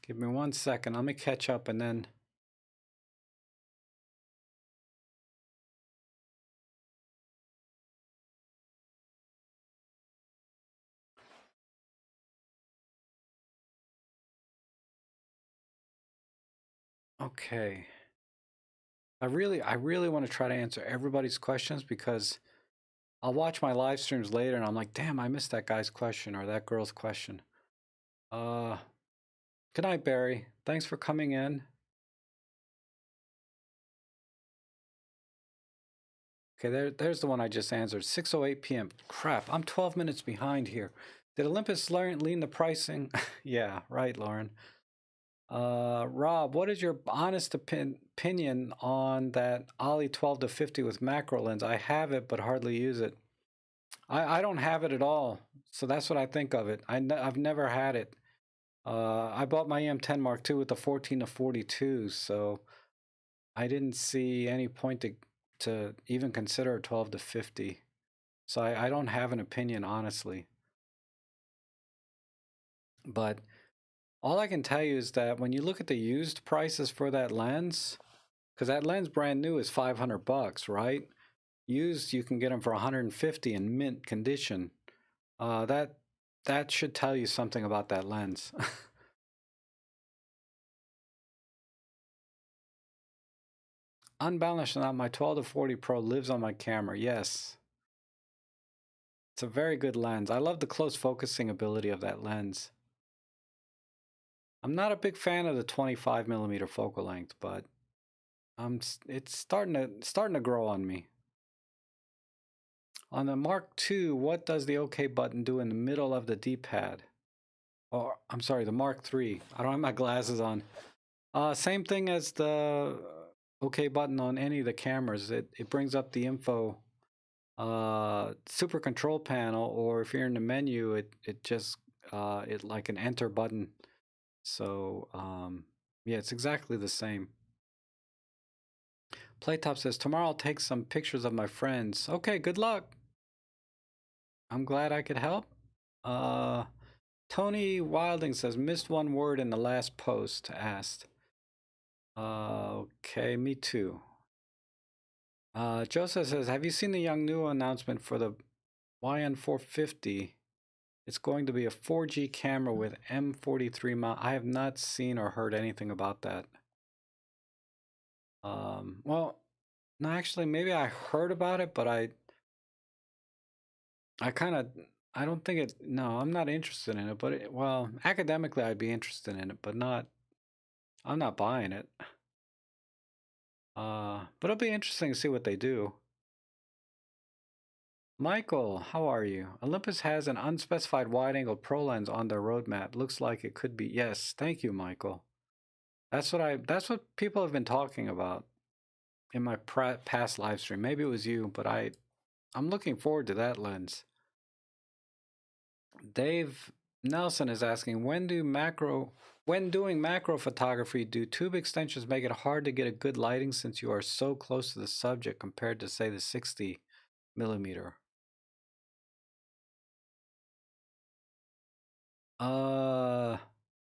Give me 1 second. Let me catch up and then. Okay. I really want to try to answer everybody's questions because I'll watch my live streams later and I'm like, damn, I missed that guy's question or that girl's question. Good night, Barry. Thanks for coming in. Okay, there's the one I just answered. 6:08 p.m. Crap, I'm 12 minutes behind here. Did Olympus lean the pricing? Yeah, right, Lauren. Rob, what is your honest opinion on that Ollie 12 to 50 with macro lens? I have it, but hardly use it. I don't have it at all, so that's what I think of it. I've never had it. I bought my M10 Mark II with the 14 to 42, so I didn't see any point to even consider a 12 to 50. So I don't have an opinion, honestly. But all I can tell you is that when you look at the used prices for that lens, because that lens brand new is $500, right? Used, you can get them for 150 in mint condition. That should tell you something about that lens. Unbalanced enough, my 12 to 40 Pro lives on my camera. Yes. It's a very good lens. I love the close focusing ability of that lens. I'm not a big fan of the 25 millimeter focal length, but it's starting to grow on me. On the Mark II, what does the OK button do in the middle of the D-pad? Or I'm sorry, the Mark III. I don't have my glasses on. Same thing as the OK button on any of the cameras. It brings up the info super control panel, or if you're in the menu, it just it like an enter button. So yeah, it's exactly the same. Playtop says, tomorrow I'll take some pictures of my friends. Okay, good luck. I'm glad I could help. Tony Wilding says, missed one word in the last post asked. Okay, me too. Joseph says, have you seen the Yongnuo announcement for the YN450? It's going to be a 4G camera with M43 mount. I have not seen or heard anything about that. Well, no, actually, maybe I heard about it, but I don't think it. No, I'm not interested in it. But well, academically, I'd be interested in it, but not. I'm not buying it. But it'll be interesting to see what they do. Michael, how are you? Olympus has an unspecified wide-angle pro lens on their roadmap. Looks like it could be. Yes, thank you, Michael. That's what people have been talking about in my past live stream. Maybe it was you, but I'm looking forward to that lens. Dave Nelson is asking, when doing macro photography, do tube extensions make it hard to get a good lighting since you are so close to the subject compared to, say, the 60 millimeter?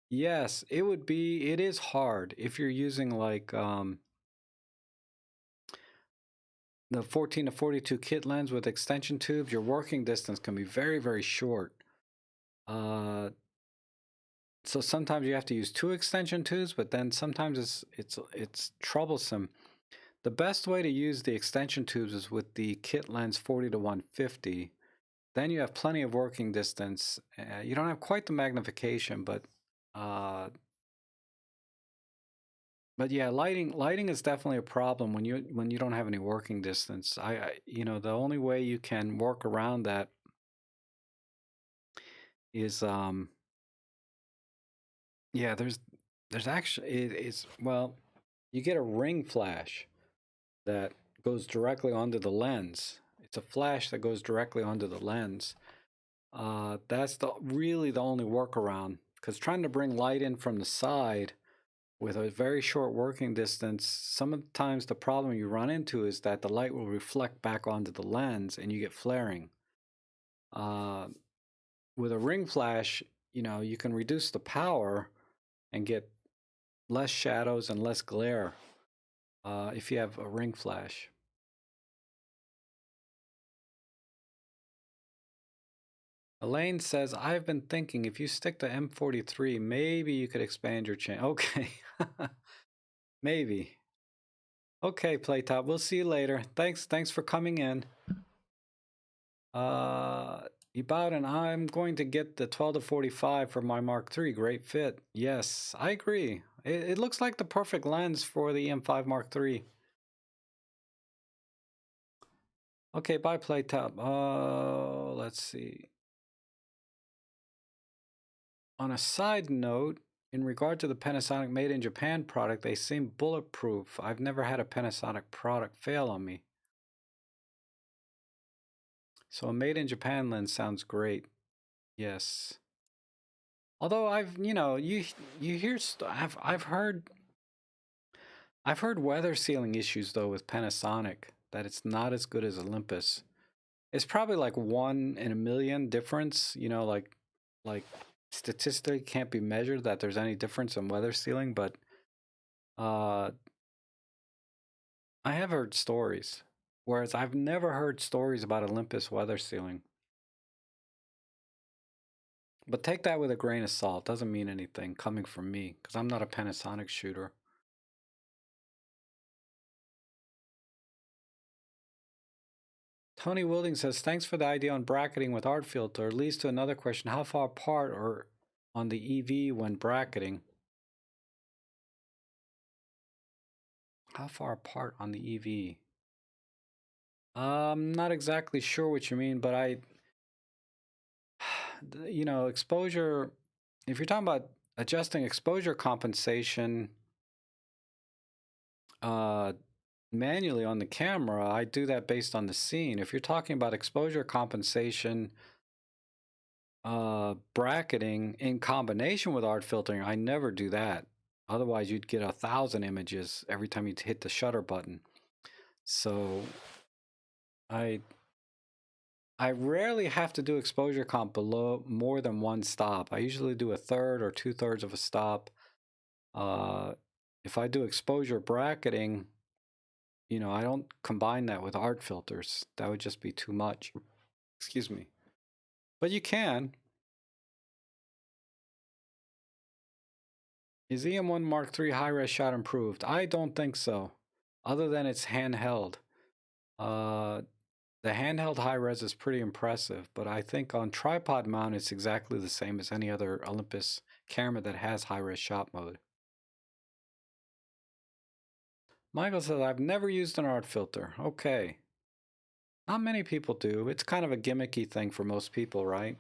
Yes, it is hard if you're using like the 14 to 42 kit lens with extension tubes. Your working distance can be very, very short. So sometimes you have to use 2 extension tubes, but then sometimes it's troublesome. The best way to use the extension tubes is with the kit lens 40 to 150. Then you have plenty of working distance. You don't have quite the magnification, but yeah, lighting is definitely a problem when you don't have any working distance. The only way you can work around that is yeah, there's actually it's well, you get a ring flash that goes directly onto the lens. It's a flash that goes directly onto the lens. That's really the only workaround, because trying to bring light in from the side with a very short working distance, sometimes the problem you run into is that the light will reflect back onto the lens and you get flaring. With a ring flash, you can reduce the power and get less shadows and less glare if you have a ring flash. Elaine says, I've been thinking if you stick to M43, maybe you could expand your channel. Okay. Maybe. Okay, Playtop. We'll see you later. Thanks for coming in. About and I'm going to get the 12 to 45 for my Mark III. Great fit. Yes, I agree. It looks like the perfect lens for the EM5 Mark III. Okay, bye, Playtop. Let's see. On a side note, in regard to the Panasonic Made in Japan product, they seem bulletproof. I've never had a Panasonic product fail on me. So a Made in Japan lens sounds great. Yes. Although you hear I've heard weather sealing issues though with Panasonic, that it's not as good as Olympus. It's probably like 1 in a million difference, like statistically can't be measured that there's any difference in weather sealing, but I have heard stories, whereas I've never heard stories about Olympus weather sealing. But take that with a grain of salt. Doesn't mean anything coming from me, because I'm not a Panasonic shooter. Tony Wilding says, thanks for the idea on bracketing with art filter. Leads to another question. How far apart or on the EV when bracketing? How far apart on the EV? I'm not exactly sure what you mean, but exposure, if you're talking about adjusting exposure compensation manually on the camera, I do that based on the scene. If you're talking about exposure compensation bracketing in combination with art filtering, I never do that. Otherwise, you'd get 1,000 images every time you hit the shutter button. So I rarely have to do exposure comp below more than one stop. I usually do a third or 2/3 of a stop. If I do exposure bracketing, I don't combine that with art filters. That would just be too much. Excuse me. But you can. Is EM1 Mark III high-res shot improved? I don't think so, other than it's handheld. The handheld high-res is pretty impressive, but I think on tripod mount, it's exactly the same as any other Olympus camera that has high-res shot mode. Michael says, I've never used an art filter. Okay. Not many people do. It's kind of a gimmicky thing for most people, right?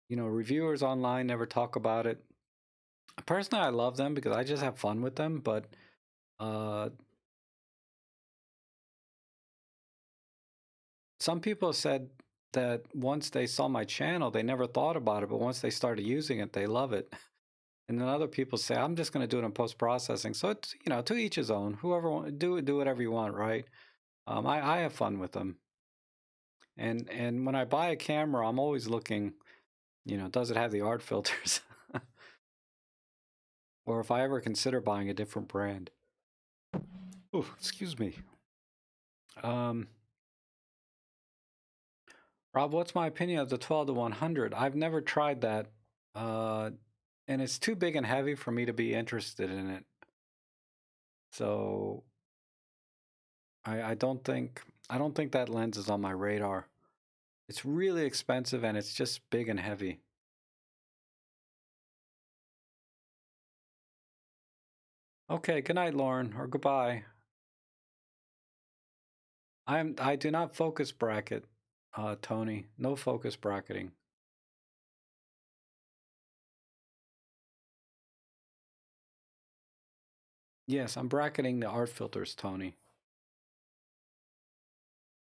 Reviewers online never talk about it. Personally, I love them because I just have fun with them, but uh, some people said that once they saw my channel, they never thought about it, but once they started using it, they love it. And then other people say, I'm just going to do it in post processing. So it's, to each his own. Whoever want, do whatever you want, right? I have fun with them. And when I buy a camera, I'm always looking, does it have the art filters? Or if I ever consider buying a different brand. Oh, excuse me. Um, Rob, what's my opinion of the 12 to 100? I've never tried that. Uh, and it's too big and heavy for me to be interested in it. So I don't think that lens is on my radar. It's really expensive and it's just big and heavy. Okay, good night, Lauren, or goodbye. I do not focus bracket, Tony. No focus bracketing. Yes, I'm bracketing the art filters, Tony.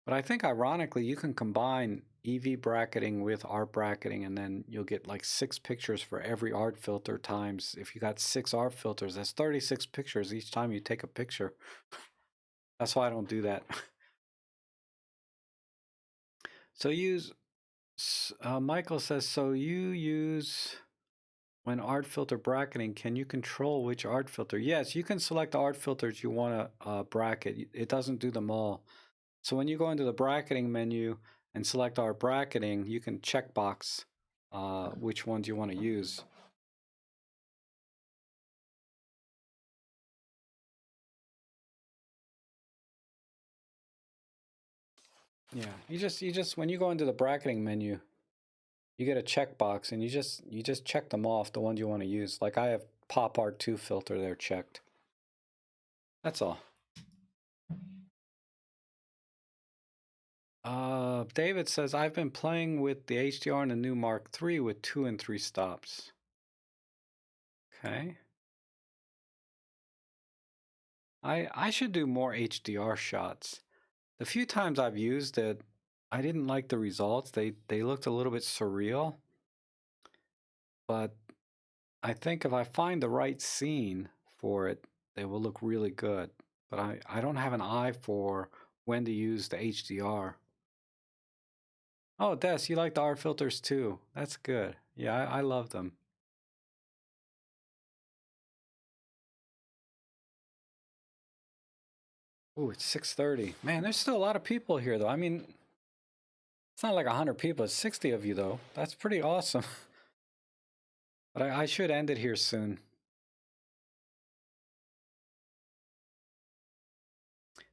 But I think ironically, you can combine EV bracketing with art bracketing, and then you'll get like 6 pictures for every art filter times. If you got 6 art filters, that's 36 pictures each time you take a picture. That's why I don't do that. So Michael says, so you use, when art filter bracketing, can you control which art filter? Yes, you can select the art filters you want to bracket. It doesn't do them all. So when you go into the bracketing menu and select art bracketing, you can checkbox which ones you want to use. Yeah, you just when you go into the bracketing menu, you get a checkbox and you just check them off, the ones you want to use. Like I have Pop Art 2 filter there checked. That's all. David says, I've been playing with the HDR in the new Mark III with 2 and 3 stops. Okay. I should do more HDR shots. The few times I've used it, I didn't like the results. They looked a little bit surreal. But I think if I find the right scene for it, they will look really good. But I don't have an eye for when to use the HDR. Oh, Des, you like the art filters too. That's good. Yeah, I love them. Ooh, it's 6:30. Man, there's still a lot of people here, though. I mean, it's not like 100 people. It's 60 of you, though. That's pretty awesome. But I should end it here soon.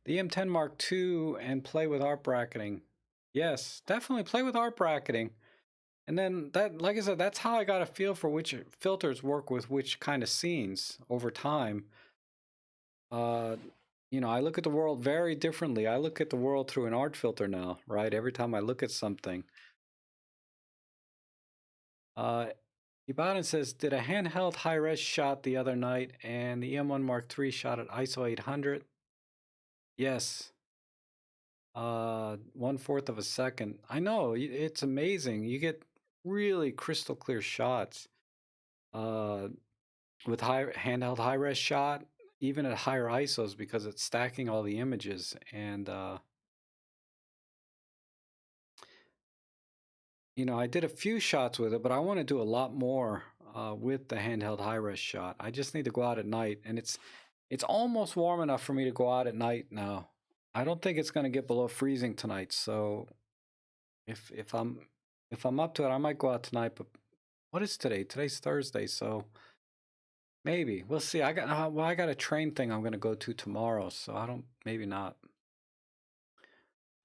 The EM10 Mark II and play with art bracketing. Yes, definitely play with art bracketing. And then that, like I said, that's how I got a feel for which filters work with which kind of scenes over time. Uh, I look at the world very differently. I look at the world through an art filter now, right? Every time I look at something. Ibadan says, did a handheld high-res shot the other night and the EM1 Mark III shot at ISO 800? Yes. 1/4 of a second. I know, it's amazing. You get really crystal clear shots. With handheld high-res shot, even at higher ISOs, because it's stacking all the images. And I did a few shots with it, but I want to do a lot more with the handheld high-res shot. I just need to go out at night, and it's almost warm enough for me to go out at night now. I don't think it's going to get below freezing tonight, so if I'm up to it, I might go out tonight. But what is today? Today's Thursday, so maybe we'll see. I got a train thing I'm going to go to tomorrow, so maybe not.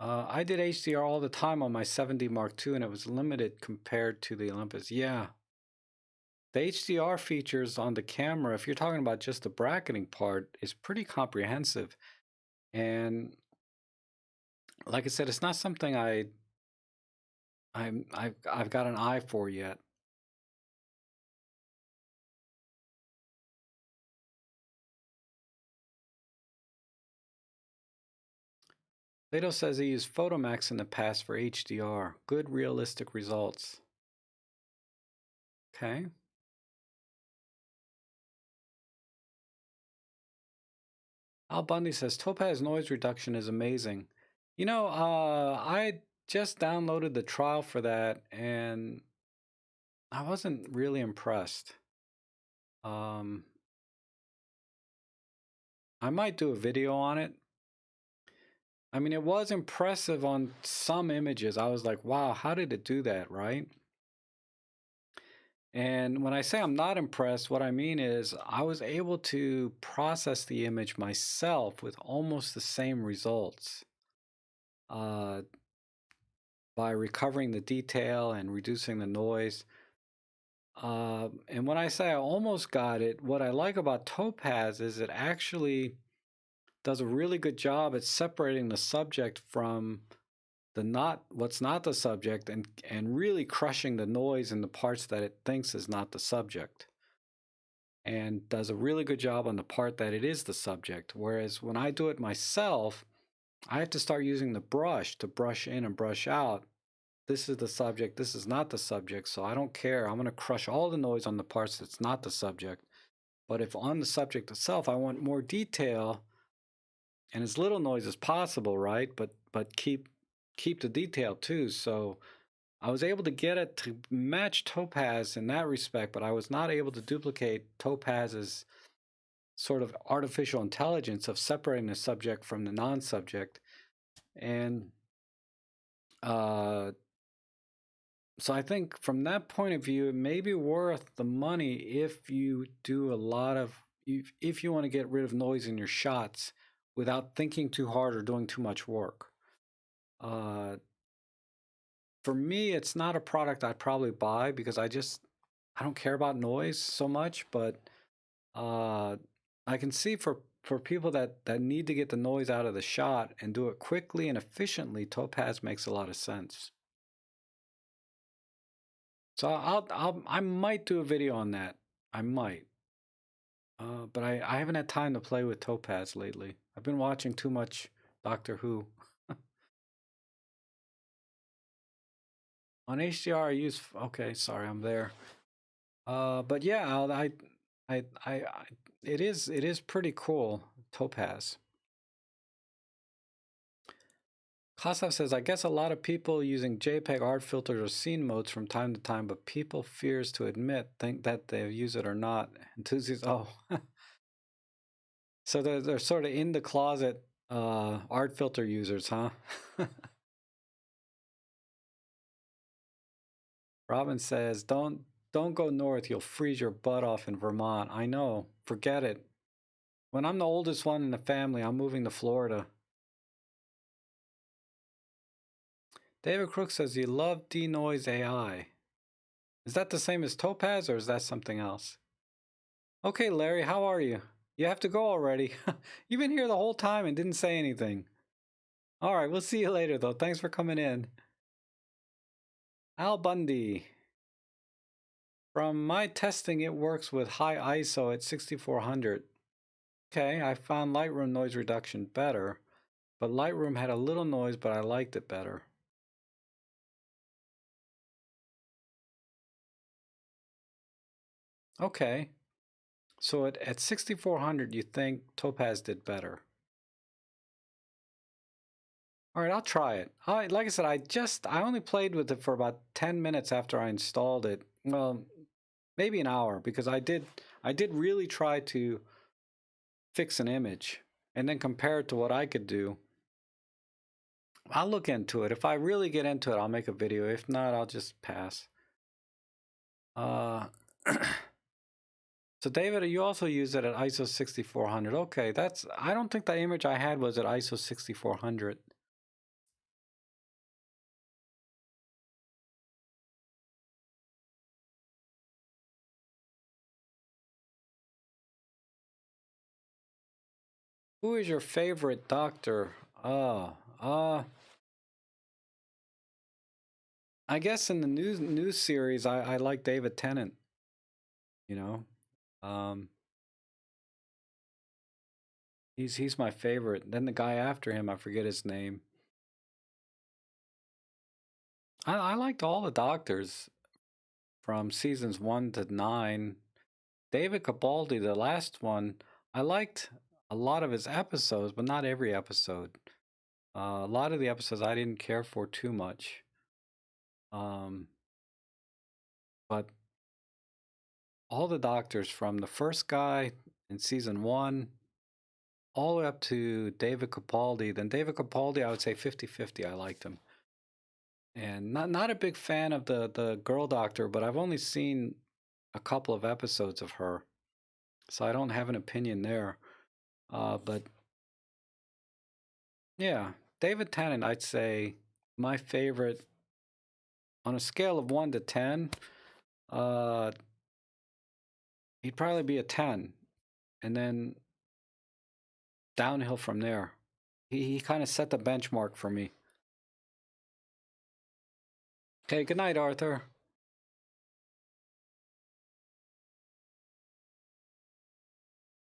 I did HDR all the time on my 7D Mark II, and it was limited compared to the Olympus. Yeah. The HDR features on the camera, if you're talking about just the bracketing part, is pretty comprehensive. And like I said, it's not something I've got an eye for yet. Plato says he used Photomax in the past for HDR. Good realistic results. Okay. Al Bundy says Topaz noise reduction is amazing. You know, I just downloaded the trial for that and I wasn't really impressed. Um, I might do a video on it. I mean, it was impressive on some images. I was like, wow, how did it do that, right? And when I say I'm not impressed, what I mean is I was able to process the image myself with almost the same results uh, by recovering the detail and reducing the noise. And when I say I almost got it, what I like about Topaz is it actually does a really good job at separating the subject from what's not the subject and really crushing the noise in the parts that it thinks is not the subject, and does a really good job on the part that it is the subject. Whereas when I do it myself, I have to start using the brush to brush in and brush out. This is the subject, this is not the subject, so I don't care. I'm going to crush all the noise on the parts that's not the subject. But if on the subject itself I want more detail and as little noise as possible, right? But keep the detail too. So I was able to get it to match Topaz in that respect, but I was not able to duplicate Topaz's sort of artificial intelligence of separating the subject from the non-subject. And so I think from that point of view, it may be worth the money if you do a lot of, if you want to get rid of noise in your shots without thinking too hard or doing too much work. For me, it's not a product I'd probably buy because I don't care about noise so much, but I can see for people that need to get the noise out of the shot and do it quickly and efficiently, Topaz makes a lot of sense. So I might do a video on that. I might. But I haven't had time to play with Topaz lately. I've been watching too much Doctor Who. On HDR, I use, okay, sorry, I'm there. But yeah, it is pretty cool, Topaz. Kosov says, I guess a lot of people using JPEG art filters or scene modes from time to time, but people fears to think that they use it or not. Enthusiasts, oh. So they're sort of in the closet art filter users, huh? Robin says, don't go north, you'll freeze your butt off in Vermont. I know, forget it. When I'm the oldest one in the family, I'm moving to Florida. David Crook says you love denoise AI. Is that the same as Topaz or is that something else? Okay, Larry, how are you? You have to go already. You've been here the whole time and didn't say anything. All right, we'll see you later, though. Thanks for coming in. Al Bundy. From my testing, it works with high ISO at 6400. Okay, I found Lightroom noise reduction better, but Lightroom had a little noise, but I liked it better. Okay, so at 6400, you think Topaz did better? All right, I'll try it. Like I said, I only played with it for about 10 minutes after I installed it. Well, maybe an hour, because I did really try to fix an image and then compare it to what I could do. I'll look into it. If I really get into it, I'll make a video. If not, I'll just pass. So David, you also use it at ISO 6400. Okay, I don't think the image I had was at ISO 6400. Who is your favorite doctor? I guess in the news series, I like David Tennant. You know, he's my favorite. Then the guy after him, I forget his name. I liked all the doctors from seasons 1 to 9. David Capaldi, the last one, I liked a lot of his episodes, but not every episode. A lot of the episodes I didn't care for too much. But all the doctors from the first guy in season 1 all the way up to David Capaldi. Then David Capaldi, I would say 50-50. I liked him. And not a big fan of the girl doctor, but I've only seen a couple of episodes of her, so I don't have an opinion there. But yeah, David Tennant, I'd say my favorite on a scale of 1 to 10. He'd probably be a 10, and then downhill from there. He kind of set the benchmark for me. Okay, good night, Arthur.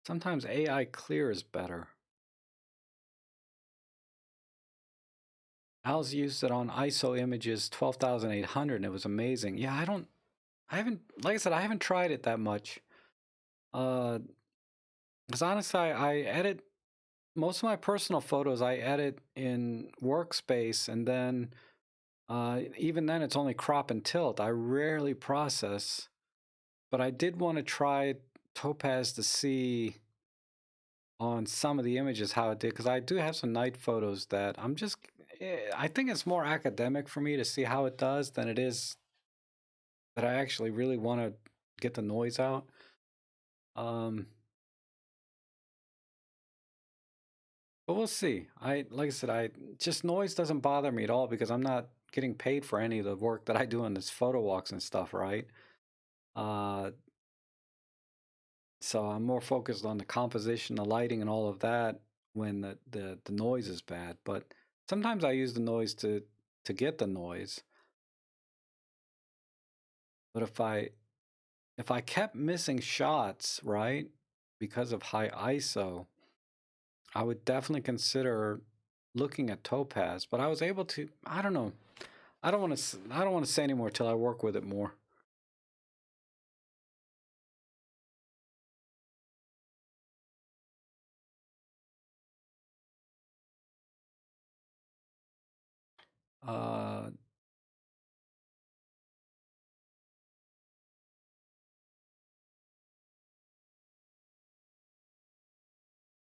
Sometimes AI clear is better. Al's used it on ISO images 12,800 and it was amazing. Yeah, I haven't, like I said, I haven't tried it that much. Because honestly, I edit most of my personal photos, I edit in Workspace, and then even then it's only crop and tilt. I rarely process, but I did want to try Topaz to see on some of the images how it did, because I do have some night photos that I think it's more academic for me to see how it does than it is that I actually really want to get the noise out. But we'll see. Like I said, I just noise doesn't bother me at all because I'm not getting paid for any of the work that I do on this photo walks and stuff, right? So I'm more focused on the composition, the lighting, and all of that when the noise is bad. But sometimes I use the noise to get the noise. But if I kept missing shots, right, because of high ISO, I would definitely consider looking at Topaz. But I was able to. I don't know. I don't want to say anymore till I work with it more. Uh,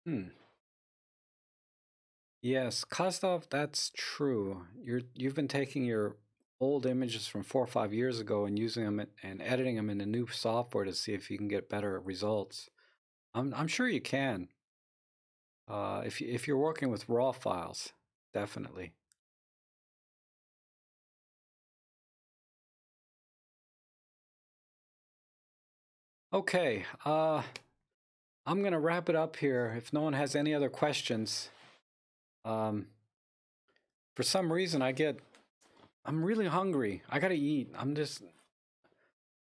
hmm. Yes, Kostov, that's true. You've been taking your old images from 4 or 5 years ago and using them and editing them in the new software to see if you can get better results. I'm sure you can. If you're working with raw files, definitely. Okay, I'm gonna wrap it up here. If no one has any other questions, um, for some reason I'm really hungry. I gotta eat.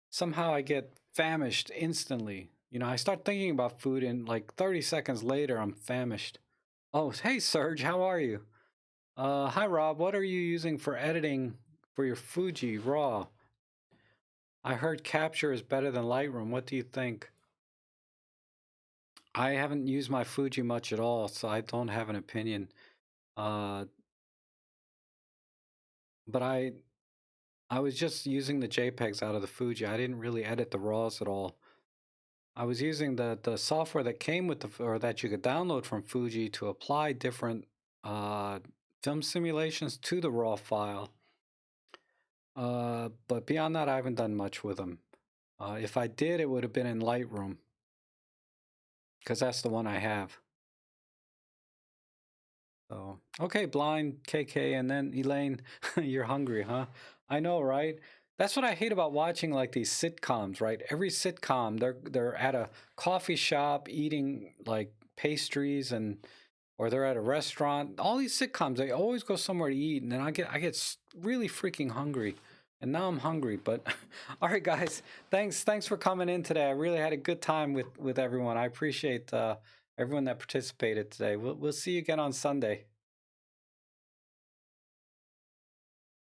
Somehow I get famished instantly. You know, I start thinking about food and like 30 seconds later, I'm famished. Oh, hey, Serge, how are you? Hi, Rob. What are you using for editing for your Fuji RAW? I heard Capture is better than Lightroom. What do you think? I haven't used my Fuji much at all, so I don't have an opinion. Uh, but I was just using the JPEGs out of the Fuji. I didn't really edit the RAWs at all. I was using the software that came with or that you could download from Fuji to apply different uh, film simulations to the raw file. But beyond that, I haven't done much with them. If I did, it would have been in Lightroom because that's the one I have. So, okay, Blind, KK, and then Elaine, you're hungry, huh? I know, right? That's what I hate about watching like these sitcoms, right? Every sitcom, they're at a coffee shop eating like pastries or they're at a restaurant. All these sitcoms, they always go somewhere to eat, and then I get really freaking hungry. And now I'm hungry, but all right, guys, thanks for coming in today. I really had a good time with everyone. I appreciate everyone that participated today. We'll see you again on Sunday.